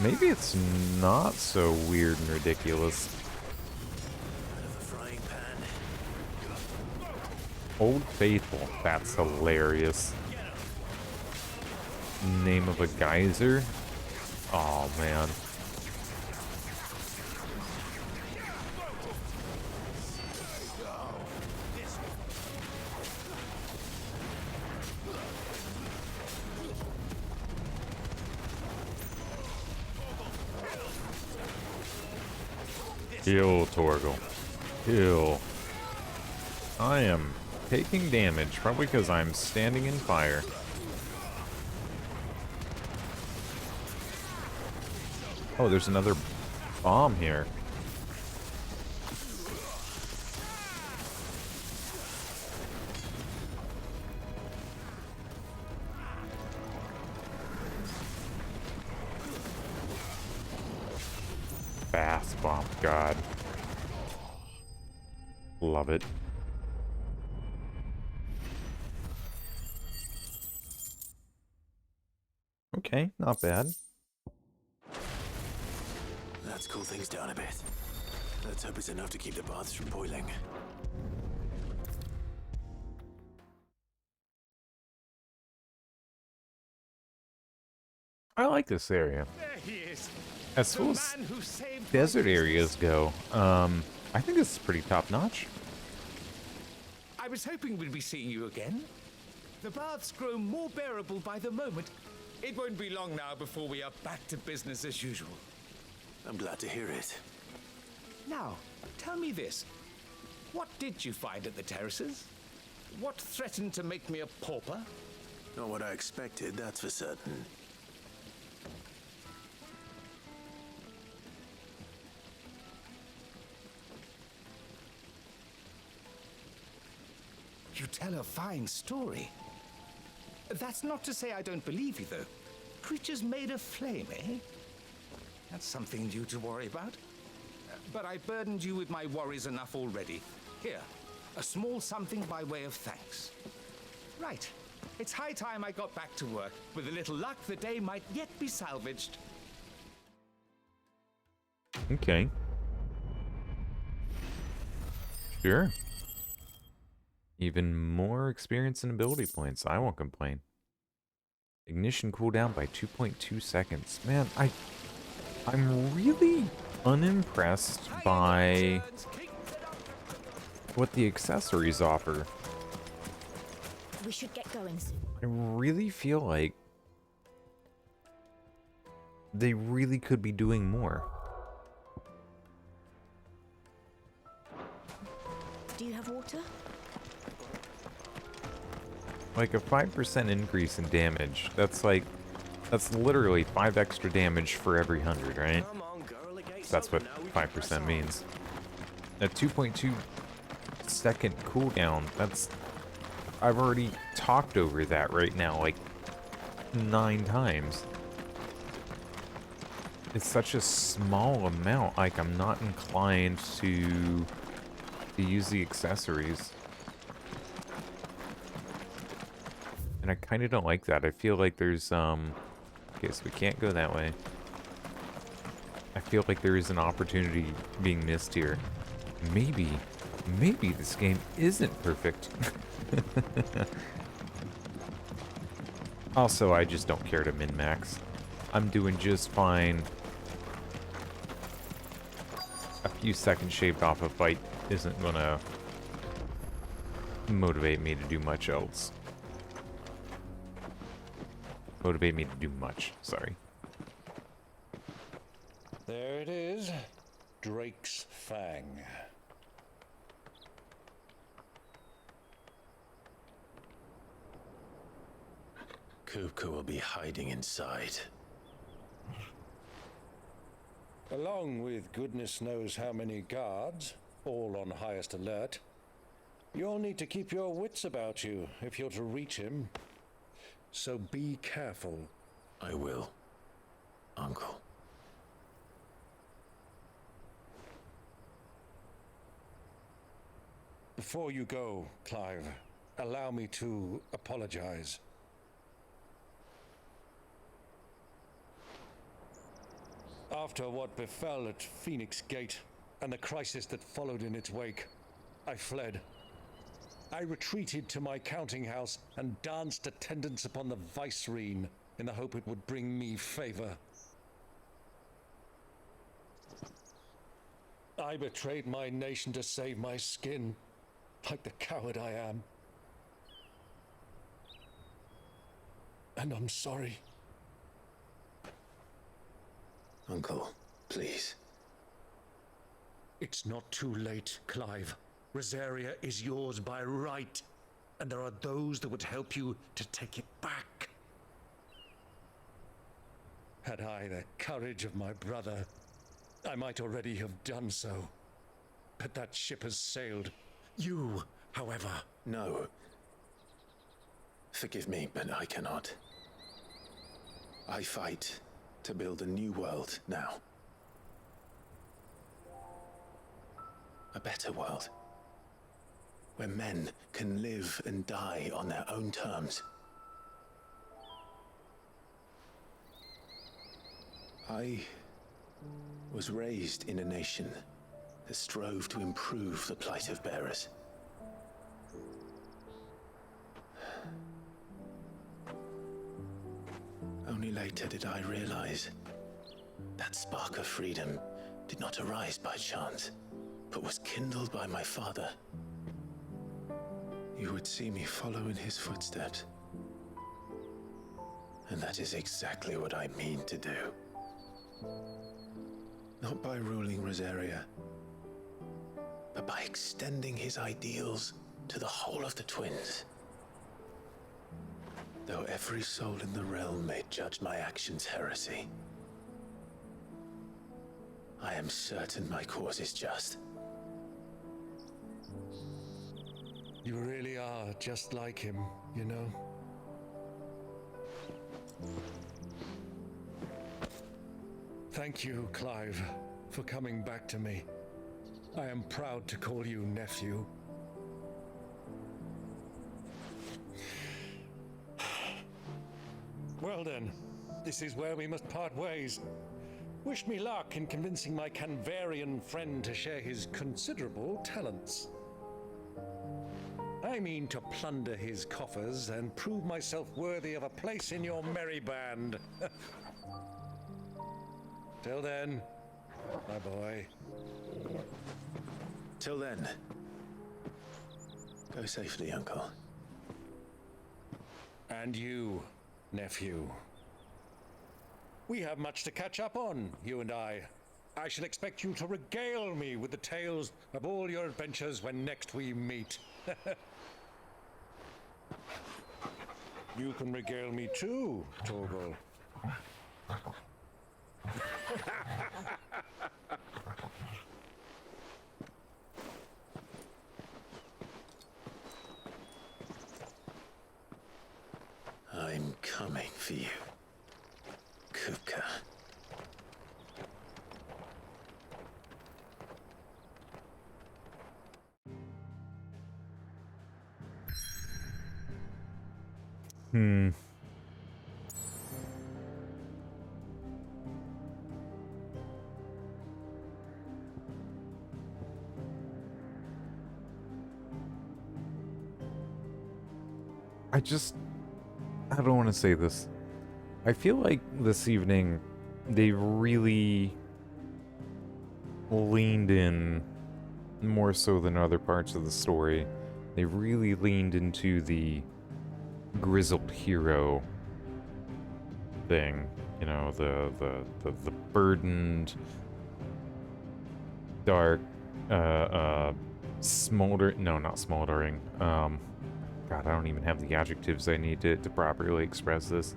Maybe it's not so weird and ridiculous. Old Faithful, that's hilarious. Name of a geyser? Oh man. Kill, Torgal. Kill. I am taking damage, probably because I'm standing in fire. Oh, there's another bomb here. Bath bomb, God. Love it. Okay, not bad. Let's cool things down a bit. Let's hope it's enough to keep the baths from boiling. I like this area. There he is. As far as desert areas go, I think this is pretty top-notch. I was hoping we'd be seeing you again. The baths grow more bearable by the moment. It won't be long now before we are back to business as usual. I'm glad to hear it. Now, tell me this. What did you find at the terraces? What threatened to make me a pauper? Not what I expected, that's for certain. You tell a fine story. That's not to say I don't believe you, though. Creatures made of flame, eh? That's something new to worry about. But I burdened you with my worries enough already. Here, a small something by way of thanks. Right. It's high time I got back to work. With a little luck, the day might yet be salvaged. Okay. Sure. Even more experience and ability points. I won't complain. Ignition cooldown by 2.2 seconds. Man, I'm really unimpressed by what the accessories offer. We should get going soon. I really feel like they really could be doing more. Do you have water? Like a 5% increase in damage. That's literally 5 extra damage for every 100, right? That's what 5% means. A 2.2 second cooldown, I've already talked over that right now, like 9 times. It's such a small amount, like I'm not inclined to use the accessories. And I kind of don't like that. I feel like there's, okay, so we can't go that way. I feel like there is an opportunity being missed here. Maybe this game isn't perfect. Also, I just don't care to min-max. I'm doing just fine. A few seconds shaved off a fight isn't gonna motivate me to do much else. Motivate me to do much, sorry. There it is. Drake's Fang. Kupka will be hiding inside. Along with goodness knows how many guards, all on highest alert. You'll need to keep your wits about you if you're to reach him. So be careful. I will, Uncle. Before you go, Clive, allow me to apologize. After what befell at Phoenix Gate and the crisis that followed in its wake, I fled. I retreated to my counting house and danced attendance upon the vicereine in the hope it would bring me favor. I betrayed my nation to save my skin, like the coward I am. And I'm sorry. Uncle, please. It's not too late, Clive. Rosaria is yours by right, and there are those that would help you to take it back. Had I the courage of my brother, I might already have done so. But that ship has sailed. You, however... No. Forgive me, but I cannot. I fight to build a new world now. A better world. Where men can live and die on their own terms. I was raised in a nation that strove to improve the plight of bearers. Only later did I realize that spark of freedom did not arise by chance, but was kindled by my father. You would see me follow in his footsteps. And that is exactly what I mean to do. Not by ruling Rosaria, but by extending his ideals to the whole of the twins. Though every soul in the realm may judge my actions heresy, I am certain my cause is just. You really are just like him, you know? Thank you, Clive, for coming back to me. I am proud to call you nephew. Well then, this is where we must part ways. Wish me luck in convincing my Canvarian friend to share his considerable talents. I mean to plunder his coffers and prove myself worthy of a place in your merry band. Till then, my boy. Till then, go safely, Uncle. And you, nephew. We have much to catch up on, you and I. I shall expect you to regale me with the tales of all your adventures when next we meet. You can regale me too, Torgal. I'm coming for you, Kupka. I don't want to say this. I feel like this evening they really leaned in more so than other parts of the story. They really leaned into the grizzled hero thing, you know, the burdened, dark, not smoldering. God, I don't even have the adjectives I need to properly express this.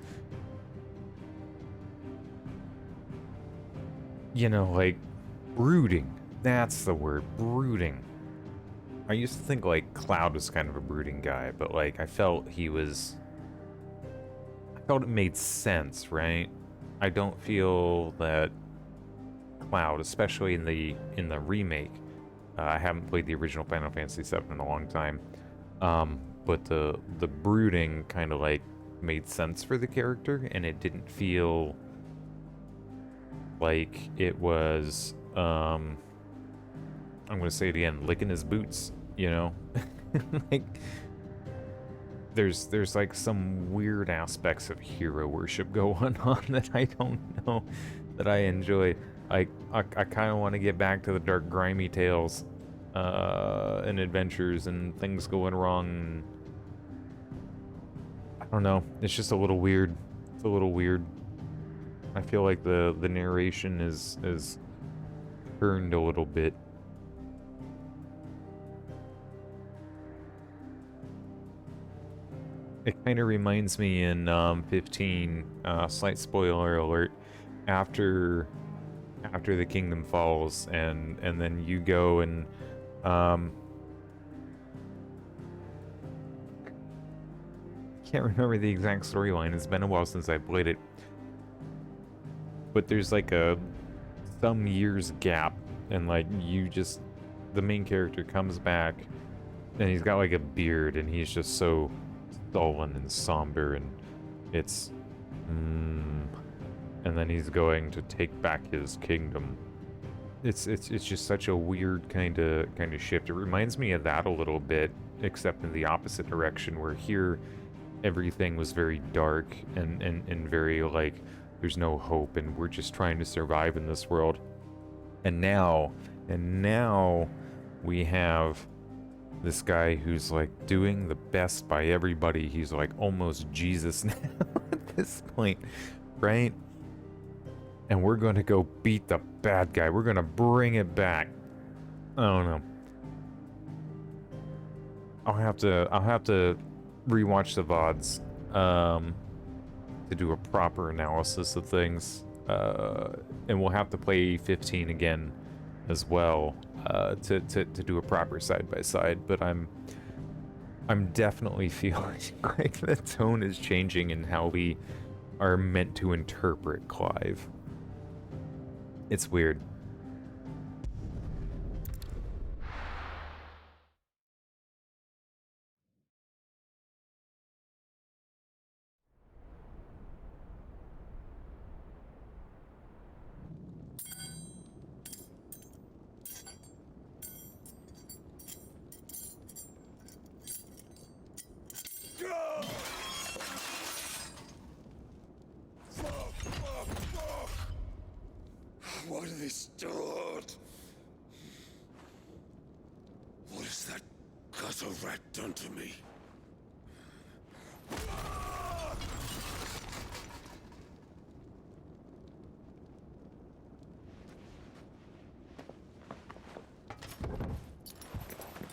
You know, like, brooding. That's the word, brooding. I used to think, like, Cloud was kind of a brooding guy, but, like, I felt it made sense, right? I don't feel that Cloud, especially in the remake, I haven't played the original Final Fantasy VII in a long time, but the brooding kind of, like, made sense for the character, and it didn't feel like it was, I'm gonna say it again, licking his boots, you know? Like, there's like some weird aspects of hero worship going on that I don't know that I enjoy. I kind of want to get back to the dark, grimy tales and adventures and things going wrong. I don't know. It's just a little weird. It's a little weird. I feel like the narration is turned a little bit. It kind of reminds me in 15, slight spoiler alert, after the kingdom falls and then you go and can't remember the exact storyline. It's been a while since I played it. But there's like some years gap, and like the main character comes back and he's got like a beard and he's just so sullen and somber, and it's and then he's going to take back his kingdom. It's just such a weird kind of shift. It reminds me of that a little bit, except in the opposite direction, where here everything was very dark and very like there's no hope and we're just trying to survive in this world. And now we have this guy who's like doing the best by everybody. He's like almost Jesus now at this point, right? And we're going to go beat the bad guy. We're going to bring it back. I don't know. I'll have to rewatch the VODs to do a proper analysis of things. And we'll have to play 15 again as well to do a proper side-by-side. But I'm definitely feeling like the tone is changing in how we are meant to interpret Clive. It's weird. What have they stored? What has that gutter rat done to me?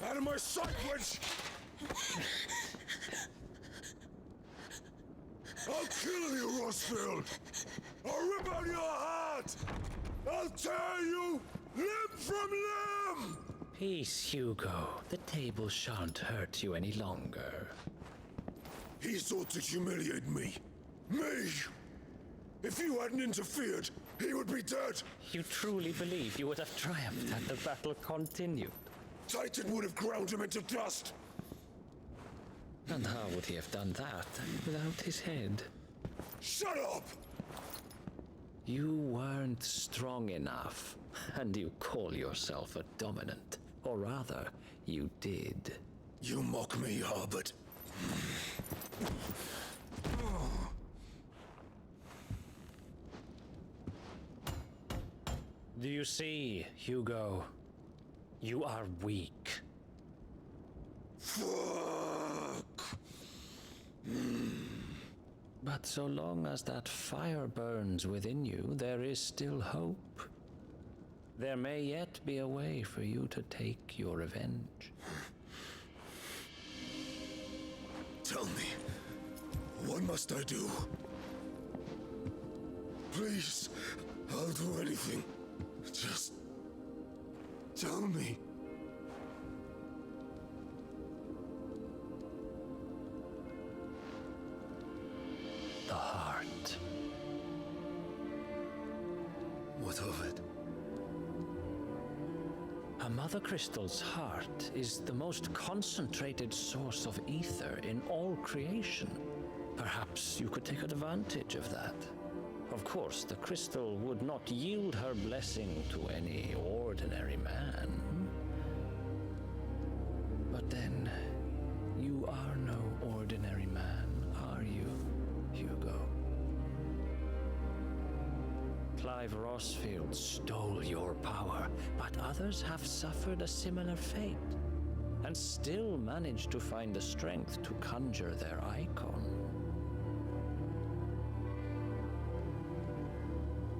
Out of my sight, witch! I'll kill you, Rossfield! I'll rip out your heart! I'll tear you limb from limb! Peace, Hugo. The table shan't hurt you any longer. He sought to humiliate me. Me! If you hadn't interfered, he would be dead! You truly believe you would have triumphed had the battle continued? Titan would have ground him into dust! And how would he have done that without his head? Shut up! You weren't strong enough, and you call yourself a dominant. Or rather, you did. You mock me, Harbert. Do you see, Hugo? You are weak. Fuck! But so long as that fire burns within you, there is still hope. There may yet be a way for you to take your revenge. Tell me, what must I do? Please, I'll do anything. Just tell me. The heart. What of it? A mother crystal's heart is the most concentrated source of ether in all creation. Perhaps you could take advantage of that. Of course, the crystal would not yield her blessing to any ordinary man. But then, you are no ordinary man, are you, Hugo? Clive Rossfield stole your power, but others have suffered a similar fate, and still managed to find the strength to conjure their icon.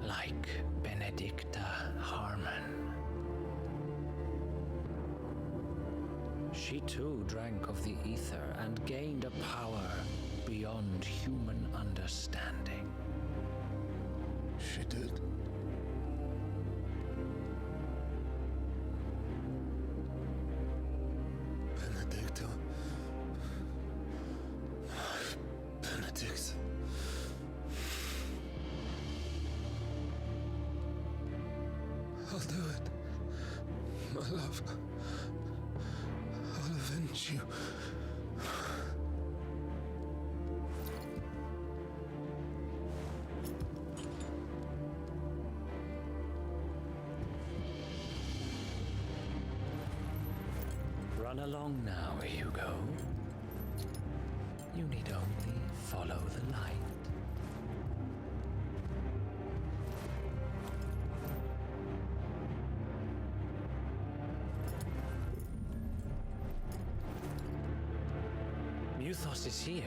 Like Benedicta Harmon. She too drank of the ether and gained a power beyond human understanding. She did? Benedicta. Benedict. I'll do it. My love. I'll avenge you. Run along now, Hugo. You need only follow the light. Muthos is here.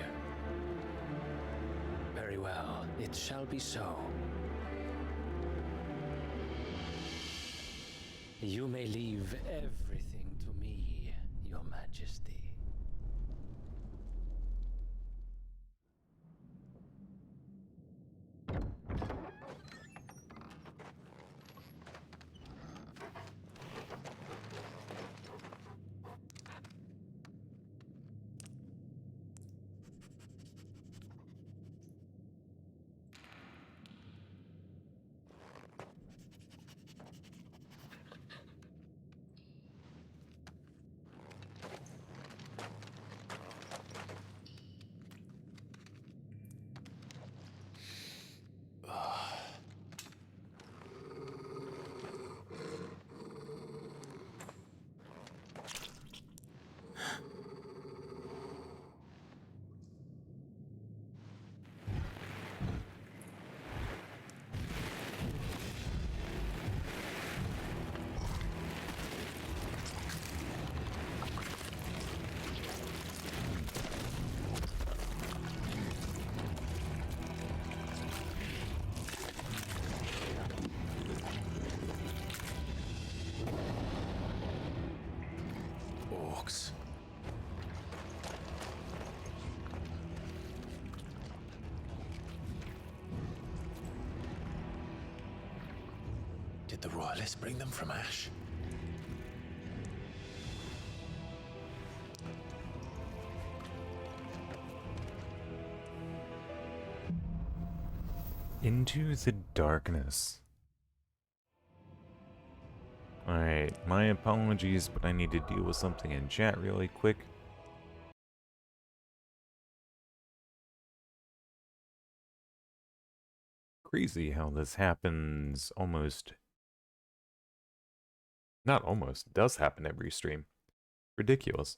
Very well, it shall be so. You may leave everything to me, Your Majesty. Orcs. Did the royalists bring them from Ash? Into the darkness. Alright, my apologies, but I need to deal with something in chat really quick. Crazy how this happens almost... Not almost, does happen every stream. Ridiculous.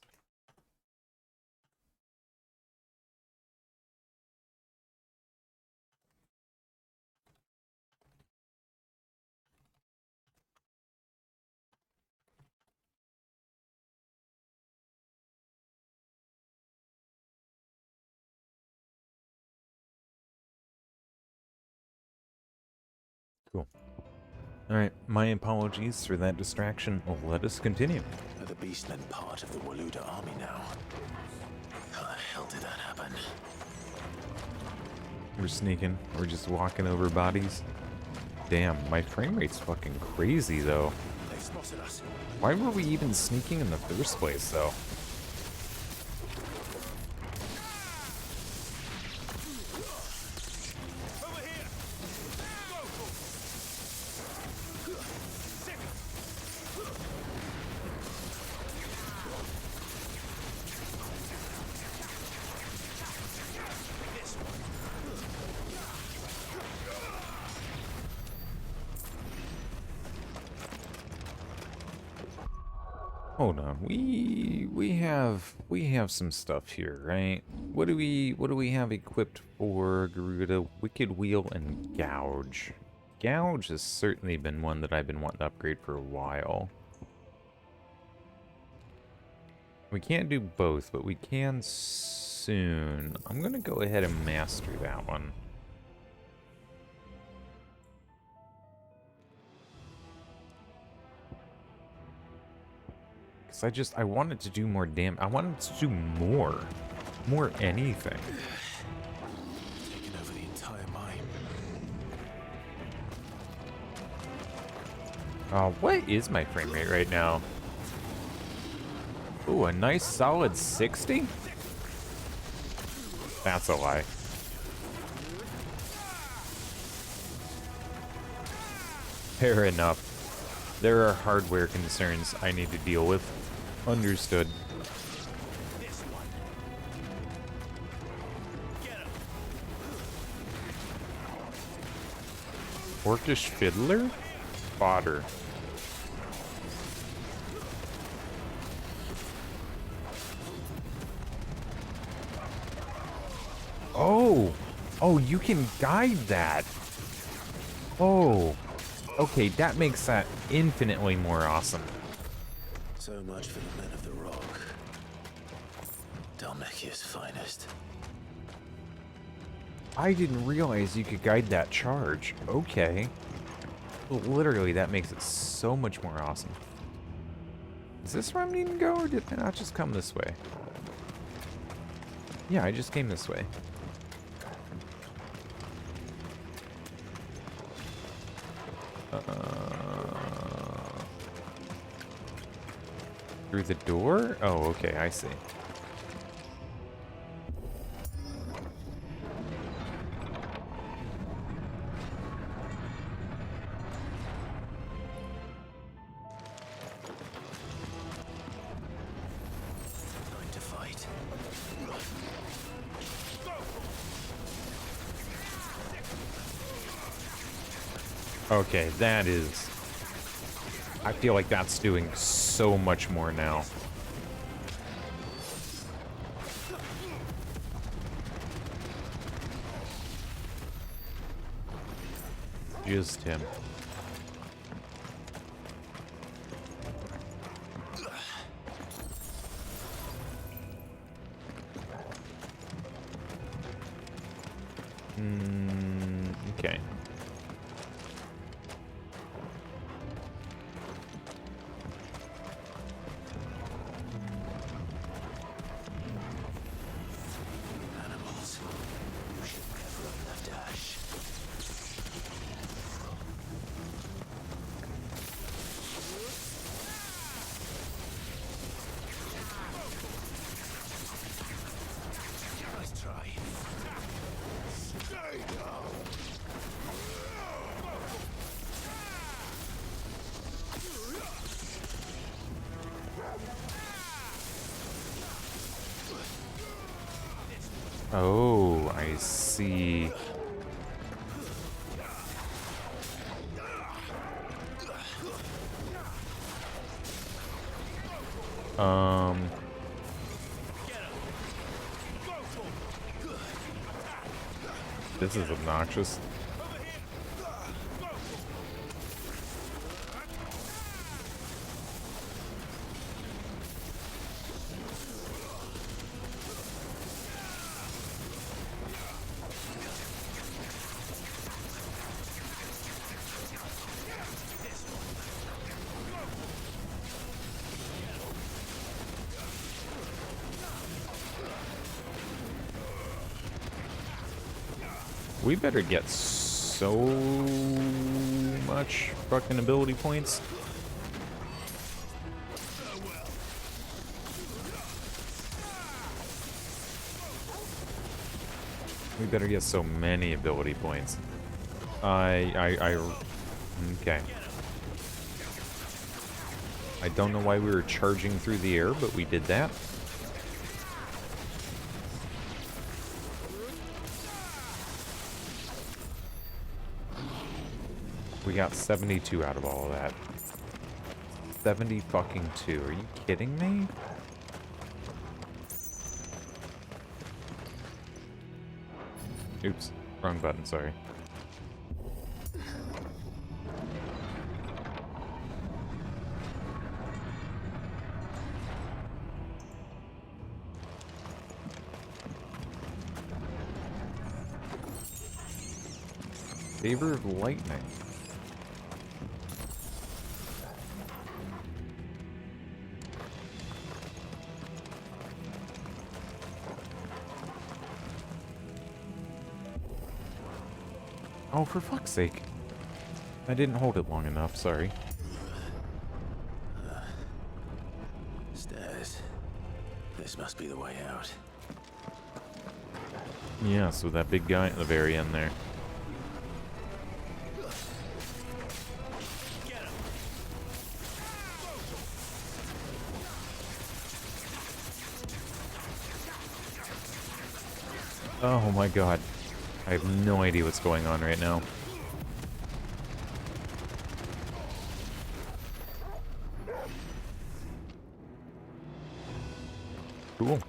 Cool. Alright, my apologies for that distraction. Let us continue. Are the beastmen part of the Waluda army now? How the hell did that happen? We're sneaking. We're just walking over bodies. Damn, my frame rate's fucking crazy, though. They've spotted us. Why were we even sneaking in the first place, though? Hold on, we have some stuff here, right? What do we have equipped for Garuda? Wicked Wheel and Gouge. Gouge has certainly been one that I've been wanting to upgrade for a while. We can't do both, but we can soon. I'm gonna go ahead and master that one. I wanted to do more damage. I wanted to do more anything. Taking over the entire mine. What is my frame rate right now? Ooh, a nice solid 60? That's a lie. Fair enough. There are hardware concerns I need to deal with. Understood. Orcish Fiddler? Fodder. Oh! Oh, you can guide that! Oh! Okay, that makes that infinitely more awesome. So much for the men of the rock. Dalmekia's finest. I didn't realize you could guide that charge. Okay. Literally, that makes it so much more awesome. Is this where I'm needing to go, or did I not just come this way? Yeah, I just came this way. Through the door? Oh, okay, I see. Going to fight. Okay, that is... I feel like that's doing so much more now. Just him. Okay. Animals. You should never have left Ash. Nice try. Stay down. Oh, I see. This is obnoxious. We better get so much fucking ability points. We better get so many ability points. Okay. I don't know why we were charging through the air, but we did that. We got 72 out of all of that. 70 fucking 2. Are you kidding me? Oops. Wrong button, sorry. Favor of lightning. Oh, for fuck's sake. I didn't hold it long enough, sorry. Stairs. This must be the way out. Yeah, so that big guy at the very end there. Oh my god. I have no idea what's going on right now. Cool.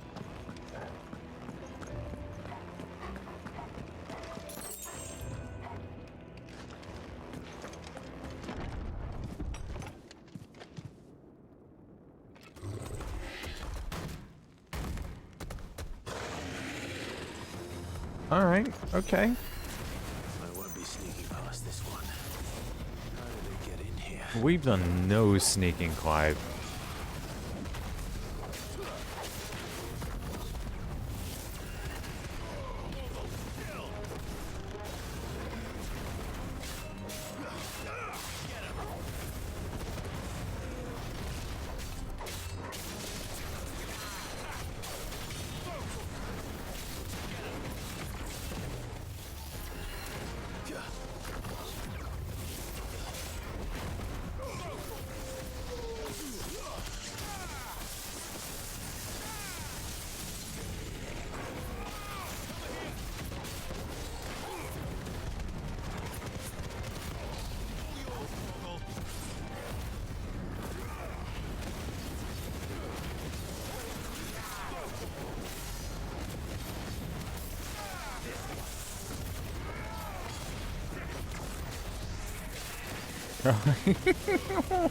Alright, okay. I won't be sneaking past this one. How did it get in here? We've done no sneaking, Clive.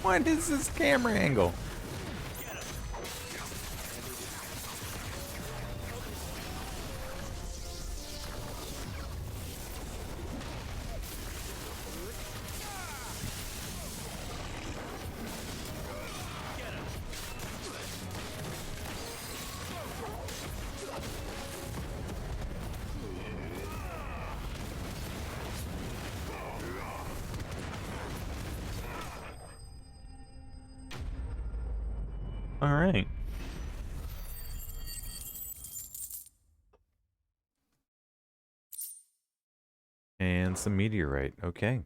What is this camera angle? All right. And some meteorite. Okay.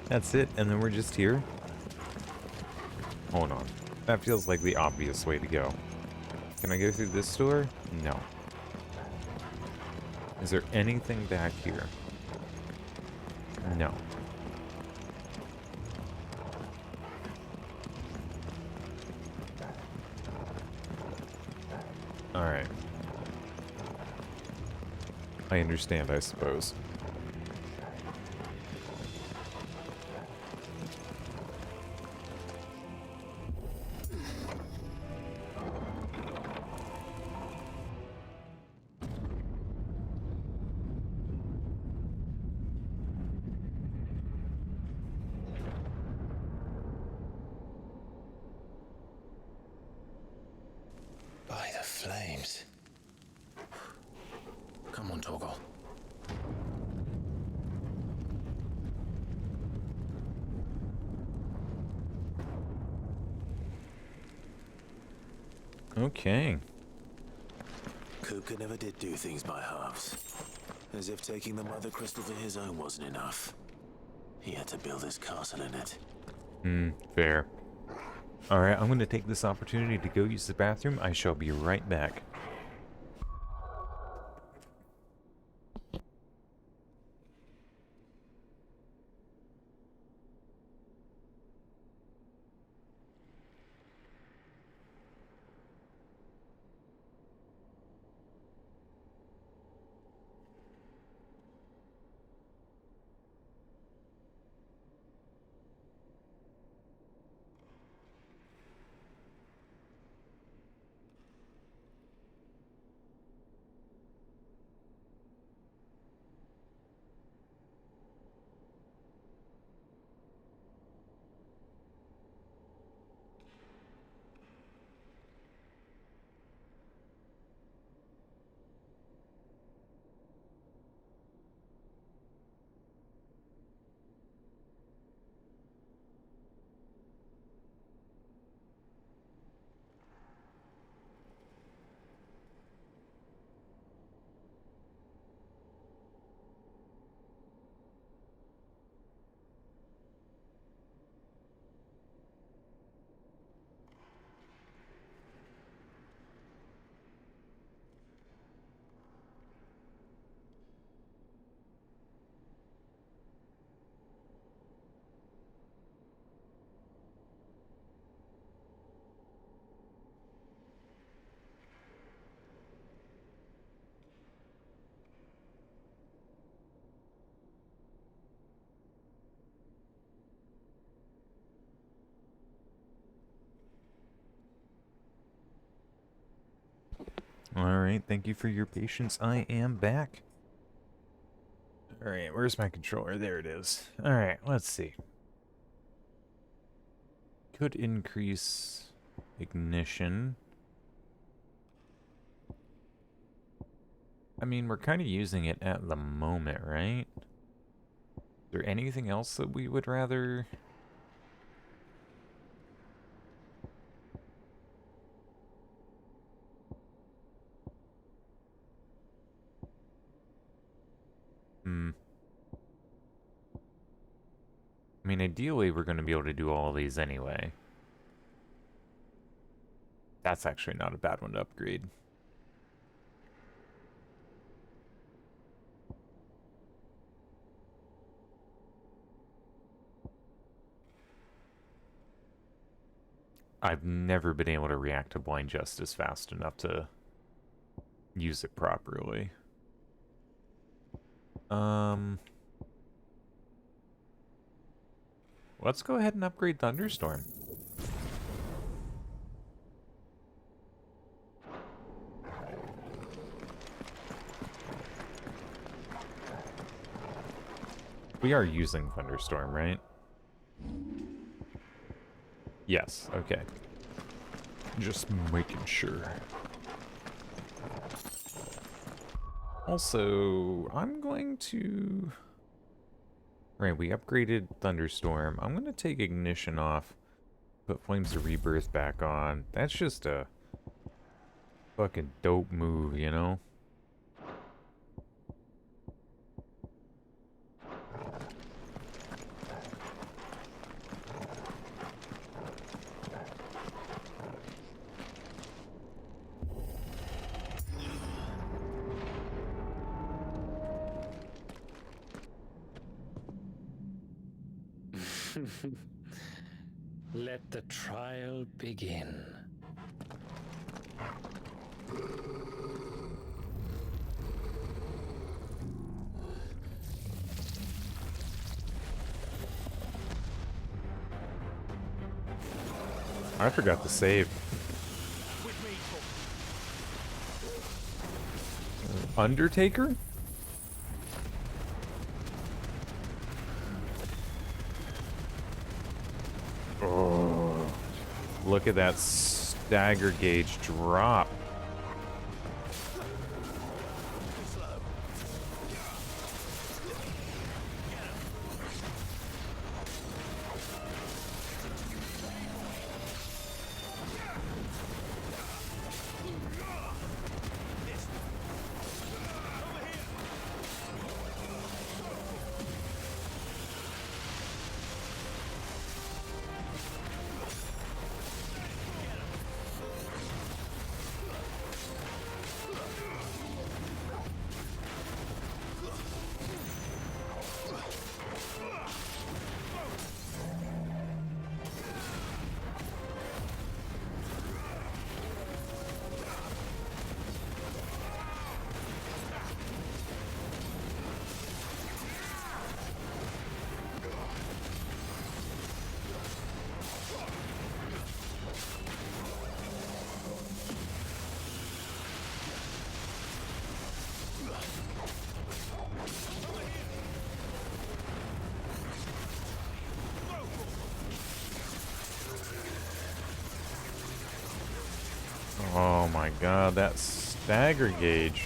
That's it, and then we're just here? Hold on. That feels like the obvious way to go. Can I go through this door? No. Is there anything back here? No. Alright. I understand, I suppose. flames. Come on, Torgal. Okay. Kupka never did do things by halves. As if taking the mother crystal to his own wasn't enough. He had to build his castle in it. Fair. Alright, I'm gonna take this opportunity to go use the bathroom. I shall be right back. Alright, thank you for your patience. I am back. Alright, where's my controller? There it is. Alright, let's see. Could increase ignition. I mean, we're kind of using it at the moment, right? Is there anything else that we would rather... I mean, ideally, we're going to be able to do all of these anyway. That's actually not a bad one to upgrade. I've never been able to react to Blind Justice fast enough to use it properly. Let's go ahead and upgrade Thunderstorm. We are using Thunderstorm, right? Yes, okay. Just making sure. Also, I'm going to... Right, we upgraded Thunderstorm. I'm going to take Ignition off, put Flames of Rebirth back on. That's just a fucking dope move, you know? Let the trial begin. I forgot to save. Undertaker? Oh, look at that stagger gauge drop. Oh my god, that stagger gauge.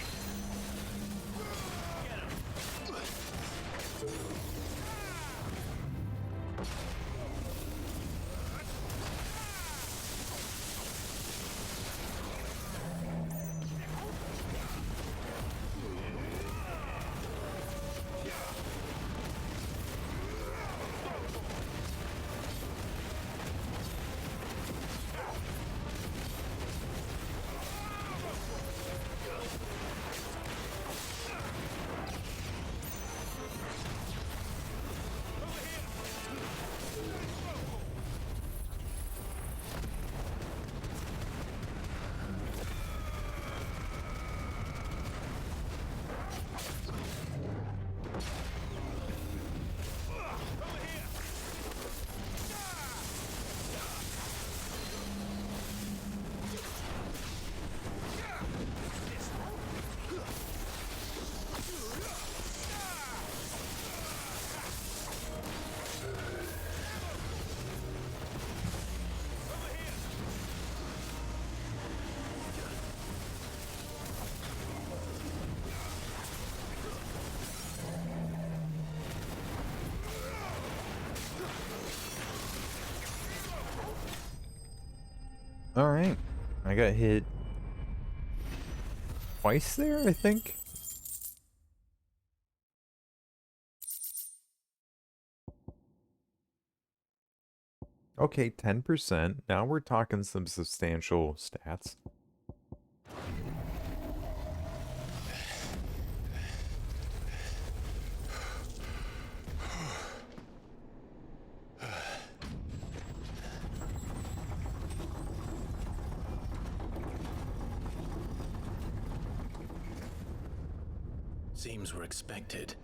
Alright. I got hit twice there, I think. Okay, 10%. Now we're talking some substantial stats. Seems we're expected.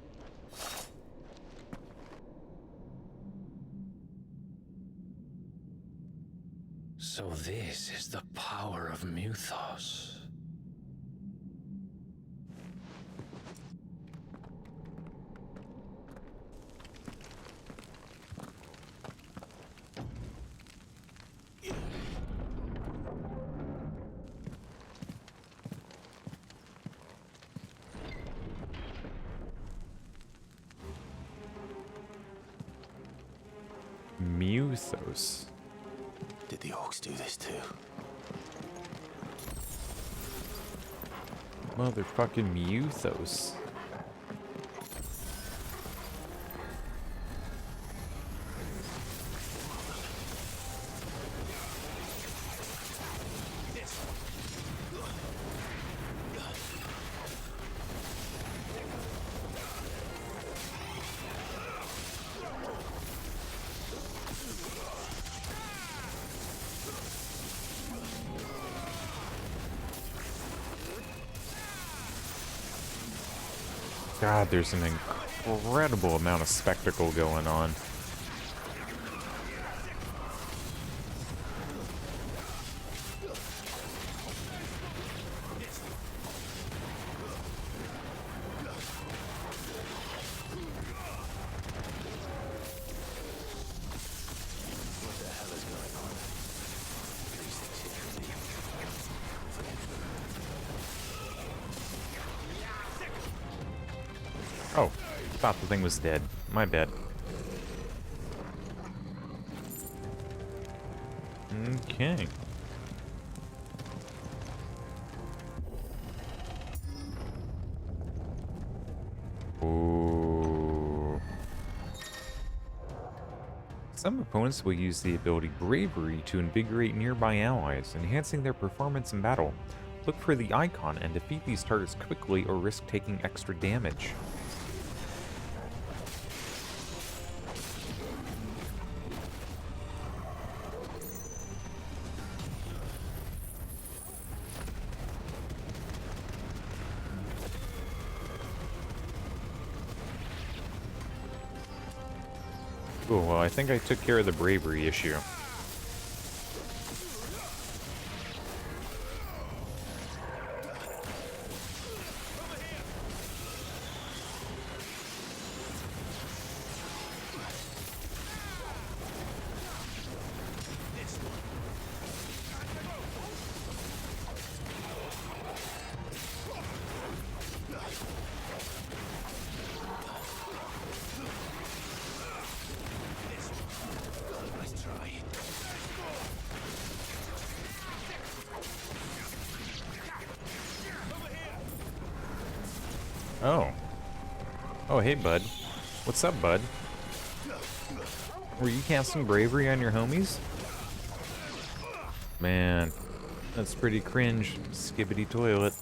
So this is the power of Mythos. Mythos. Did the orcs do this too? Motherfucking Mythos. God, there's an incredible amount of spectacle going on. Oh, thought the thing was dead. My bad. Okay. Ooh. Some opponents will use the ability Bravery to invigorate nearby allies, enhancing their performance in battle. Look for the icon and defeat these targets quickly or risk taking extra damage. Cool, well, I think I took care of the bravery issue. Oh. Oh, hey, bud. What's up, bud? Were you casting bravery on your homies? Man, that's pretty cringe. Skibbity toilet.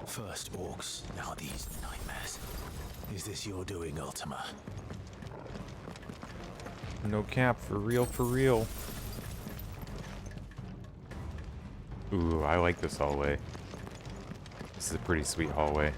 First orcs, now these nightmares. Is this your doing, Ultima? No cap, for real, for real. Ooh, I like this hallway. This is a pretty sweet hallway.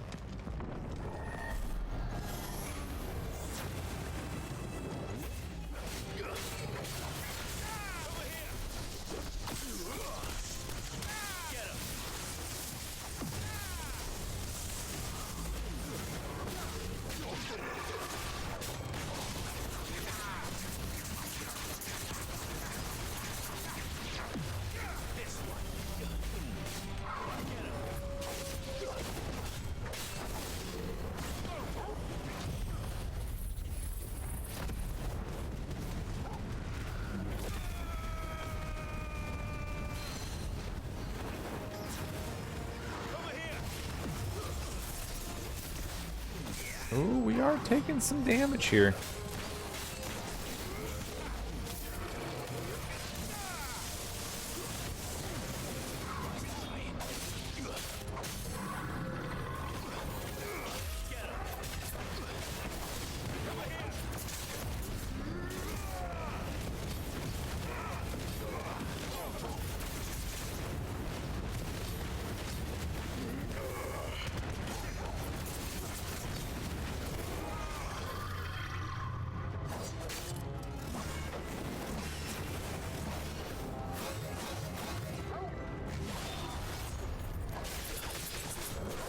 Ooh, we are taking some damage here.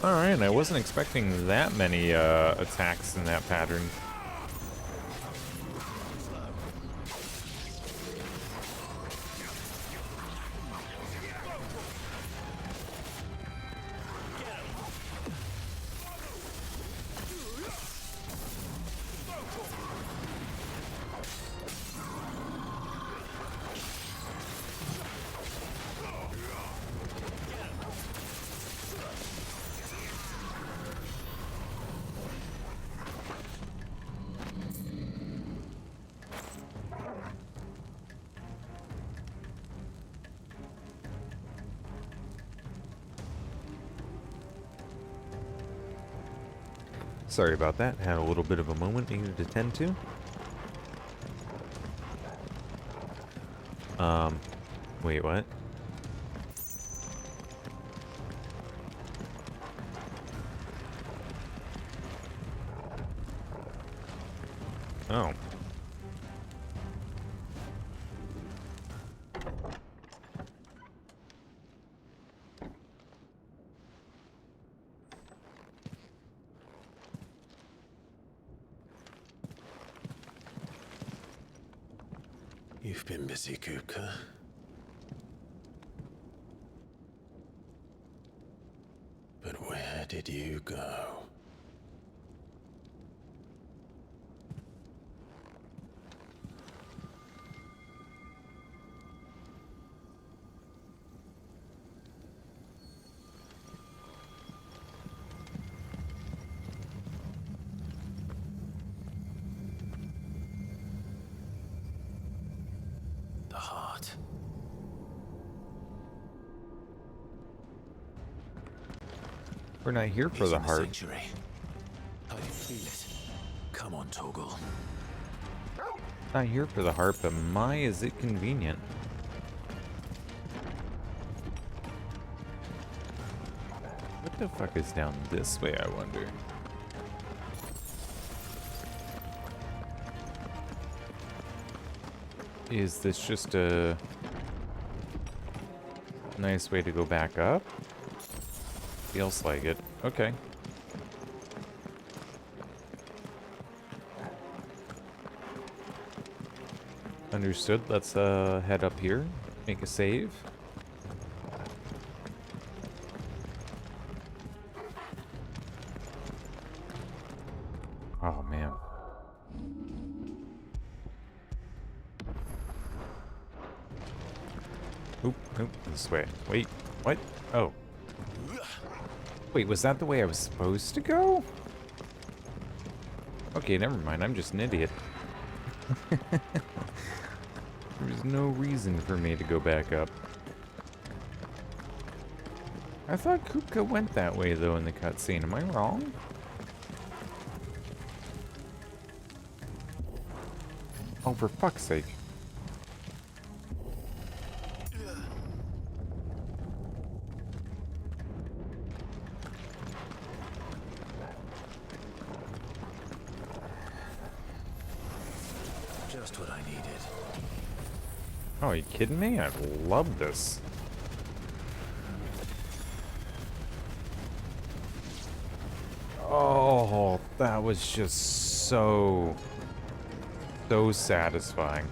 Alright, I wasn't expecting that many attacks in that pattern. Sorry about that. Had a little bit of a moment needed to tend to. Wait, what? Oh. You've been busy, Kupka. But where did you go? The heart. We're not here for It's the in heart. sanctuary. I can feel it. Come on, Torgal. Not here for the heart, but my, is it convenient. What the fuck is down this way, I wonder? Is this just a nice way to go back up? Feels like it. Okay. Understood. Let's head up here. Make a save. Oh man. Oop, oop, this way. Wait, what? Oh. Wait, was that the way I was supposed to go? Okay, never mind. I'm just an idiot. There's no reason for me to go back up. I thought Kupka went that way, though, in the cutscene. Am I wrong? Oh, for fuck's sake. Just what I needed. Oh, are you kidding me? I love this. Oh, that was just so satisfying.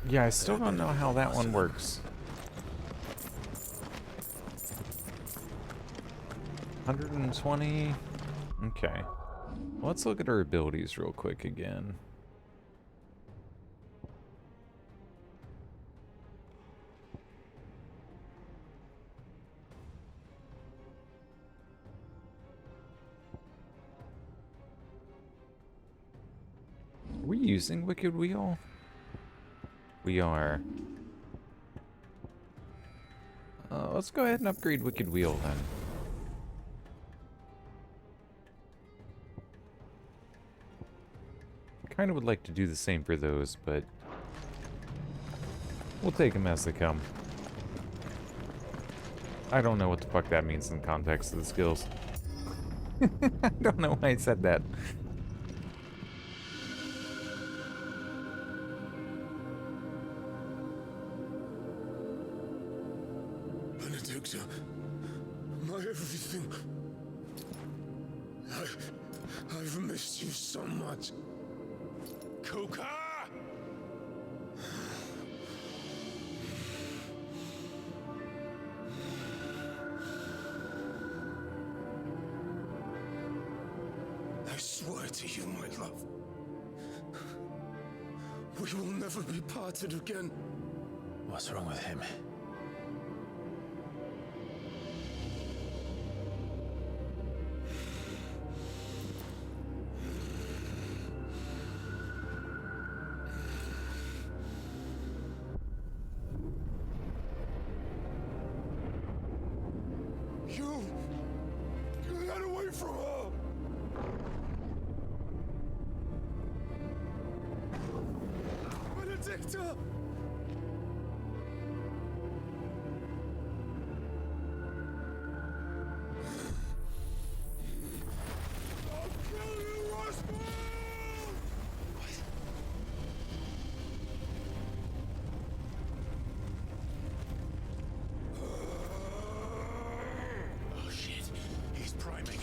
Yeah, I still don't know how that one works. 120. Okay. Let's look at her abilities real quick again. Are we using Wicked Wheel? We are. Let's go ahead and upgrade Wicked Wheel then. Kind of would like to do the same for those, but we'll take them as they come. I don't know what the fuck that means in the context of the skills. I don't know why I said that. Benedicta, my everything. I've missed you so much. Kuka! I swear to you, my love, we will never be parted again. What's wrong with him? Get away from her! Benedicta! I'll kill you, Roscoe! Oh shit, he's priming.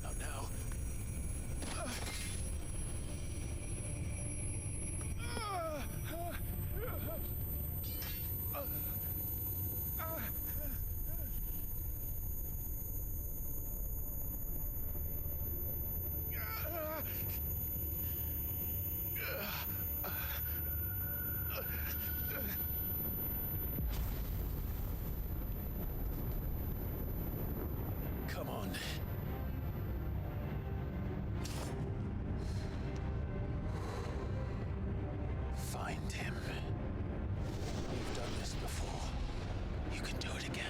Not now. Come on. Find him. You've done this before. You can do it again.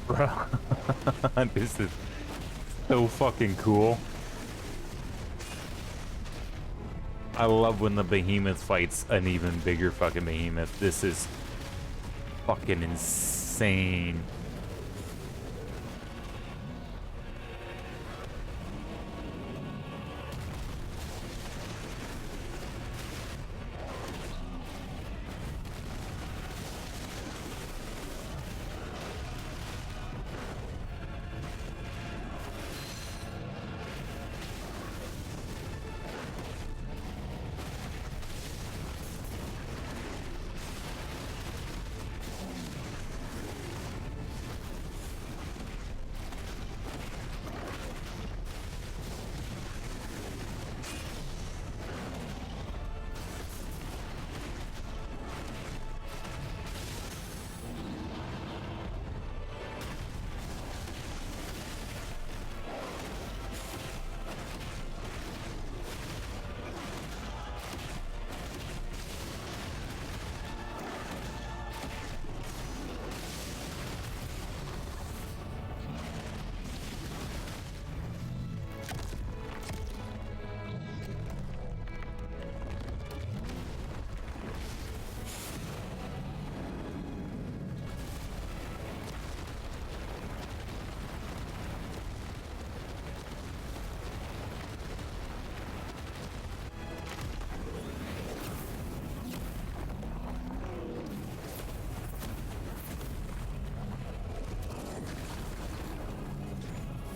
Bro, this is so fucking cool. I love when the behemoth fights an even bigger fucking behemoth. This is fucking insane.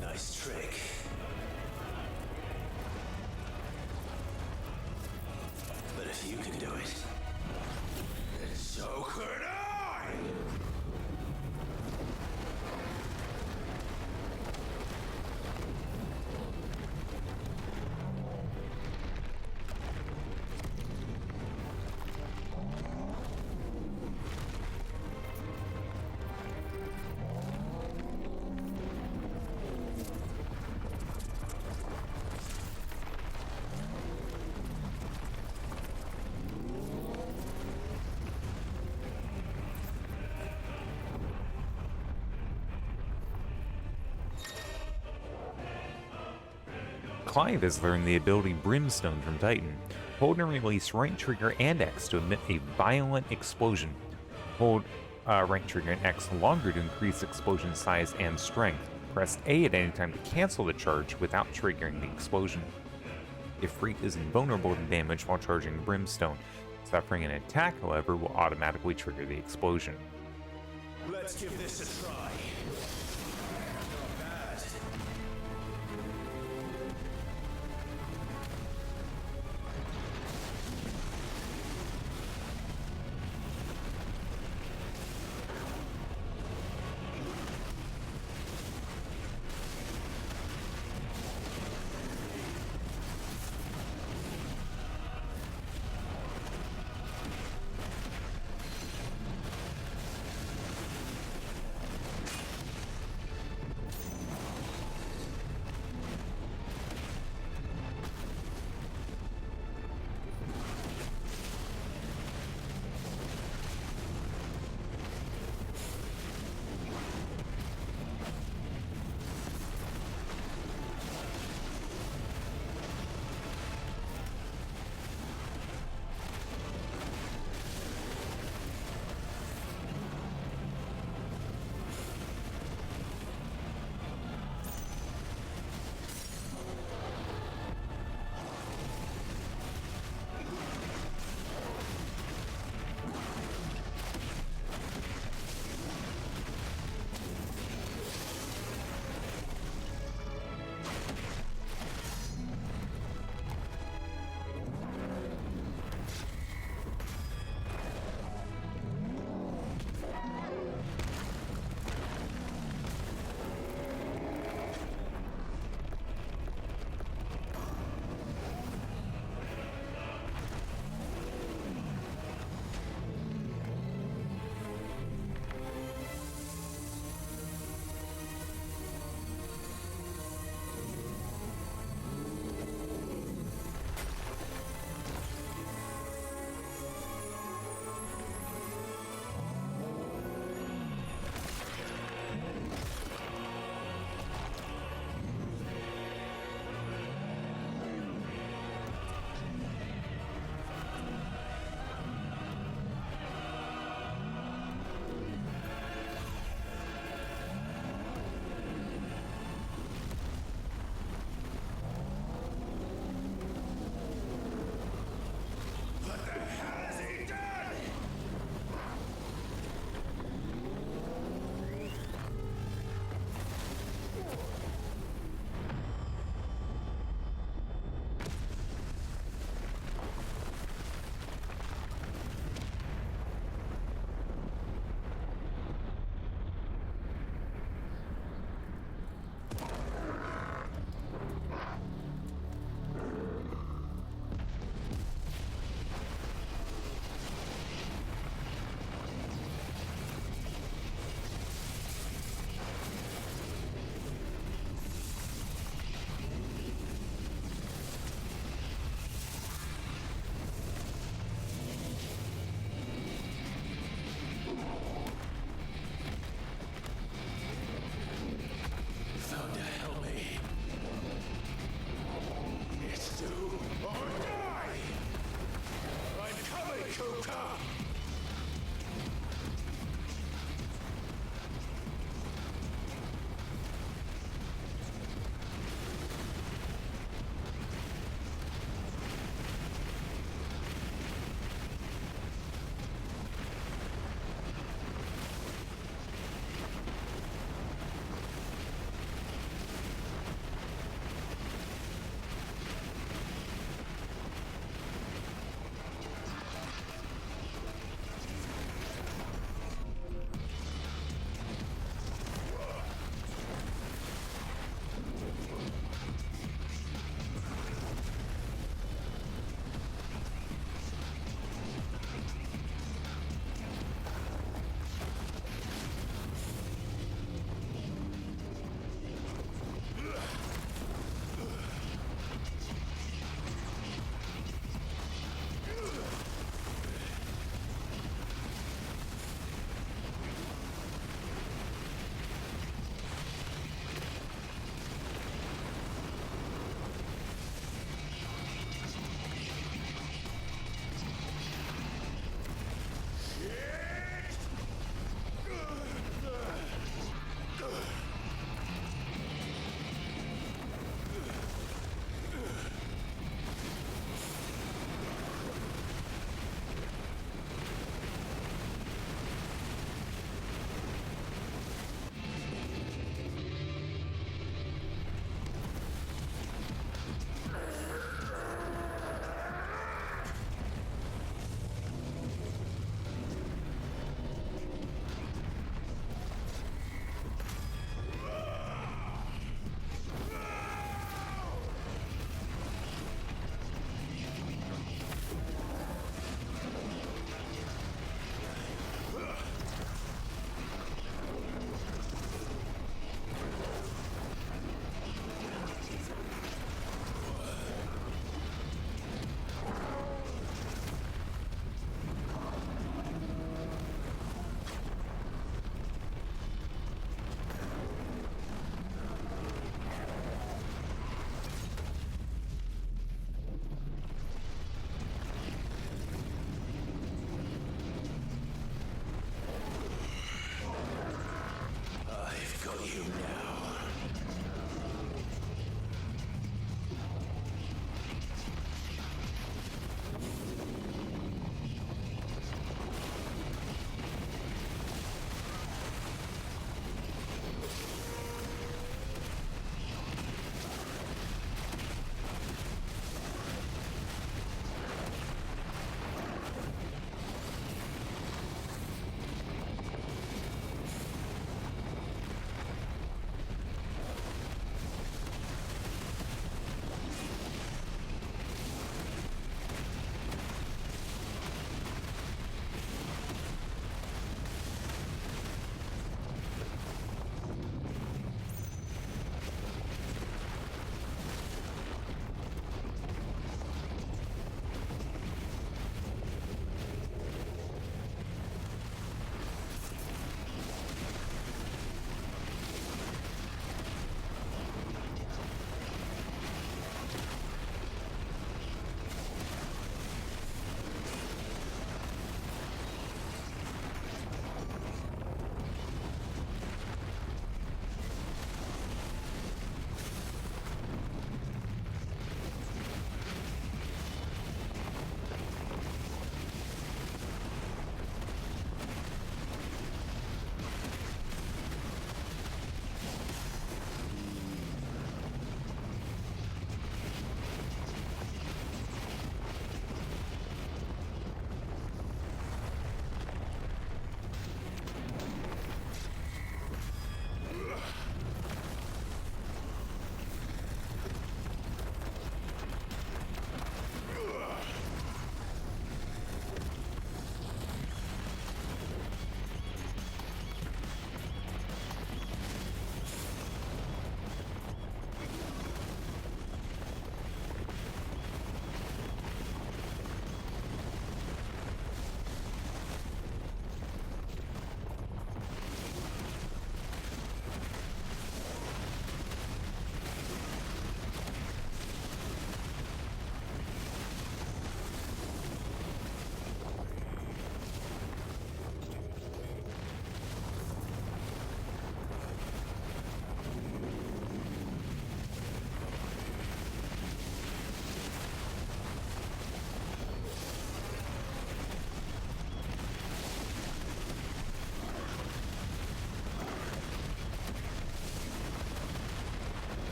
Nice trick. But if you can do it, then so could I! Clive has learned the ability Brimstone from Titan. Hold and release right trigger and X to emit a violent explosion. Hold right trigger and X longer to increase explosion size and strength. Press A at any time to cancel the charge without triggering the explosion. Ifrit is invulnerable to damage while charging Brimstone. Suffering an attack, however, will automatically trigger the explosion. Let's give this a try. Not bad.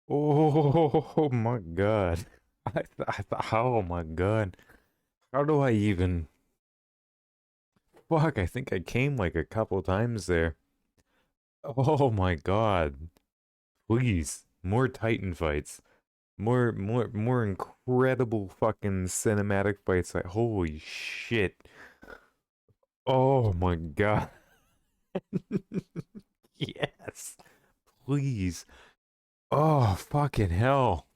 Oh my god. Oh my god. How do I even... Fuck, I think I came like a couple times there. Oh my god. Please, more Titan fights. More incredible fucking cinematic fights. Like, holy shit. Oh my god. Yes. Please. Oh, fucking hell.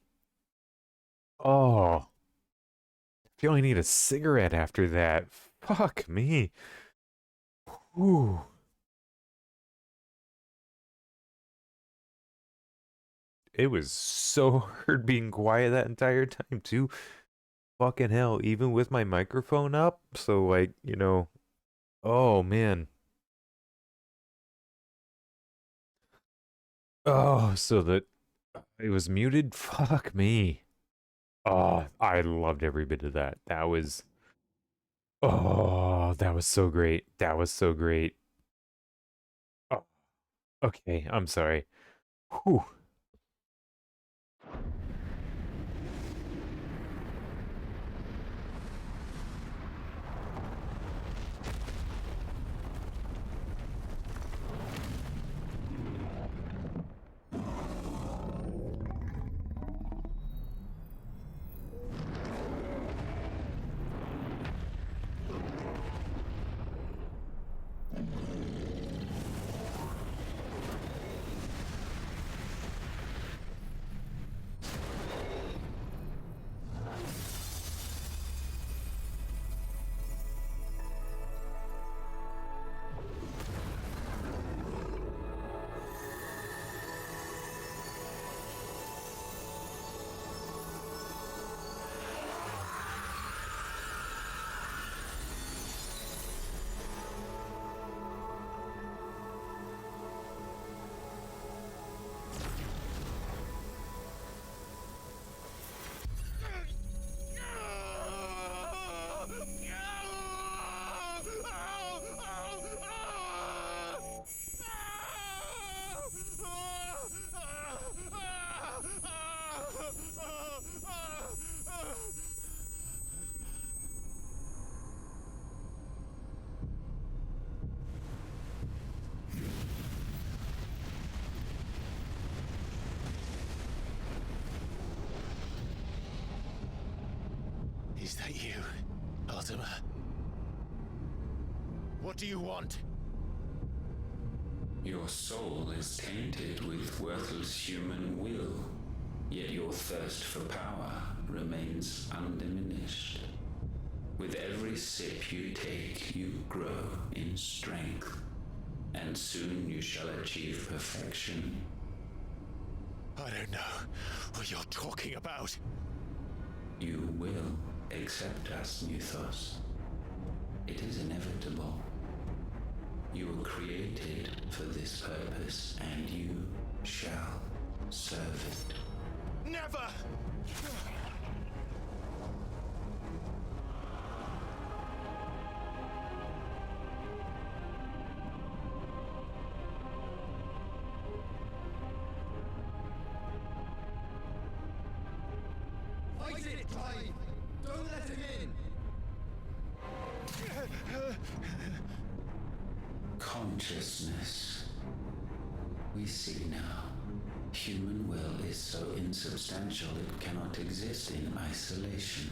Oh. I feel I need a cigarette after that. Fuck me. Whew. It was so hard being quiet that entire time, too. Fucking hell, even with my microphone up. So, like, oh man. Oh, so that it was muted? Fuck me. Oh, I loved every bit of that. That was so great. That was so great. Oh, okay, I'm sorry. Whew. Is that you, Ultima? What do you want? Your soul is tainted with worthless human will, yet your thirst for power remains undiminished. With every sip you take, you grow in strength, and soon you shall achieve perfection. I don't know what you're talking about. You will accept us, Mythos. It is inevitable. You were created for this purpose, and you shall serve it. Never! Fight it, Clive! Don't let him in! Consciousness. We see now. Human will is so insubstantial it cannot exist in isolation.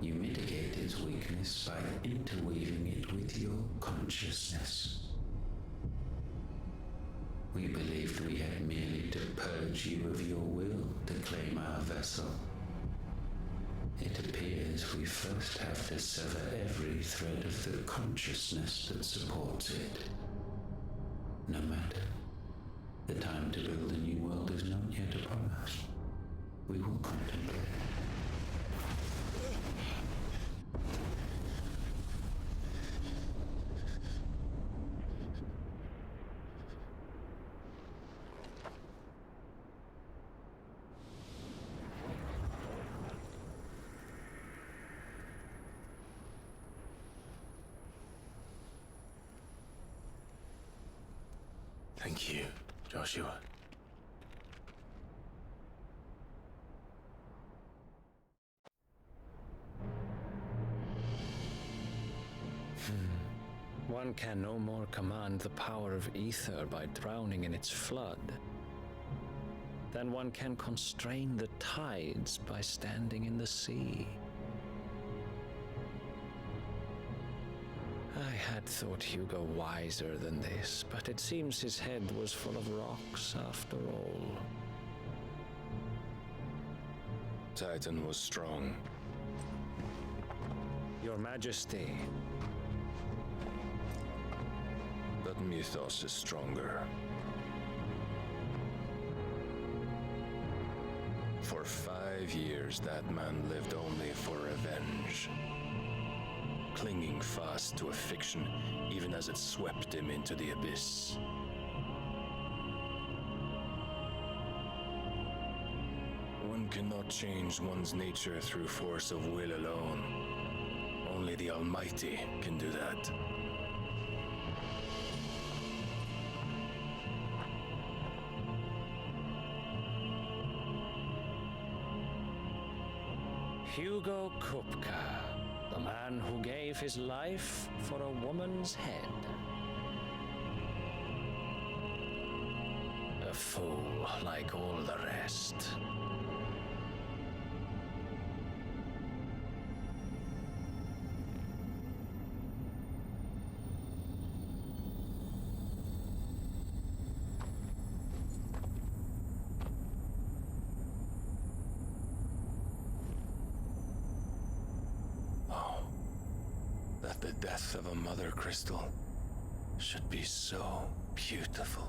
You mitigate its weakness by interweaving it with your consciousness. We believed we had merely to purge you of your will to claim our vessel. It appears we first have to sever every thread of the consciousness that supports it. No matter. The time to build a new world is not yet upon us. We will contemplate. Thank you, Joshua. one can no more command the power of ether by drowning in its flood than one can constrain the tides by standing in the sea. I had thought Hugo wiser than this, but it seems his head was full of rocks after all. Titan was strong. Your Majesty. But Mythos is stronger. For 5 years, that man lived only for revenge. Clinging fast to a fiction, even as it swept him into the abyss. One cannot change one's nature through force of will alone. Only the Almighty can do that. Hugo Kupka, the man who gave his life for a woman's head. A fool like all the rest. That the death of a mother crystal should be so beautiful.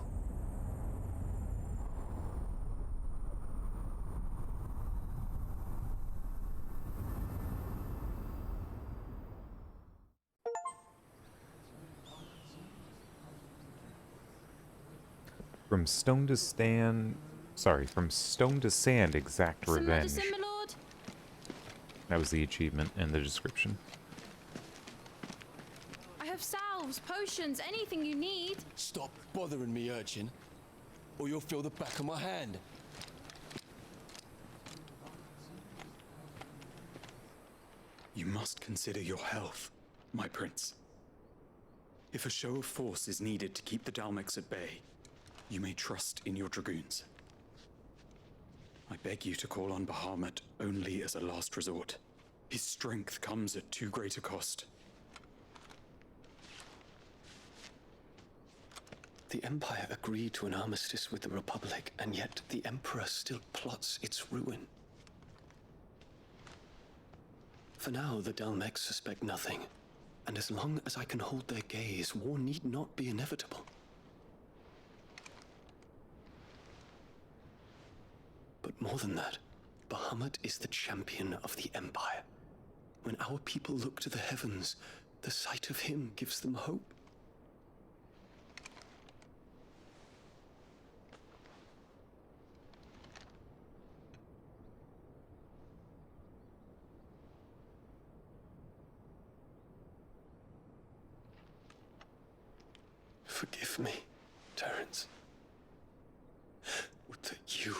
From stone to sand, exact revenge. Some medicine, my lord? That was the achievement and the description. I have salves, potions, anything you need. Stop bothering me, urchin, or you'll feel the back of my hand. You must consider your health, my prince. If a show of force is needed to keep the Dalmex at bay, you may trust in your dragoons. I beg you to call on Bahamut only as a last resort. His strength comes at too great a cost. The Empire agreed to an armistice with the Republic, and yet the Emperor still plots its ruin. For now, the Dalmex suspect nothing, and as long as I can hold their gaze, war need not be inevitable. But more than that, Bahamut is the champion of the Empire. When our people look to the heavens, the sight of him gives them hope. Forgive me, Terence. Would that you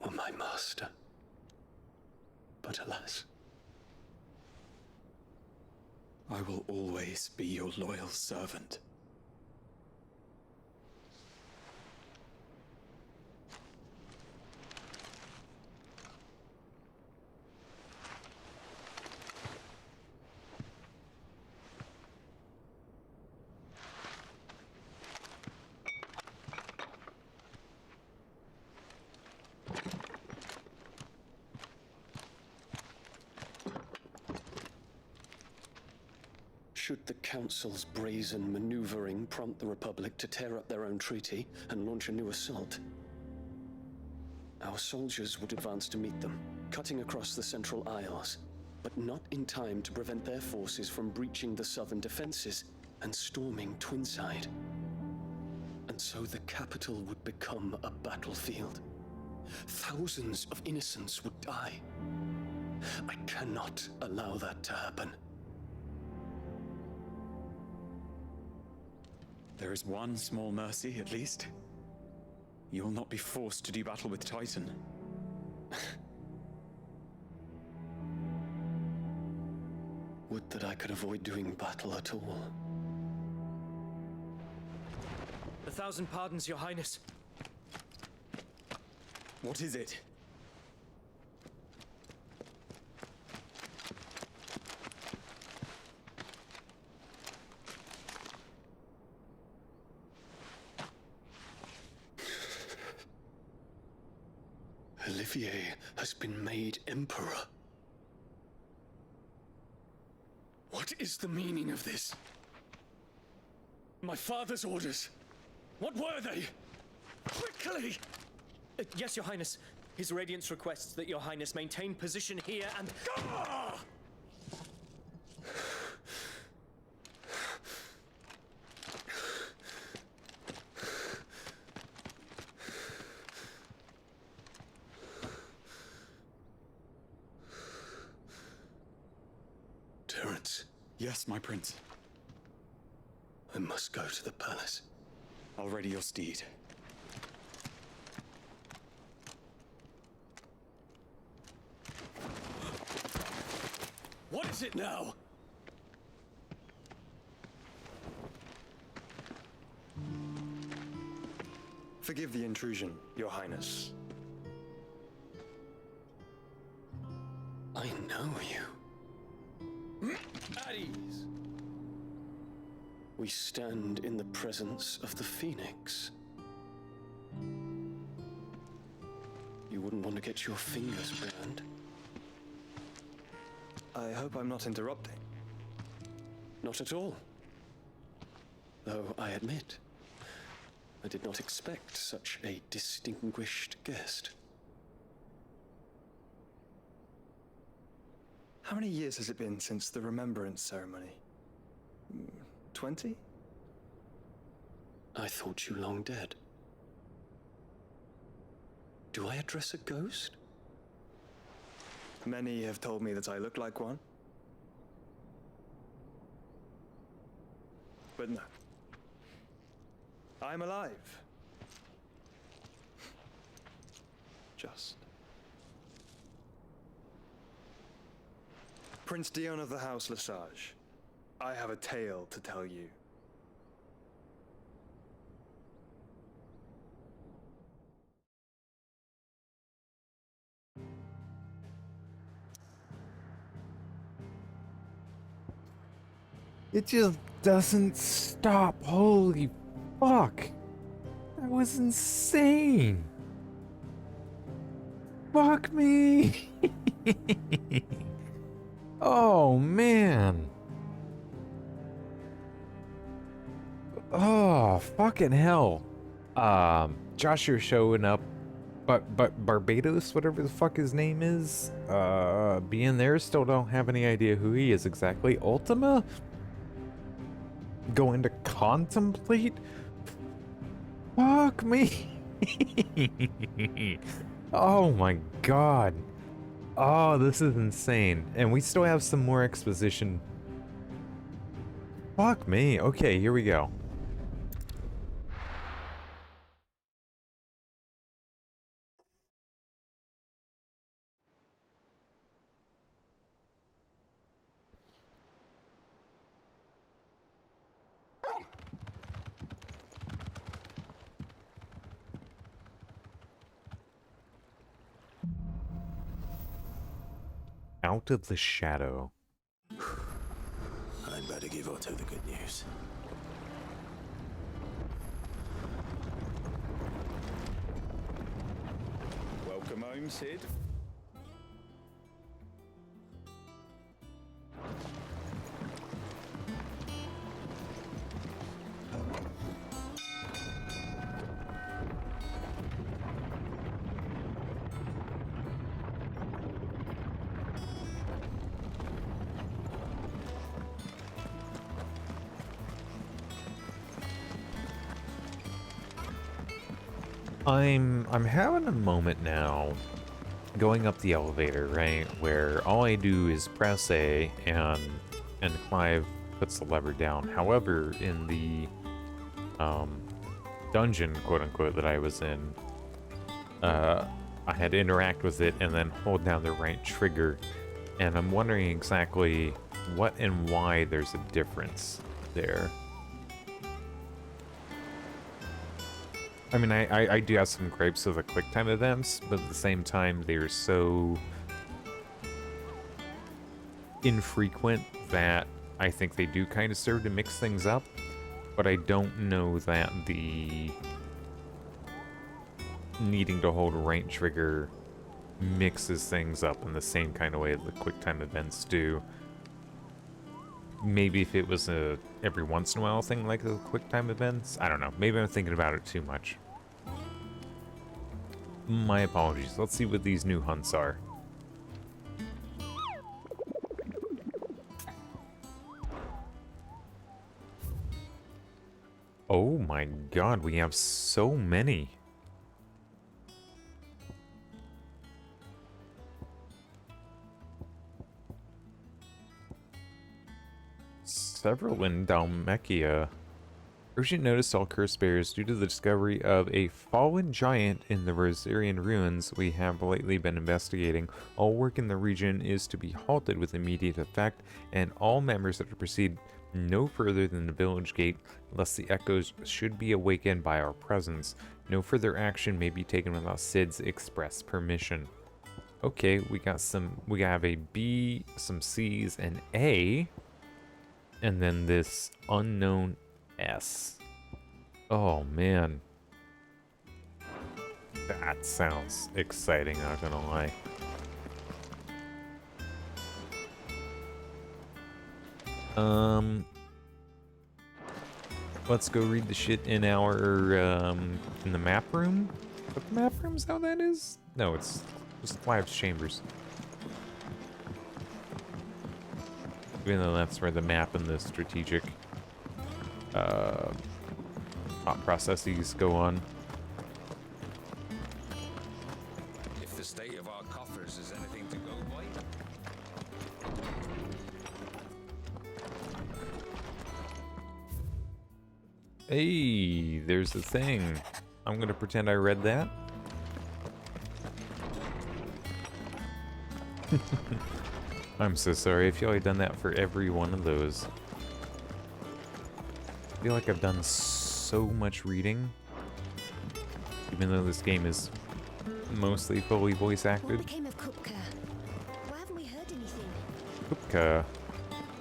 were my master. But alas, I will always be your loyal servant. should the Council's brazen maneuvering prompt the Republic to tear up their own treaty and launch a new assault, our soldiers would advance to meet them, cutting across the Central Isles, but not in time to prevent their forces from breaching the southern defenses and storming Twinside. And so the capital would become a battlefield. Thousands of innocents would die. I cannot allow that to happen. There is one small mercy, at least. You will not be forced to do battle with Titan. Would that I could avoid doing battle at all. 1,000 pardons, Your Highness. What is it? Olivier has been made emperor. What is the meaning of this? My father's orders. What were they? Quickly! Yes, Your Highness. His Radiance requests that Your Highness maintain position here and... Ah! Terence. Yes, my prince. I must go to the palace. I'll ready your steed. What is it now? Forgive the intrusion, Your Highness. I know you. At ease. We stand in the presence of the Phoenix. You wouldn't want to get your fingers burned. I hope I'm not interrupting. Not at all. Though I admit, I did not expect such a distinguished guest. How many years has it been since the Remembrance ceremony? 20? I thought you long dead. Do I address a ghost? Many have told me that I look like one. But no. I'm alive. Just. Prince Dion of the House Lesage, I have a tale to tell you. It just doesn't stop. Holy fuck. That was insane. Fuck me. Oh, man. Oh, fucking hell. Josh, you're showing up. But Barbados, whatever the fuck his name is, being there, still don't have any idea who he is exactly. Ultima? Going to contemplate? Fuck me. Oh my god. Oh, this is insane. And we still have some more exposition. Fuck me. Okay, here we go. Out of the shadow. I'd better give Otto the good news. Welcome home, Sid. I'm having a moment now going up the elevator, right, where all I do is press A and Clive puts the lever down. However, in the dungeon, quote unquote, that I was in, I had to interact with it and then hold down the right trigger, and I'm wondering exactly what and why there's a difference there. I mean, I do have some gripes with the quick time events, but at the same time, they're so infrequent that I think they do kind of serve to mix things up, but I don't know that the needing to hold right trigger mixes things up in the same kind of way that the quick time events do. Maybe if it was a every once in a while thing like the quick time events, I don't know. Maybe I'm thinking about it too much. My apologies. Let's see what these new hunts are. Oh my god, we have so many. Several in Dalmekia. Urgent notice to all curse bearers. Due to the discovery of a fallen giant in the Rosarian ruins we have lately been investigating, all work in the region is to be halted with immediate effect, and all members that proceed no further than the village gate, lest the echoes should be awakened by our presence. No further action may be taken without Sid's express permission. Okay, we have a B, some C's, an A, and then this unknown S. Oh man. That sounds exciting, not gonna lie. Let's go read the shit in our, in the map room? What the map room's how that is? No, it's just Clive's chambers. Even though that's where the map and the strategic, thought processes go on. If the state of our coffers is anything to go by. Hey, there's the thing. I'm gonna pretend I read that. I'm so sorry. I feel like I've done that for every one of those. I feel like I've done so much reading. Even though this game is mostly fully voice acted. What became of Kupka? Why haven't we heard anything? Kupka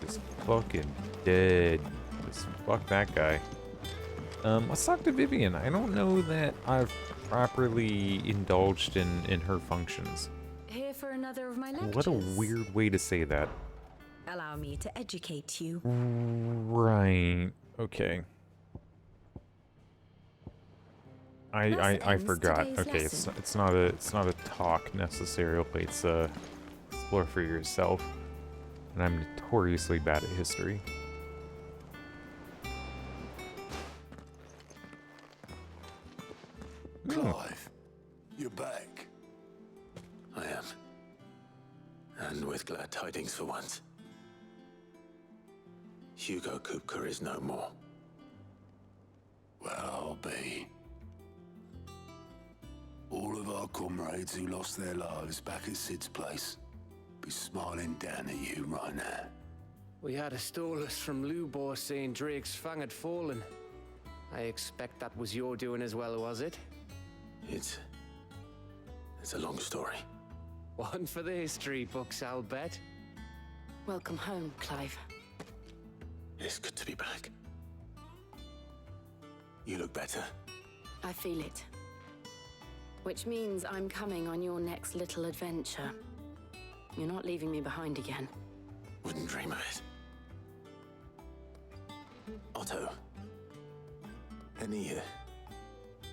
is fucking dead. Just fuck that guy. Let's talk to Vivian. I don't know that I've properly indulged in her functions. Here for another of my lectures. What a weird way to say that. Allow me to educate you. Right. Okay. I forgot. Okay, it's not a talk necessarily. It's a explore for yourself. And I'm notoriously bad at history. Clive, you're back. I am. And with glad tidings for once. Hugo Kupka is no more. Well, I'll be. All of our comrades who lost their lives back at Sid's place be smiling down at you right now. We had a stolus from Lubor saying Drake's Fang had fallen. I expect that was your doing as well, was it? It's a long story. One for the history books, I'll bet. Welcome home, Clive. It's good to be back. You look better. I feel it. Which means I'm coming on your next little adventure. You're not leaving me behind again. Wouldn't dream of it. Otto, any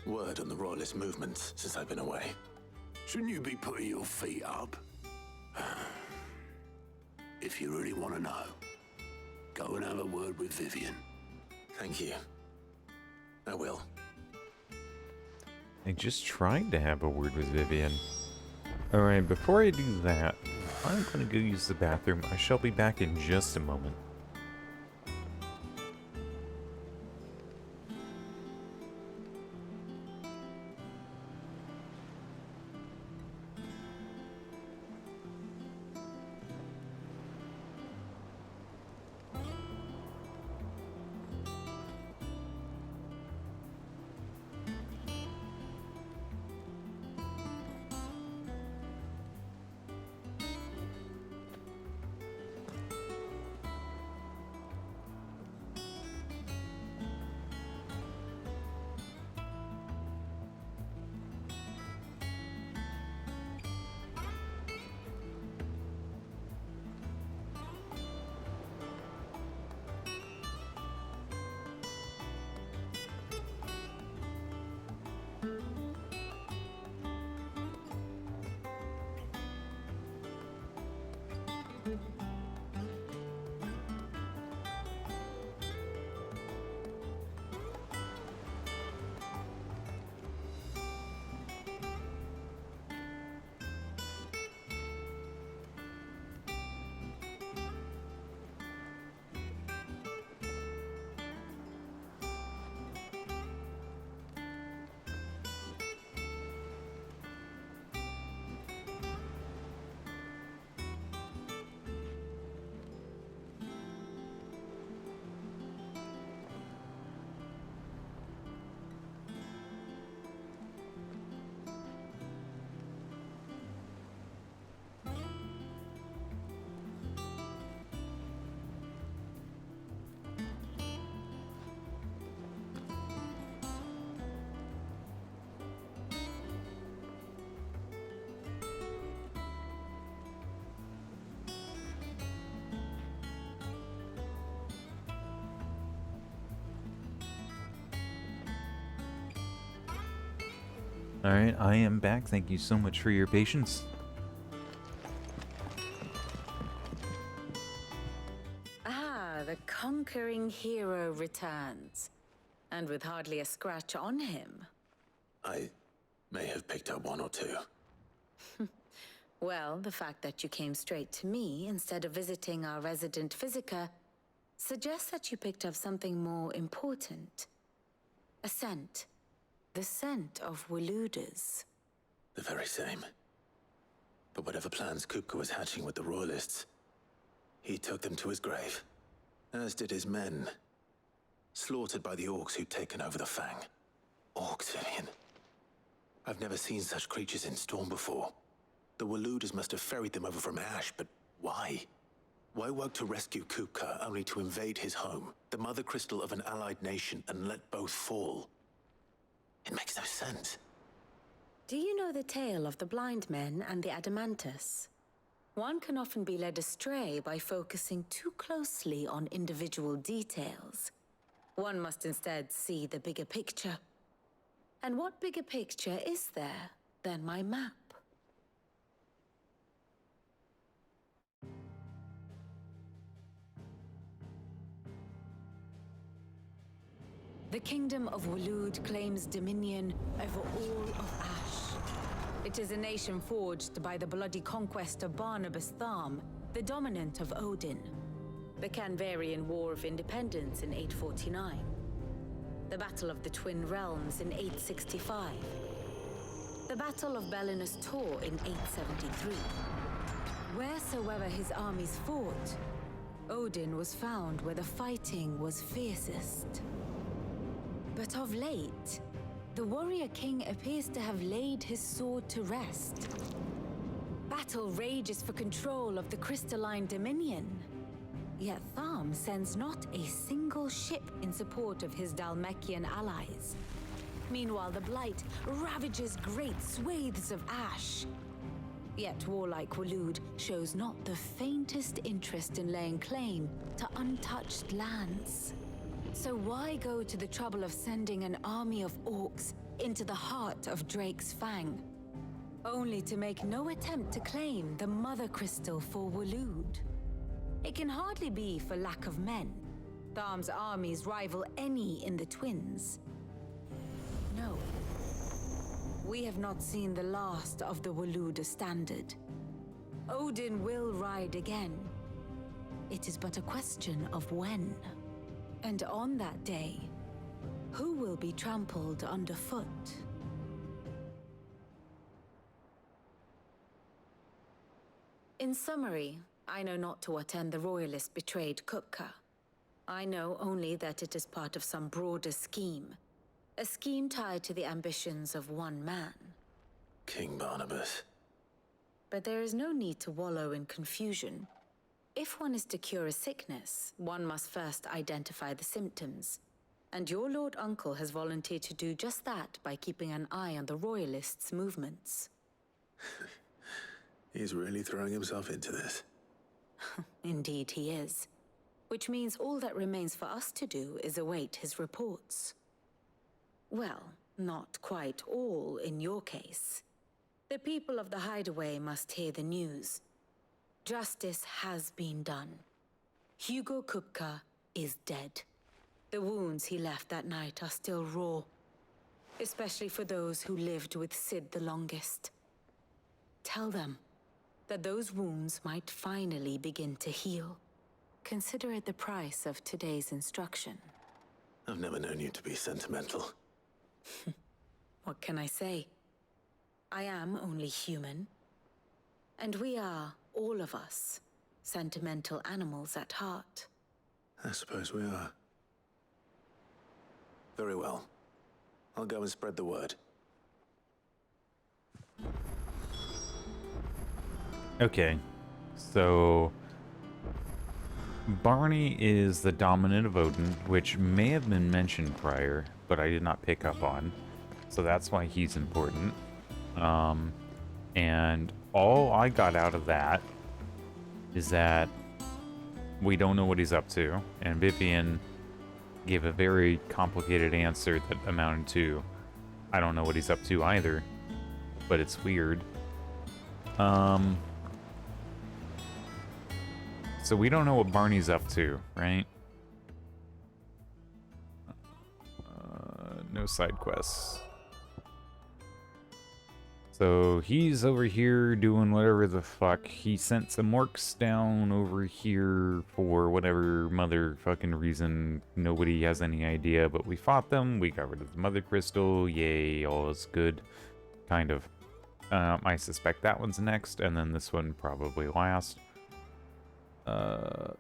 word on the Royalist movements since I've been away? Shouldn't you be putting your feet up? If you really want to know, go and have a word with Vivian. Thank you. I will. I just tried to have a word with Vivian. Alright, before I do that, I'm gonna go use the bathroom. I shall be back in just a moment. Alright, I am back. Thank you so much for your patience. Ah, the conquering hero returns. And with hardly a scratch on him. I may have picked up one or two. Well, the fact that you came straight to me instead of visiting our resident Physica suggests that you picked up something more important. A scent. The scent of Waludas. The very same. But whatever plans Kupka was hatching with the Royalists, he took them to his grave. As did his men. Slaughtered by the orcs who'd taken over the Fang. Orcs, Vivian. I've never seen such creatures in Storm before. The Waludas must have ferried them over from Ash, but why? Why work to rescue Kupka only to invade his home, the mother crystal of an allied nation, and let both fall? It makes no sense. Do you know the tale of the blind men and the Adamantus? One can often be led astray by focusing too closely on individual details. One must instead see the bigger picture. And what bigger picture is there than my map? The Kingdom of Waloed claims dominion over all of Ash. It is a nation forged by the bloody conquest of Barnabas Tharm, the dominant of Odin. The Canvarian War of Independence in 849. The Battle of the Twin Realms in 865. The Battle of Belinus Tor in 873. Wheresoever his armies fought, Odin was found where the fighting was fiercest. But of late, the warrior king appears to have laid his sword to rest. Battle rages for control of the crystalline dominion. Yet Tharm sends not a single ship in support of his Dhalmekian allies. Meanwhile, the Blight ravages great swathes of Ash. Yet warlike Waloed shows not the faintest interest in laying claim to untouched lands. So why go to the trouble of sending an army of orcs into the heart of Drake's Fang, only to make no attempt to claim the Mother Crystal for Waloed? It can hardly be for lack of men. Tharm's armies rival any in the Twins. No. We have not seen the last of the Waluda standard. Odin will ride again. It is but a question of when. And on that day, who will be trampled underfoot? In summary, I know not to what end the Royalists betrayed Kupka. I know only that it is part of some broader scheme. A scheme tied to the ambitions of one man. King Barnabas. But there is no need to wallow in confusion. If one is to cure a sickness, one must first identify the symptoms. And your Lord Uncle has volunteered to do just that by keeping an eye on the Royalists' movements. He's really throwing himself into this. Indeed he is. Which means all that remains for us to do is await his reports. Well, not quite all in your case. The people of the Hideaway must hear the news. Justice has been done. Hugo Kupka is dead. The wounds he left that night are still raw, especially for those who lived with Sid the longest. Tell them that those wounds might finally begin to heal. Consider it the price of today's instruction. I've never known you to be sentimental. What can I say? I am only human. And we are, all of us, sentimental animals at heart. I suppose we are. Very well. I'll go and spread the word. Okay, so Barney is the dominant of Odin, which may have been mentioned prior, but I did not pick up on. So that's why he's important. And all I got out of that is that we don't know what he's up to, and Vivian gave a very complicated answer that amounted to I don't know what he's up to either, but it's weird. So we don't know what Barney's up to, right? No side quests. So he's over here doing whatever the fuck. He sent some orcs down over here for whatever motherfucking reason. Nobody has any idea, but we fought them. We got rid of the mother crystal. Yay, all is good. Kind of. I suspect that one's next, and then this one probably last.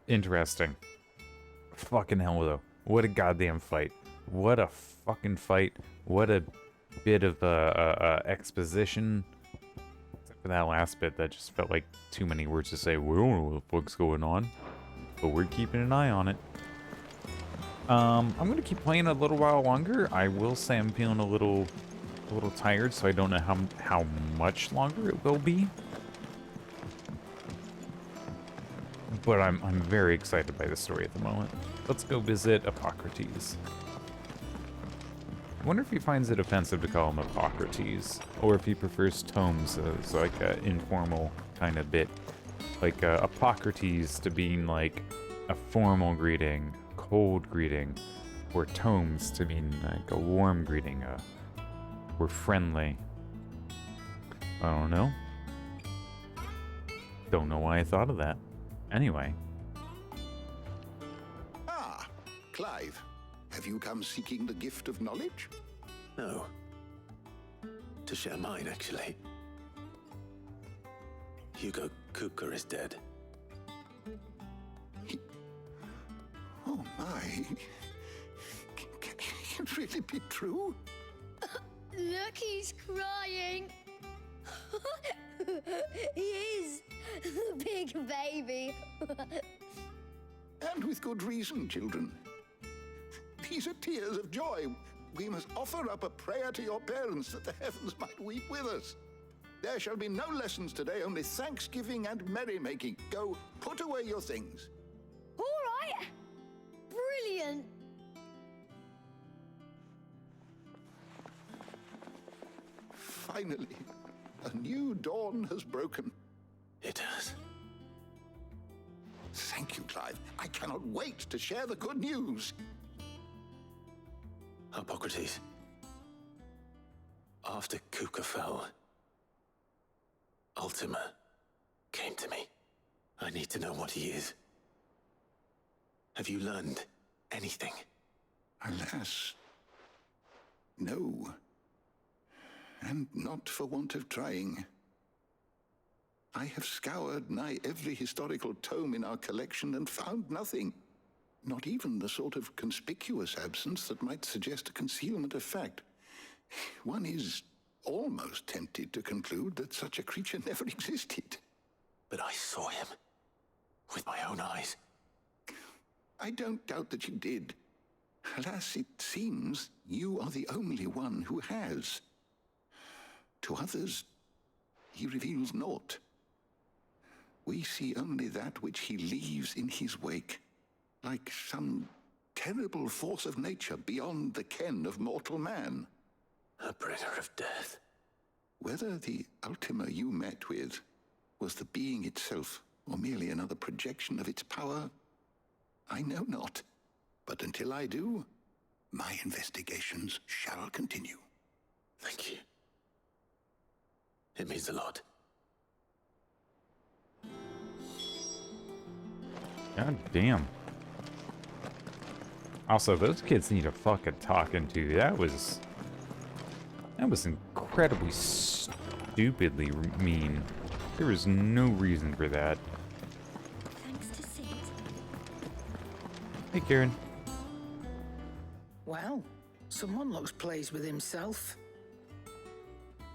Interesting. Fucking hell, though. What a goddamn fight. What a fucking fight. What a bit of exposition. Except for that last bit, that just felt like too many words to say. We don't know what the fuck's going on, but we're keeping an eye on it. I'm gonna keep playing a little while longer. I will say I'm feeling a little tired, so I don't know how much longer it will be. But I'm very excited by the story at the moment. Let's go visit Ffxvi. I wonder if he finds it offensive to call him Ffxvi, or if he prefers tomes as like an informal kind of bit. Like Ffxvi to being like a formal greeting, cold greeting, or tomes to mean like a warm greeting, or friendly. I don't know. Don't know why I thought of that. Anyway. Ah, Clive. Have you come seeking the gift of knowledge? No. To share mine, actually. Hugo Kupka is dead. Oh my. Can it really be true? Look, he's crying. He is. Big baby. And with good reason, children. These are tears of joy. We must offer up a prayer to your parents that the heavens might weep with us. There shall be no lessons today, only thanksgiving and merrymaking. Go, put away your things. All right. Brilliant. Finally, a new dawn has broken. It has. Thank you, Clive. I cannot wait to share the good news. Ffxvi. After Kupka fell, Ultima came to me. I need to know what he is. Have you learned anything? Alas, no. And not for want of trying. I have scoured nigh every historical tome in our collection and found nothing. Not even the sort of conspicuous absence that might suggest a concealment of fact. One is almost tempted to conclude that such a creature never existed. But I saw him. With my own eyes. I don't doubt that you did. Alas, it seems you are the only one who has. To others, he reveals naught. We see only that which he leaves in his wake, like some terrible force of nature beyond the ken of mortal man. A bringer of death. Whether the Ultima you met with was the being itself, or merely another projection of its power, I know not. But until I do, my investigations shall continue. Thank you. It means a lot. God damn. Also, those kids need a fucking talking to. That was incredibly stupidly mean. There was no reason for that. Thanks to Sid. Hey, Karen. Well, someone looks pleased with himself.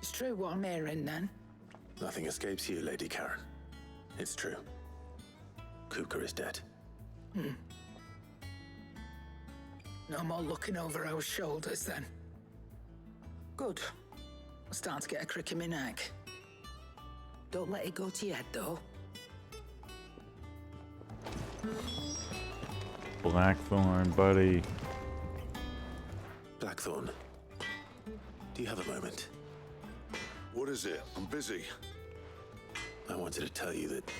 It's true what I'm hearing, then. Nothing escapes you, Lady Karen. It's true. Kupka is dead. No more looking over our shoulders, then. Good. I'm starting to get a crick in my neck. Don't let it go to your head, though. Blackthorn, buddy. Blackthorn. Do you have a moment? What is it? I'm busy. I wanted to tell you that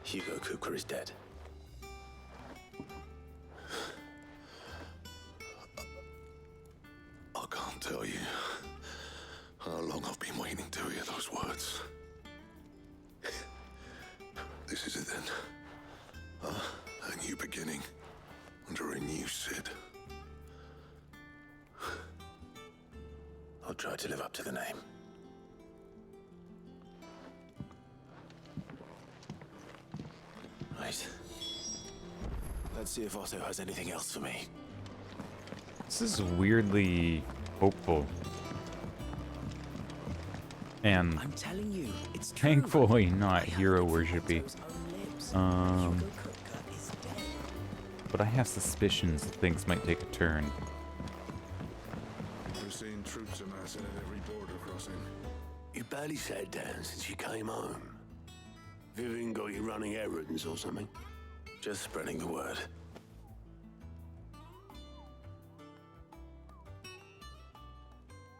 Hugo Kupka is dead. I can't tell you how long I've been waiting to hear those words. This is it then. A new beginning under a new Sid. I'll try to live up to the name. Right. Let's see if Otto has anything else for me. This is weirdly hopeful. And I'm telling you, it's true. thankfully not hero worshipy. But I have suspicions that things might take a turn. We've seen troops amassing at every border crossing. You barely sat down since you came home. Vivian got you running errands or something? Just spreading the word.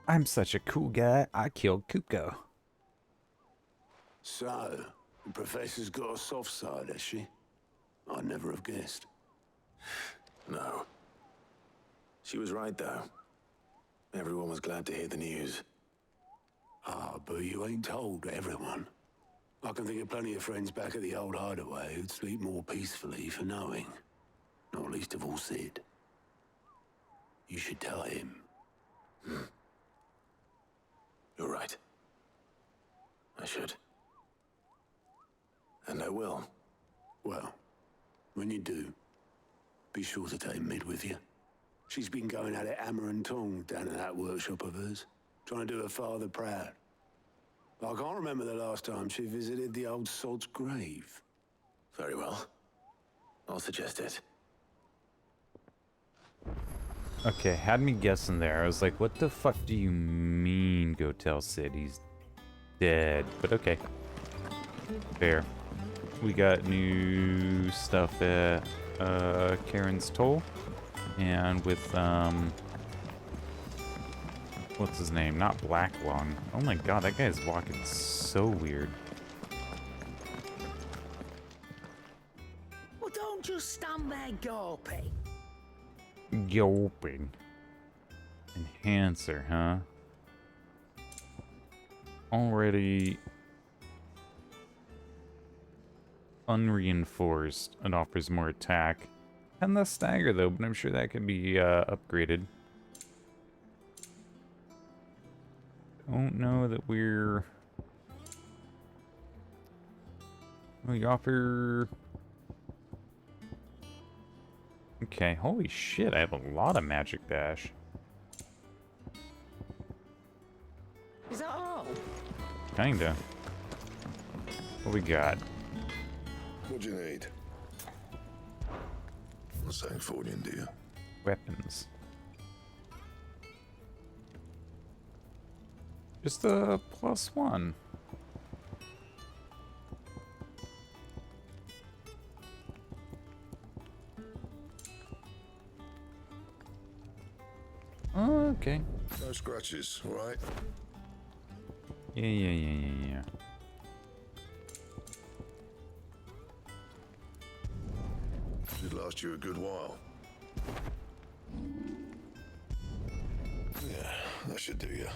I'm such a cool guy, I killed Kupka. So, the professor's got a soft side, has she? I'd never have guessed. No. She was right, though. Everyone was glad to hear the news. Ah, but you ain't told everyone. I can think of plenty of friends back at the old hideaway who'd sleep more peacefully for knowing. Not least of all Sid. You should tell him. You're right. I should. And I will. Well, when you do, be sure to take Mid with you. She's been going at it hammer and tong down in that workshop of hers, trying to do her father proud. I can't remember the last time she visited the old sod's grave. Very well. I'll suggest it. Okay, had me guessing there. I was like, what the fuck do you mean go tell Sid he's dead? But okay. Fair. We got new stuff at Karen's Toll. And with, what's his name? Not Blacklung. Oh my god, that guy's walking so weird. Well, don't just stand there gawping. Gulping. Enhancer, huh? Already unreinforced. It offers more attack. And less stagger though, but I'm sure that can be upgraded. Don't know that we're... We offer... Okay, holy shit, I have a lot of magic dash. Is that all? Kinda. What we got? What do you need? Sanctfordian, do you? Weapons. Just a +1. Oh, okay. No scratches, all right? Yeah. Should last you a good while. Yeah, that should do you.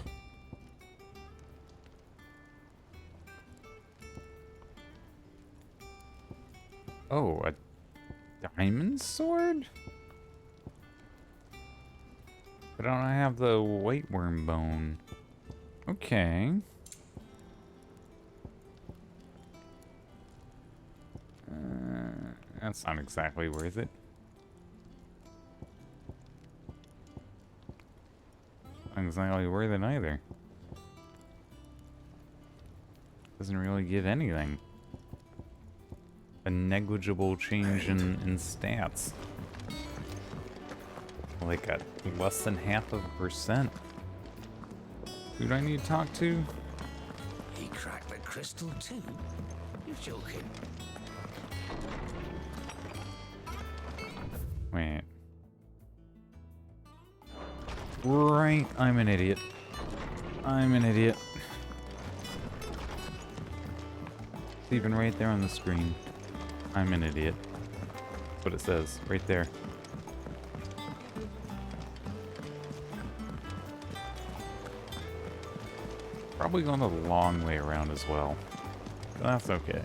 Oh, a diamond sword? But don't I have the white worm bone? Okay. That's not exactly worth it. Not exactly worth it either. Doesn't really give anything. A negligible change in stats. Like a less than 0.5%. Who do I need to talk to? He cracked the crystal too? You're joking. Wait. Right, I'm an idiot. I'm an idiot. It's even right there on the screen. I'm an idiot. That's what it says, right there. Probably going the long way around as well. But that's okay.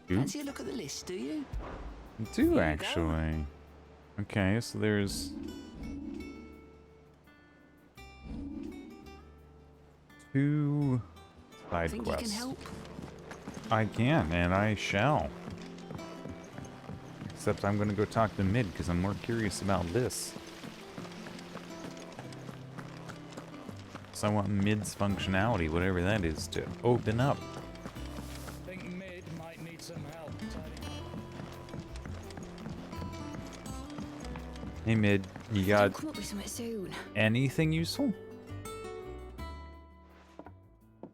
Fancy a look at the list, do you? I do actually. Okay, so there's 2 side Think quests. you can help? I can, and I shall. Except I'm gonna go talk to Mid because I'm more curious about this. So I want Mid's functionality, whatever that is, to open up. Think Mid might need some help. Hey Mid, you got Come up with something soon. anything useful?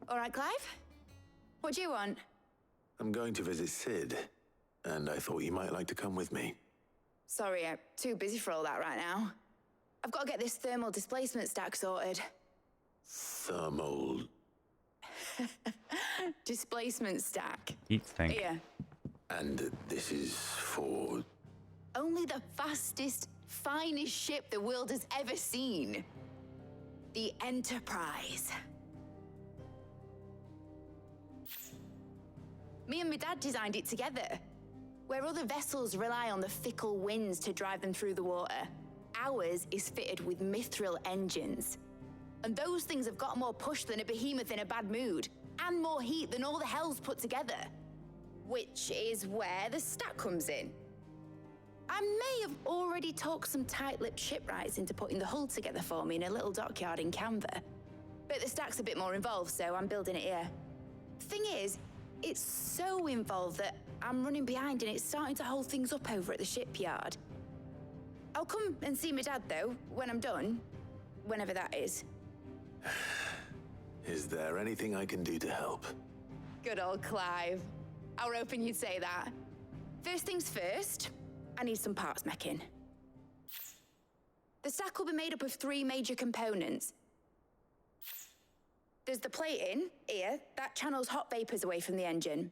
All right, Clive. What do you want? I'm going to visit Sid, and I thought you might like to come with me. Sorry, I'm too busy for all that right now. I've got to get this thermal displacement stack sorted. Thermal... Displacement stack. Heat sink. Here. And this is for... Only the fastest, finest ship the world has ever seen. The Enterprise. Me and my dad designed it together. Where other vessels rely on the fickle winds to drive them through the water, ours is fitted with mithril engines. And those things have got more push than a behemoth in a bad mood, and more heat than all the hells put together. Which is where the stack comes in. I may have already talked some tight-lipped shipwrights into putting the hull together for me in a little dockyard in Canva. But the stack's a bit more involved, so I'm building it here. Thing is, it's so involved that I'm running behind and it's starting to hold things up over at the shipyard. I'll come and see my dad, though, when I'm done. Whenever that is. Is there anything I can do to help? Good old Clive. I were hoping you'd say that. First things first, I need some parts making. The stack will be made up of 3 major components. There's the plating, here, that channels hot vapors away from the engine.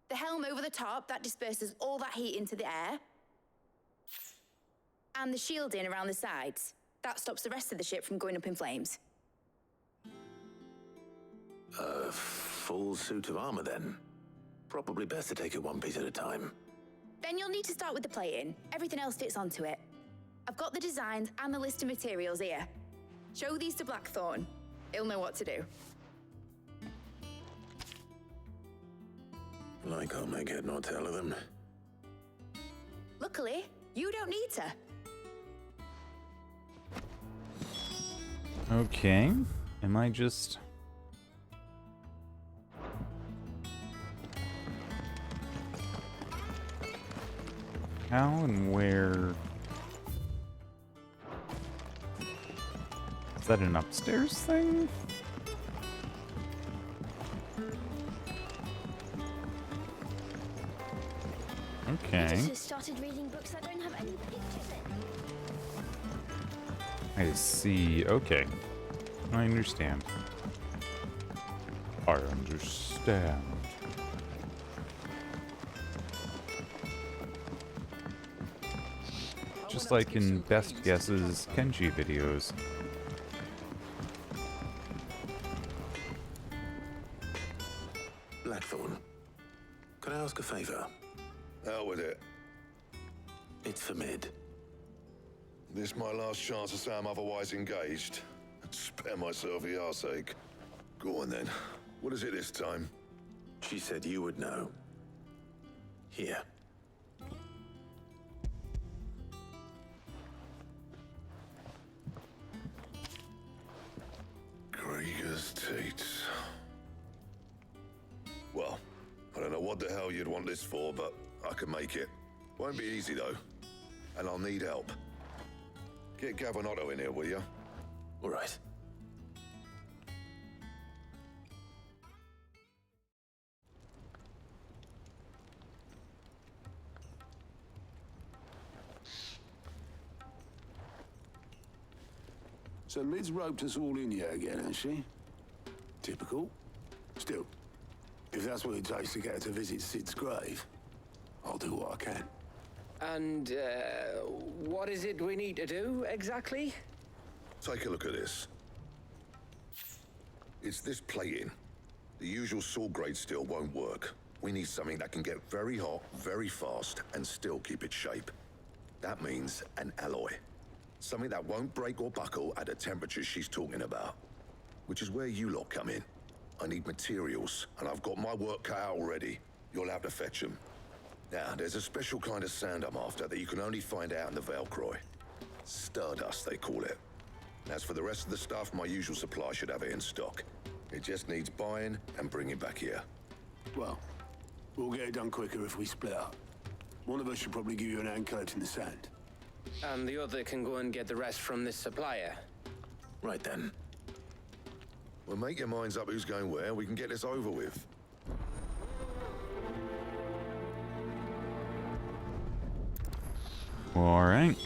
The helm over the top, that disperses all that heat into the air. And the shielding around the sides. That stops the rest of the ship from going up in flames. A full suit of armor, then. Probably best to take it one piece at a time. Then you'll need to start with the plating. Everything else fits onto it. I've got the designs and the list of materials here. Show these to Blackthorn. He'll know what to do. I can't make head nor tail of them. Luckily, you don't need to. Okay. Am I just... How and where... Is that an upstairs thing? Okay. I just started reading books that don't have any pictures in. I see. Okay. I understand. I understand. Just like in Best Guesses Kenji videos. Blackthorn, can I ask a favor? Out with it. It's for Mid. This my last chance to say I'm otherwise engaged. Spare myself the arseache. Go on then. What is it this time? She said you would know. Here. Krieger's teats. Well, I don't know what the hell you'd want this for, but I can make it. Won't be easy though. And I'll need help. Get Gavin-Otto in here, will you? All right. So Mid's roped us all in here again, has she? Typical. Still, if that's what it takes to get her to visit Sid's grave, I'll do what I can. And, what is it we need to do, exactly? Take a look at this. It's this plating. The usual sword grade steel won't work. We need something that can get very hot, very fast, and still keep its shape. That means an alloy. Something that won't break or buckle at the temperatures she's talking about. Which is where you lot come in. I need materials, and I've got my work cut out already. You'll have to fetch them. Now, there's a special kind of sand I'm after that you can only find out in the Velcroy. Stardust, they call it. As for the rest of the stuff, my usual supply should have it in stock. It just needs buying and bringing back here. Well, we'll get it done quicker if we split up. One of us should probably give you an hand collecting the sand. And the other can go and get the rest from this supplier. Right then. Well, make your minds up who's going where. We can get this over with. All right.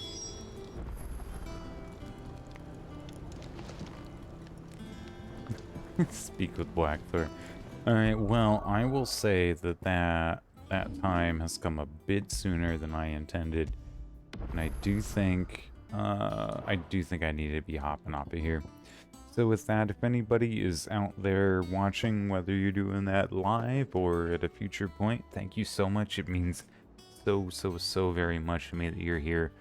Speak with Blackthor. All right. Well, I will say that time has come a bit sooner than I intended, and I do think I need to be hopping off of here. So with that, if anybody is out there watching, whether you're doing that live or at a future point, thank you so much. It means so very much to me that you're here.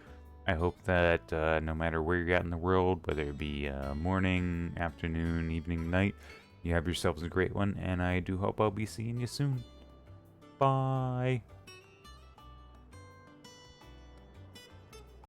I hope that no matter where you're at in the world, whether it be morning, afternoon, evening, night, you have yourselves a great one, and I do hope I'll be seeing you soon. Bye.